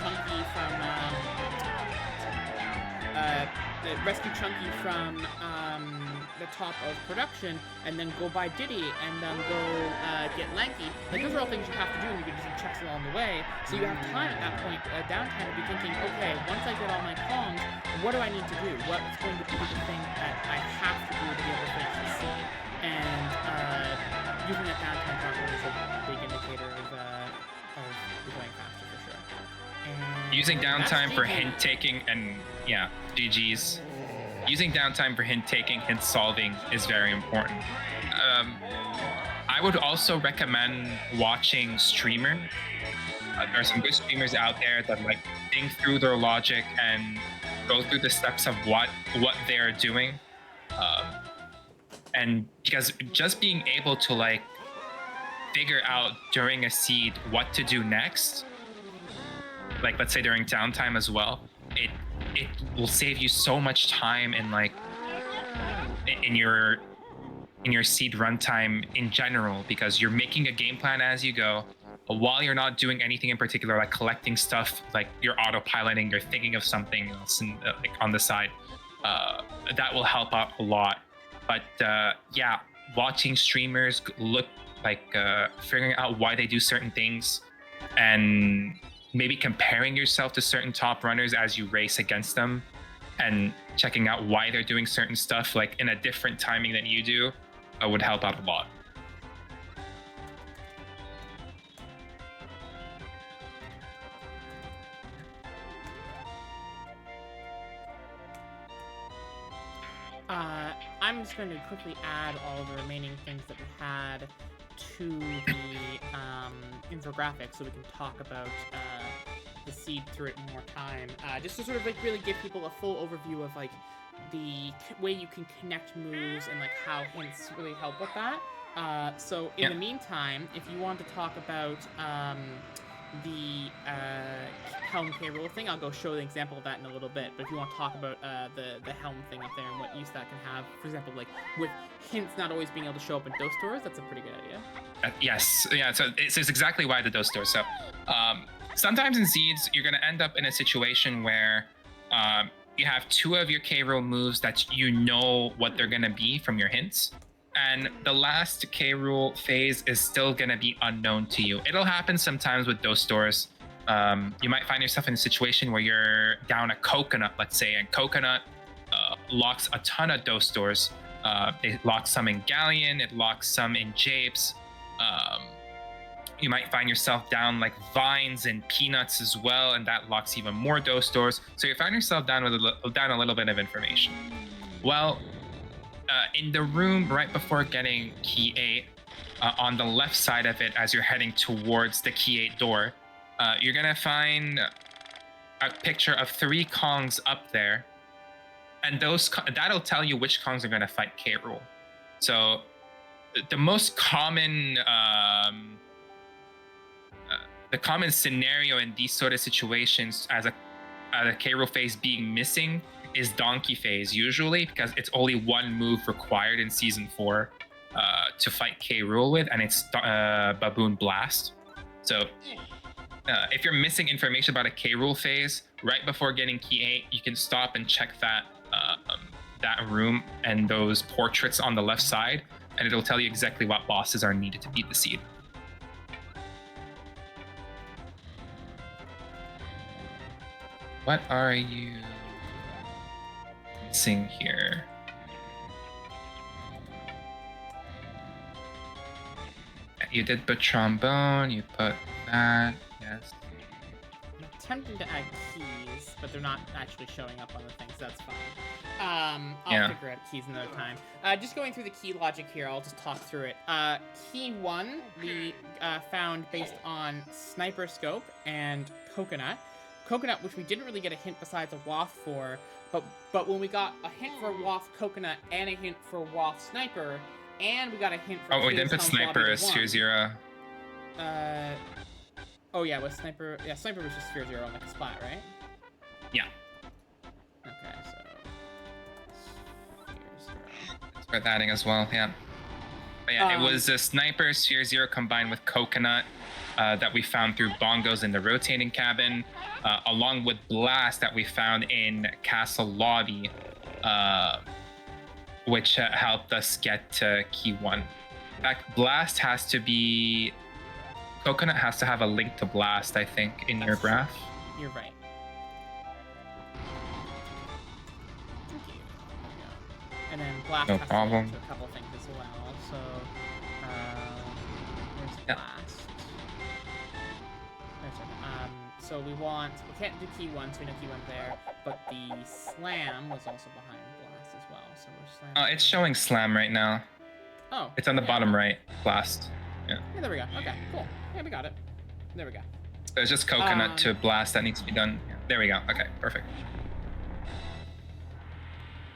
Chunky from the top of production, and then go buy Diddy, and then go get Lanky. Like, those are all things you have to do, and you can do some checks along the way. So you have time at that point, downtime, to be thinking, okay, once I get all my Kongs, what do I need to do? What's going to be the thing that I have to do to be able to finish the scene? And using that downtime properly is a big indicator of going faster, for sure. And Using downtime for GG. hint taking and GG's. Using downtime for hint taking, hint solving is very important. I would also recommend watching streamer. There are some good streamers out there that like think through their logic and go through the steps of what they're doing. And because just being able to like figure out during a seed what to do next, like let's say during downtime as well, it will save you so much time in like in your seed runtime in general, because you're making a game plan as you go while you're not doing anything in particular, like collecting stuff, like you're autopiloting, you're thinking of something else and, like on the side. That will help out a lot. But watching streamers look like figuring out why they do certain things, and maybe comparing yourself to certain top runners as you race against them, and checking out why they're doing certain stuff like in a different timing than you do, would help out a lot. I'm just going to quickly add all of the remaining things that we had to the infographic, so we can talk about the seed through it in more time. Just to sort of like really give people a full overview of like the way you can connect moves and like how hints really help with that. So in the meantime, if you want to talk about the helm K roll thing, I'll go show the example of that in a little bit. But if you want to talk about the helm thing up there and what use that can have, for example, like with hints not always being able to show up in dose stores, that's a pretty good idea. Yes, yeah. So it's exactly why the dose stores. So sometimes in seeds, you're gonna end up in a situation where you have 2 of your K roll moves that you know what they're gonna be from your hints. And the last K rule phase is still gonna be unknown to you. It'll happen sometimes with dose stores. You might find yourself in a situation where you're down a coconut, let's say, and coconut locks a ton of dose stores. It locks some in Galleon, it locks some in Japes. You might find yourself down like vines and peanuts as well, and that locks even more dose stores. So you find yourself down with down a little bit of information. Well, in the room right before getting key 8, on the left side of it, as you're heading towards the key 8 door, you're gonna find a picture of 3 Kongs up there, and that'll tell you which Kongs are gonna fight K. Rool. So the most common the common scenario in these sort of situations as a K. Rool phase being missing is Donkey phase, usually, because it's only 1 move required in season 4 to fight K. Rool with, and it's Baboon Blast. So if you're missing information about a K. Rool phase, right before getting key 8, you can stop and check that room and those portraits on the left side, and it'll tell you exactly what bosses are needed to beat the seed. What are you missing here? You did put trombone, you put that, yes. I'm attempting to add keys, but they're not actually showing up on the things, that's fine. I'll figure out keys another time. Just going through the key logic here, I'll just talk through it. Key 1, we found based on Sniper Scope and Coconut. Coconut, which we didn't really get a hint besides a waft for, but when we got a hint for waft Coconut and a hint for waft Sniper, and we got a hint for we didn't put Sniper as Sphere 0. Oh yeah, with Sniper, Sniper was just Sphere 0 on like a splat, right? Yeah. Okay, so Sphere 0. It's worth adding as well, yeah. But yeah, it was a Sniper Sphere 0 combined with Coconut that we found through bongos in the rotating cabin, along with Blast that we found in Castle Lobby, which helped us get to key 1. In fact, Blast has to be... Coconut has to have a link to Blast, I think, in your graph. You're right. And then Blast has to link to a couple things as well. So, where's Blast? So we can't do key 1, so we know key 1 there, but the slam was also behind Blast as well, so we're slam. It's showing slam right now. Oh. It's on the bottom right, Blast. Yeah, there we go. Okay, cool. Yeah, we got it. There we go. So it's just Coconut to Blast that needs to be done. Yeah, there we go. Okay, perfect.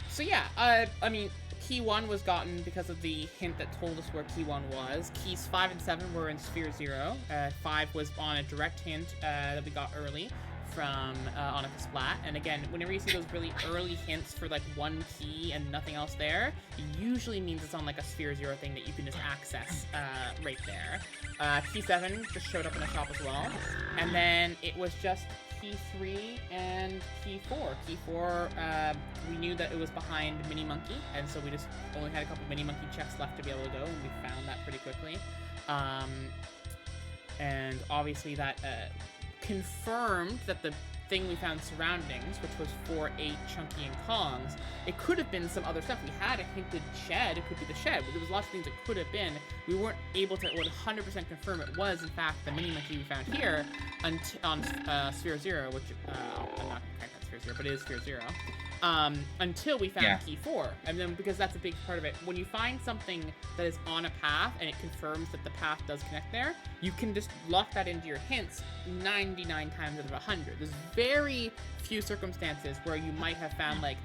So yeah, I mean, key 1 was gotten because of the hint that told us where key 1 was. Keys 5 and 7 were in Sphere 0. 5 was on a direct hint that we got early from Onika Splat. And again, whenever you see those really early hints for like 1 key and nothing else there, it usually means it's on like a Sphere 0 thing that you can just access right there. Key 7 just showed up in the shop as well. And then it was just key 3 and key 4. Key 4, we knew that it was behind Mini Monkey, and so we just only had a couple Mini Monkey checks left to be able to go, and we found that pretty quickly. And obviously that confirmed that the thing we found surroundings, which was 4, 8, Chunky, and Kongs, it could have been some other stuff. We had a hinted shed, it could be the shed, but there was lots of things it could have been. We weren't able to 100% confirm it was, in fact, the Mini Monkey we found here on Sphere 0, which, I'm not correct on Sphere 0, but it is Sphere 0. until we found Yeah. key 4. And then, because that's a big part of it, when you find something that is on a path and it confirms that the path does connect there, you can just lock that into your hints 99 times out of 100. There's very few circumstances where you might have found like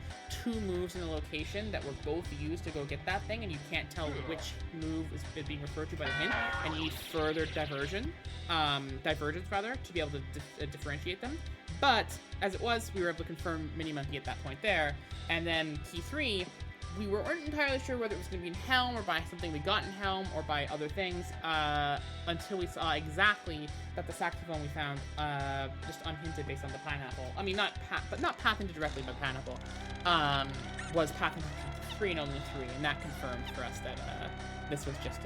2 moves in a location that were both used to go get that thing, and you can't tell which move is being referred to by the hint, and you need further divergence rather, to be able to differentiate them. But as it was, we were able to confirm Mini Monkey at that point there. And then key 3, we weren't entirely sure whether it was going to be in Helm or by something we got in Helm or by other things, until we saw exactly that the saxophone we found just unhinted based on the pineapple. I mean, not path hinted directly, but pineapple was path hinted key 3 and only 3, and that confirmed for us that this was just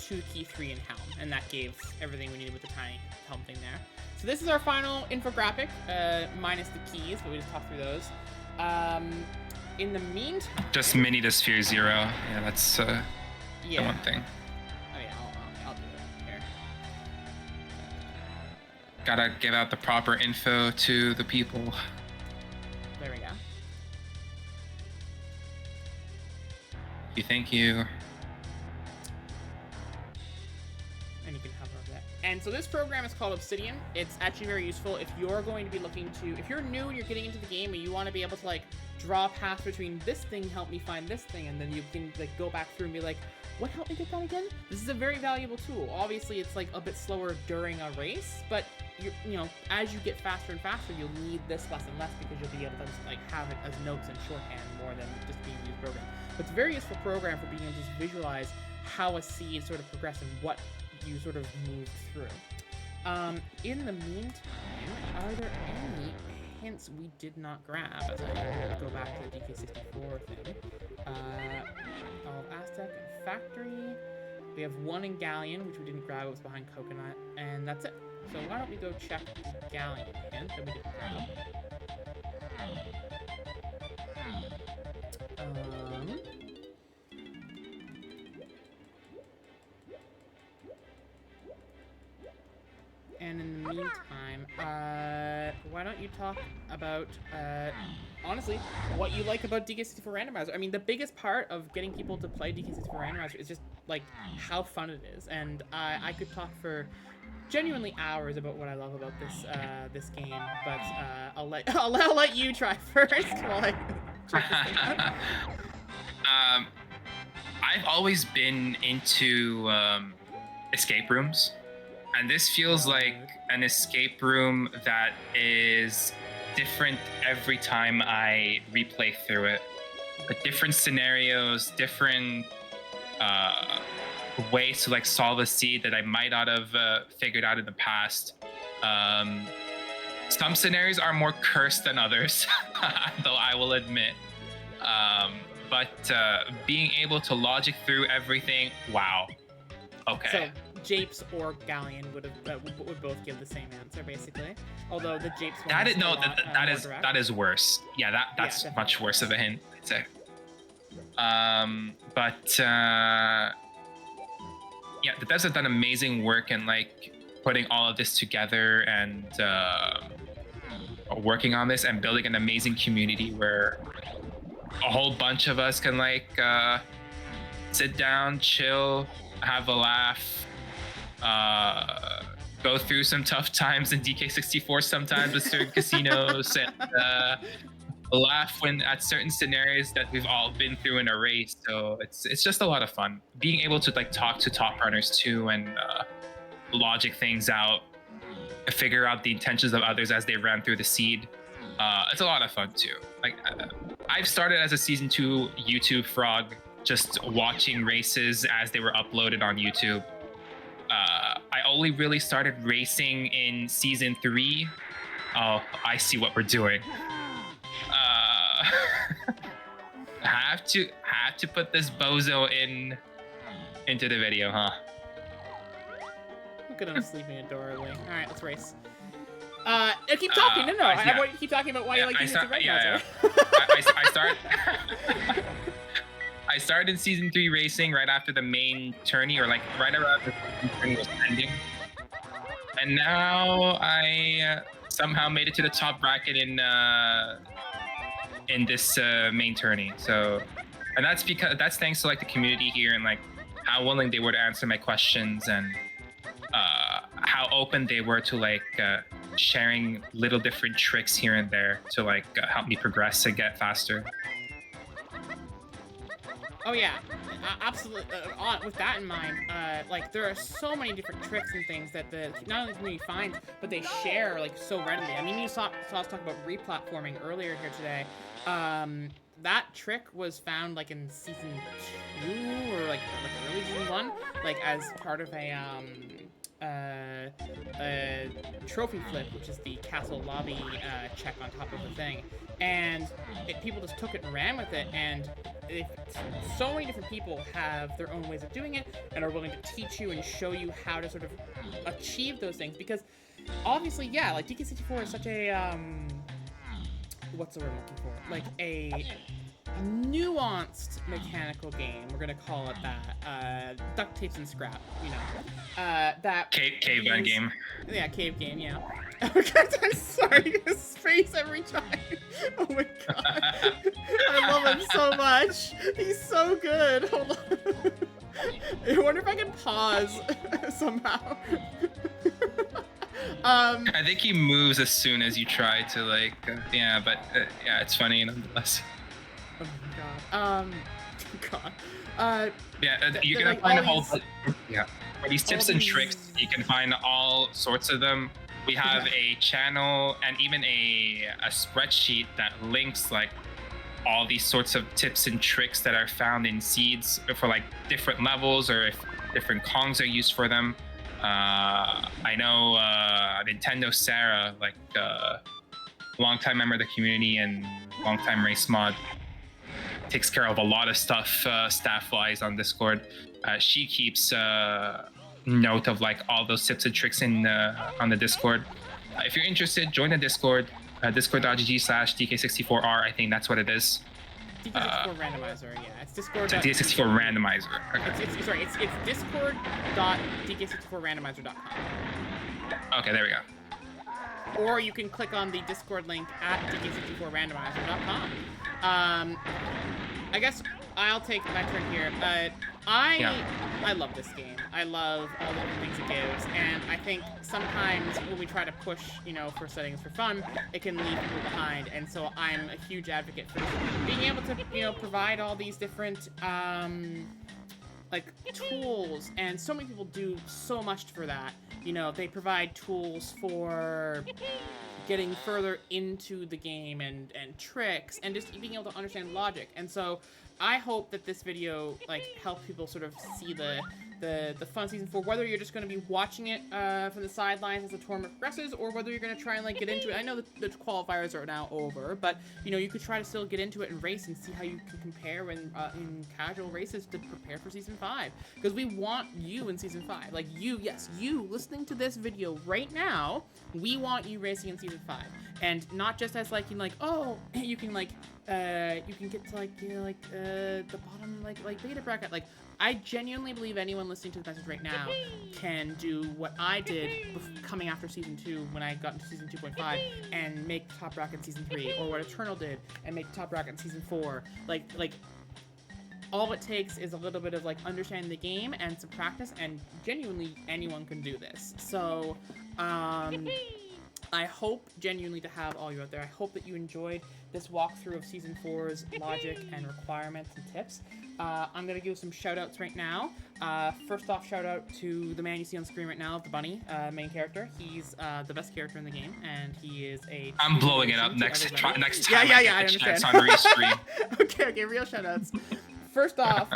to key 3 in Helm, and that gave everything we needed with the tiny Helm thing there. So this is our final infographic, minus the keys, but we just talked through those. In the meantime... Just mini to Sphere 0. Yeah, that's the one thing. Oh yeah, I'll do it here. Gotta give out the proper info to the people. There we go. Thank you. And you can hover over that. And so this program is called Obsidian. It's actually very useful if you're going to be looking to, if you're new and you're getting into the game and you want to be able to like draw paths between this thing, help me find this thing, and then you can like go back through and be like, what helped me get that again? This is a very valuable tool. Obviously, it's like a bit slower during a race, but you know, as you get faster and faster, you'll need this less and less because you'll be able to just like have it as notes and shorthand more than just being used program. But it's a very useful program for being able to just visualize how a seed sort of progresses and what you sort of moved through. In the meantime, are there any hints we did not grab as I go back to the DK64 thing? All of Aztec and Factory. We have one in Galleon, which we didn't grab. It was behind Coconut, and that's it. So why don't we go check the Galleon hint that we didn't grab? And in the meantime, why don't you talk about, honestly, what you like about DK64 Randomizer? I mean, the biggest part of getting people to play DK64 Randomizer is just, like, how fun it is. And I could talk for genuinely hours about what I love about this game, but I'll let you try first while I check this thing out. I've always been into escape rooms. And this feels like an escape room that is different every time I replay through it. But different scenarios, different ways to like solve a seed that I might not have figured out in the past. Some scenarios are more cursed than others, though I will admit. But being able to logic through everything, wow. Okay. So, Japes or Galleon would both give the same answer, basically. Although the Japes one that is worse. Yeah, that's much worse of a hint, I'd say. Yeah, the devs have done amazing work in like putting all of this together and working on this and building an amazing community where a whole bunch of us can like sit down, chill, have a laugh. Go through some tough times in DK64 sometimes with certain casinos and laugh when at certain scenarios that we've all been through in a race. So it's just a lot of fun being able to like talk to top runners too and logic things out, figure out the intentions of others as they ran through the seed. It's a lot of fun too. Like I've started as a season 2 YouTube frog, just watching races as they were uploaded on YouTube. I only really started racing in season 3. Oh, I see what we're doing. Have to put this bozo into the video, huh? Look at him sleeping adorably. All right, let's race. Keep talking. No. I want you to keep talking about why you like using the Randomizer. I started in season 3 racing right after the main tourney, or like right around the season tourney was ending. And now I somehow made it to the top bracket in this main tourney. So, and that's thanks to like the community here and like how willing they were to answer my questions and how open they were to like sharing little different tricks here and there to like help me progress and get faster. Oh yeah, absolutely. With that in mind, like there are so many different tricks and things that not only the community finds, but they share like so readily. I mean, you saw us talk about replatforming earlier here today. That trick was found like in season 2 or like early season 1, like as part of a trophy flip, which is the castle lobby check on top of the thing, and people just took it and ran with it, and so many different people have their own ways of doing it and are willing to teach you and show you how to sort of achieve those things, because obviously, yeah, like DK64 is such a what's the word I'm looking for? Like a nuanced mechanical game. We're gonna call it that. Duct tapes and scrap, you know. That caveman game. Yeah, cave game. Yeah. Okay, I'm sorry. His face every time. Oh my god. I love him so much. He's so good. Hold on. I wonder if I can pause somehow. I think he moves as soon as you try to like, yeah, but yeah, it's funny nonetheless. Oh my god. God. Yeah, you're gonna like, find a whole. these- Yeah, for these tips and tricks, you can find all sorts of them. We have a channel and even a spreadsheet that links like all these sorts of tips and tricks that are found in seeds for like different levels or if different Kongs are used for them. I know Nintendo Sarah, like longtime member of the community and longtime race mod, takes care of a lot of stuff staff-wise on Discord. She keeps note of like all those tips and tricks in on the Discord. If you're interested, join the Discord, discord.gg/DK64R. I think that's what it is. DK64 randomizer, yeah. It's Discord. DK64 randomizer. Okay. It's discord.dk64randomizer.com. Okay, there we go. Or you can click on the Discord link at dk64randomizer.com. I guess I'll take my turn here. I love this game. I love all the different things it gives, and I think sometimes when we try to push, you know, for settings for fun, it can leave people behind. And so I'm a huge advocate for being able to, you know, provide all these different like tools, and so many people do so much for that. You know, they provide tools for getting further into the game and tricks and just being able to understand logic. And so I hope that this video like helps people sort of see the fun season 4, whether you're just going to be watching it from the sidelines as the tournament progresses, or whether you're going to try and like get into it. I know that the qualifiers are now over, but you know, you could try to still get into it and race and see how you can compare in casual races to prepare for season 5, because we want you in season 5. Like you, yes, you listening to this video right now, we want you racing in season 5, and not just as like, you know, like, oh, you can like you can get to like, you know, like the bottom like beta bracket. Like, I genuinely believe anyone listening to the message right now can do what I did coming after season 2 when I got into season 2.5 and make the top bracket in season 3, or what Eternal did and make the top bracket in season 4. Like all it takes is a little bit of like understanding the game and some practice, and genuinely anyone can do this. So I hope genuinely to have all you out there. I hope that you enjoyed this walkthrough of Season 4's logic and requirements and tips. I'm going to give some shout-outs right now. First off, shout-out to the man you see on screen right now, the bunny, main character. He's the best character in the game, and he is a... I'm blowing it up next time yeah, I I get the chance understand. on restream. Okay, real shout-outs. First off,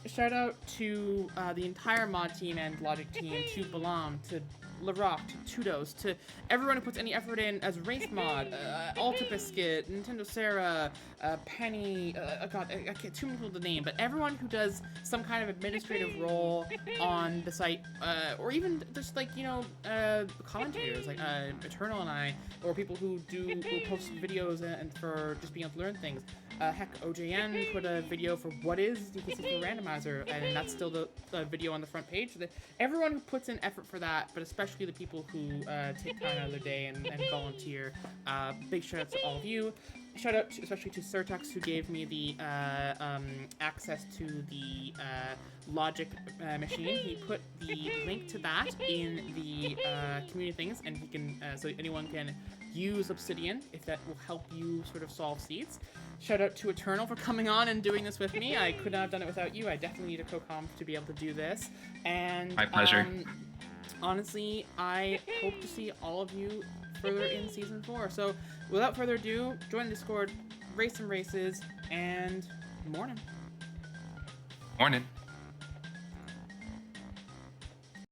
shout out to the entire mod team and logic team, to Balam, to LaRock, to Tudos, to everyone who puts any effort in as Race Mod, Alta Biscuit, Nintendo Sarah, Penny, God, I can't too many people to name, but everyone who does some kind of administrative role on the site, or even just like, you know, commentators like Eternal and I, or people who post videos and for just being able to learn things. Heck, OJN put a video for what is DK64 Randomizer, and that's still the video on the front page. Everyone who puts in effort for that, but especially especially the people who take time out of their day and volunteer. Big shout out to all of you. Shout out especially to Surtux, who gave me the access to the logic machine. He put the link to that in the community things, and he can so anyone can use Obsidian if that will help you sort of solve seeds. Shout out to Eternal for coming on and doing this with me. I could not have done it without you. I definitely need a co-com to be able to do this. And my pleasure. Honestly, I hope to see all of you further in Season 4. So, without further ado, join the Discord, race some races, and morning. Morning.